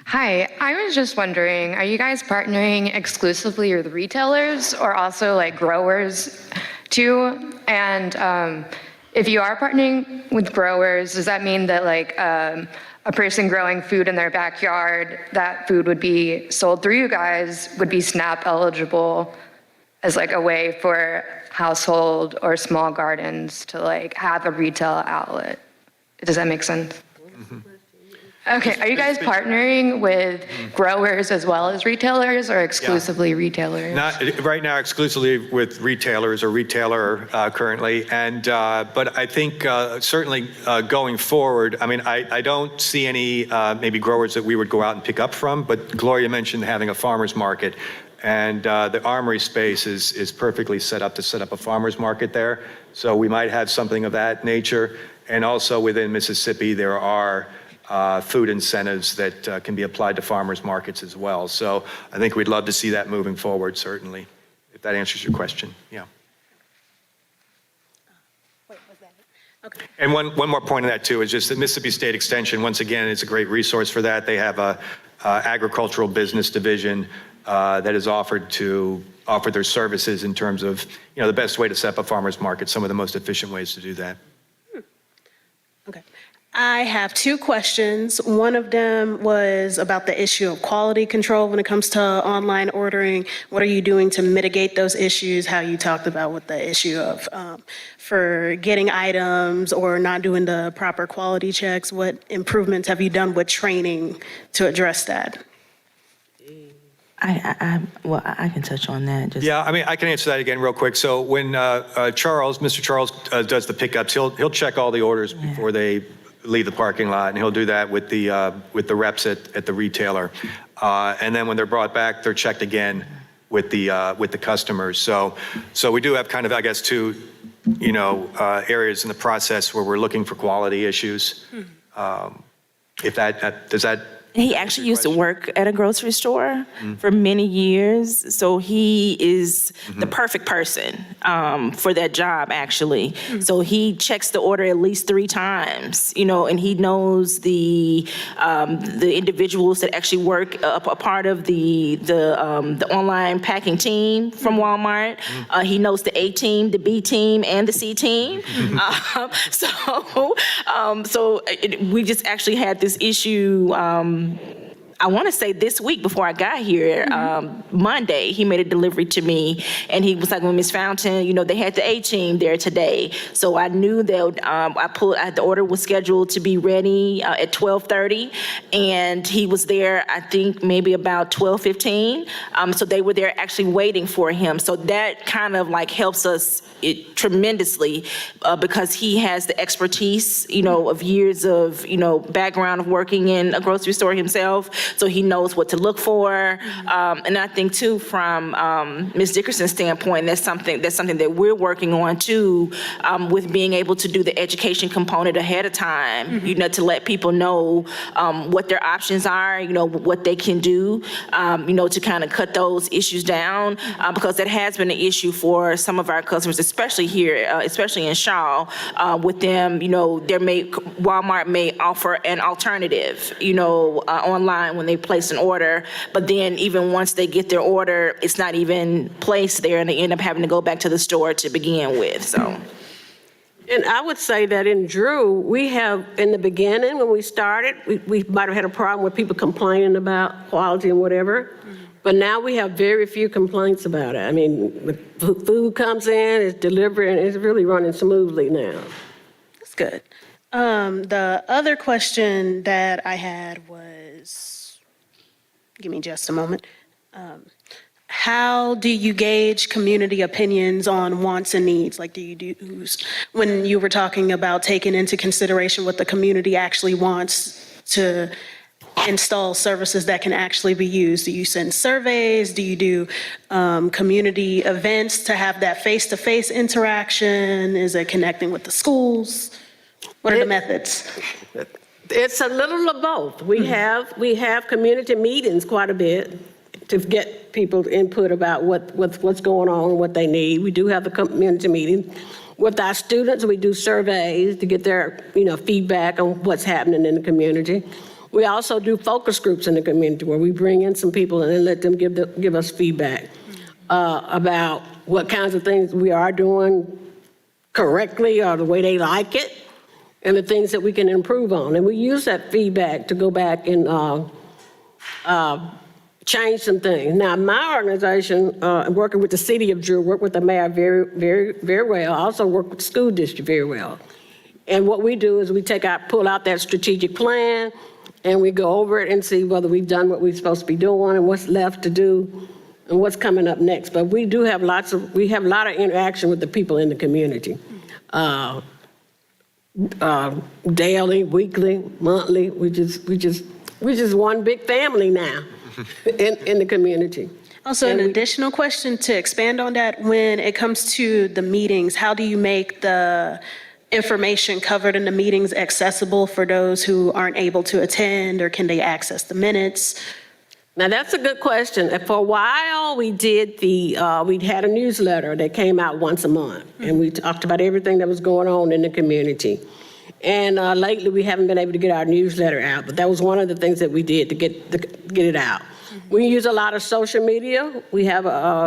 Hi, I was just wondering, are you guys partnering exclusively with retailers or also like growers too? And if you are partnering with growers, does that mean that like a person growing food in their backyard, that food would be sold through you guys, would be SNAP eligible as like a way for household or small gardens to like have a retail outlet? Does that make sense? Okay, are you guys partnering with growers as well as retailers or exclusively retailers? Not right now, exclusively with retailers or retailer currently. And but I think certainly going forward, I mean, I don't see any maybe growers that we would go out and pick up from, but Gloria mentioned having a farmer's market. And the Armory space is perfectly set up to set up a farmer's market there. So we might have something of that nature. And also within Mississippi, there are food incentives that can be applied to farmers markets as well. So I think we'd love to see that moving forward, certainly, if that answers your question. Yeah. Okay. And one more point on that too is just that Mississippi State Extension, once again, is a great resource for that. They have a agricultural business division that is offered to offer their services in terms of, the best way to set up a farmer's market, some of the most efficient ways to do that. Okay. I have 2 questions. One of them was about the issue of quality control when it comes to online ordering. What are you doing to mitigate those issues? How you talked about with the issue of for getting items or not doing the proper quality checks. What improvements have you done with training to address that? I can touch on that. Yeah, I mean, I can answer that again real quick. So when Mr. Charles does the pickups, he'll check all the orders before they leave the parking lot, and he'll do that with the reps at the retailer. And then when they're brought back, they're checked again with the customers. So we do have kind of, I guess, two, areas in the process where we're looking for quality issues. If does that? He actually used to work at a grocery store for many years, so he is the perfect person for that job, actually. So he checks the order at least 3 times, and he knows the individuals that actually work a part of the online packing team from Walmart. He knows the A team, the B team, and the C team. So we just actually had this issue. I want to say this week before I got here, Monday, he made a delivery to me, and he was like, well, Ms. Fountain, they had the A team there today. So I knew that the order was scheduled to be ready at 12:30, and he was there, I think, maybe about 12:15. So they were there actually waiting for him. So that kind of like helps us tremendously because he has the expertise, of years of, background of working in a grocery store himself. So he knows what to look for. And I think too, from Ms. Dickerson's standpoint, that's something that we're working on too, with being able to do the education component ahead of time, to let people know what their options are, what they can do, to kind of cut those issues down, because that has been an issue for some of our customers, especially here, especially in Shaw, with them, Walmart may offer an alternative, online when they place an order, but then even once they get their order, it's not even placed there, and they end up having to go back to the store to begin with, so. And I would say that in Drew, we have, in the beginning, when we started, we might have had a problem with people complaining about quality and whatever, but now we have very few complaints about it. I mean, food comes in, it's delivered, and it's really running smoothly now. That's good. The other question that I had was, give me just a moment. How do you gauge community opinions on wants and needs? Like, when you were talking about taking into consideration what the community actually wants to install services that can actually be used? Do you send surveys? Do you do community events to have that face-to-face interaction? Is it connecting with the schools? What are the methods? It's a little of both. We have community meetings quite a bit to get people's input about what's going on and what they need. We do have the community meeting. With our students, we do surveys to get their feedback on what's happening in the community. We also do focus groups in the community where we bring in some people and then let them give us feedback about what kinds of things we are doing correctly or the way they like it, and the things that we can improve on. And we use that feedback to go back and change some things. Now, my organization, working with the city of Drew, work with the mayor very, very, very well. I also work with the school district very well. And what we do is we pull out that strategic plan, and we go over it and see whether we've done what we're supposed to be doing and what's left to do and what's coming up next. But we do have a lot of interaction with the people in the community. Daily, weekly, monthly. We just one big family now in the community. Also, an additional question to expand on that, when it comes to the meetings, how do you make the information covered in the meetings accessible for those who aren't able to attend, or can they access the minutes? Now, that's a good question. For a while, we had a newsletter that came out once a month, and we talked about everything that was going on in the community. And lately, we haven't been able to get our newsletter out, but that was one of the things that we did to get it out. We use a lot of social media. We have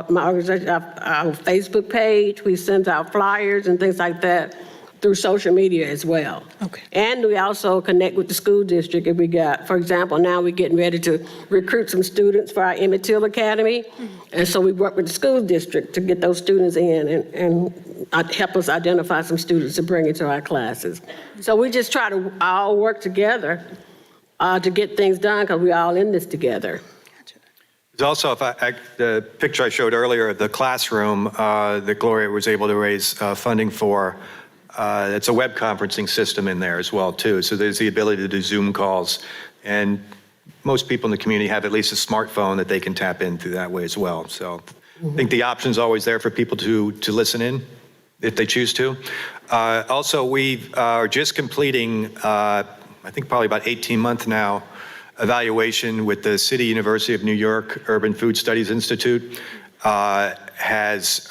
my organization, our Facebook page. We send out flyers and things like that through social media as well. Okay. And we also connect with the school district. If we got, for example, now we're getting ready to recruit some students for our Emmett Till Academy. And so we work with the school district to get those students in and help us identify some students to bring into our classes. So we just try to all work together to get things done, because we're all in this together. There's also, the picture I showed earlier of the classroom that Gloria was able to raise funding for, It's a web conferencing system in there as well, too. So there's the ability to do Zoom calls. And most people in the community have at least a smartphone that they can tap into that way as well. So I think the option's always there for people to listen in if they choose to. Also, we are just completing, I think probably about 18 months now, evaluation with the City University of New York Urban Food Studies Institute. Is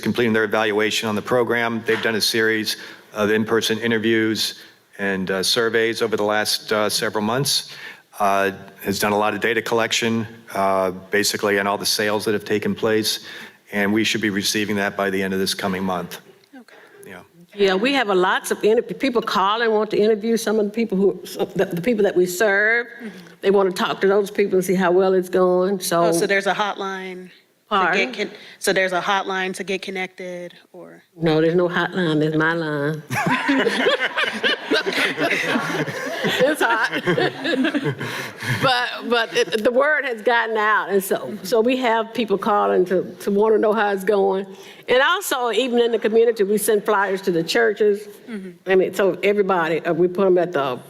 completing their evaluation on the program. They've done a series of in-person interviews and surveys over the last several months. Has done a lot of data collection, basically on all the sales that have taken place, and we should be receiving that by the end of this coming month. Okay. Yeah. Yeah, we have lots of people call and want to interview some of the people the people that we serve. They want to talk to those people and see how well it's going. Oh, so there's a hotline. Pardon? So there's a hotline to get connected, or? No, there's no hotline. There's my line. It's hot. but the word has gotten out, and so we have people calling to want to know how it's going. And also, even in the community, we send flyers to the churches. I mean, so everybody, we put them at the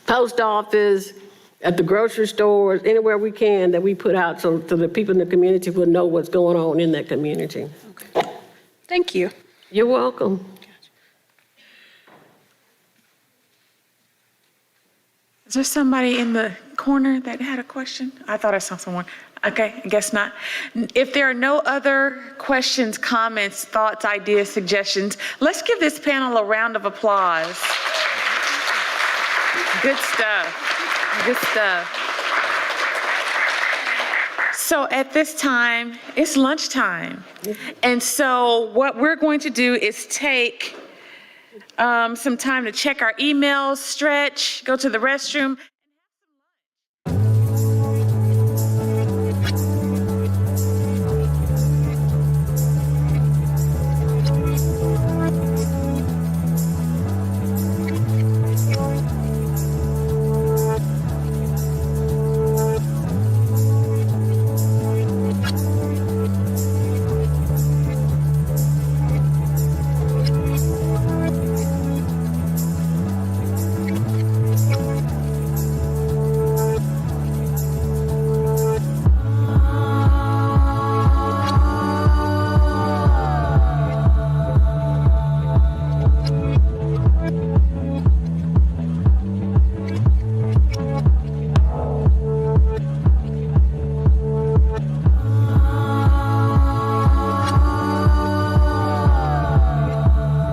post office, at the grocery stores, anywhere we can that we put out so the people in the community will know what's going on in that community. Okay. Thank you. You're welcome. Is there somebody in the corner that had a question? I thought I saw someone. Okay, I guess not. If there are no other questions, comments, thoughts, ideas, suggestions, let's give this panel a round of applause. Good stuff. Good stuff. So at this time, it's lunchtime. And so what we're going to do is take some time to check our emails, stretch, go to the restroom.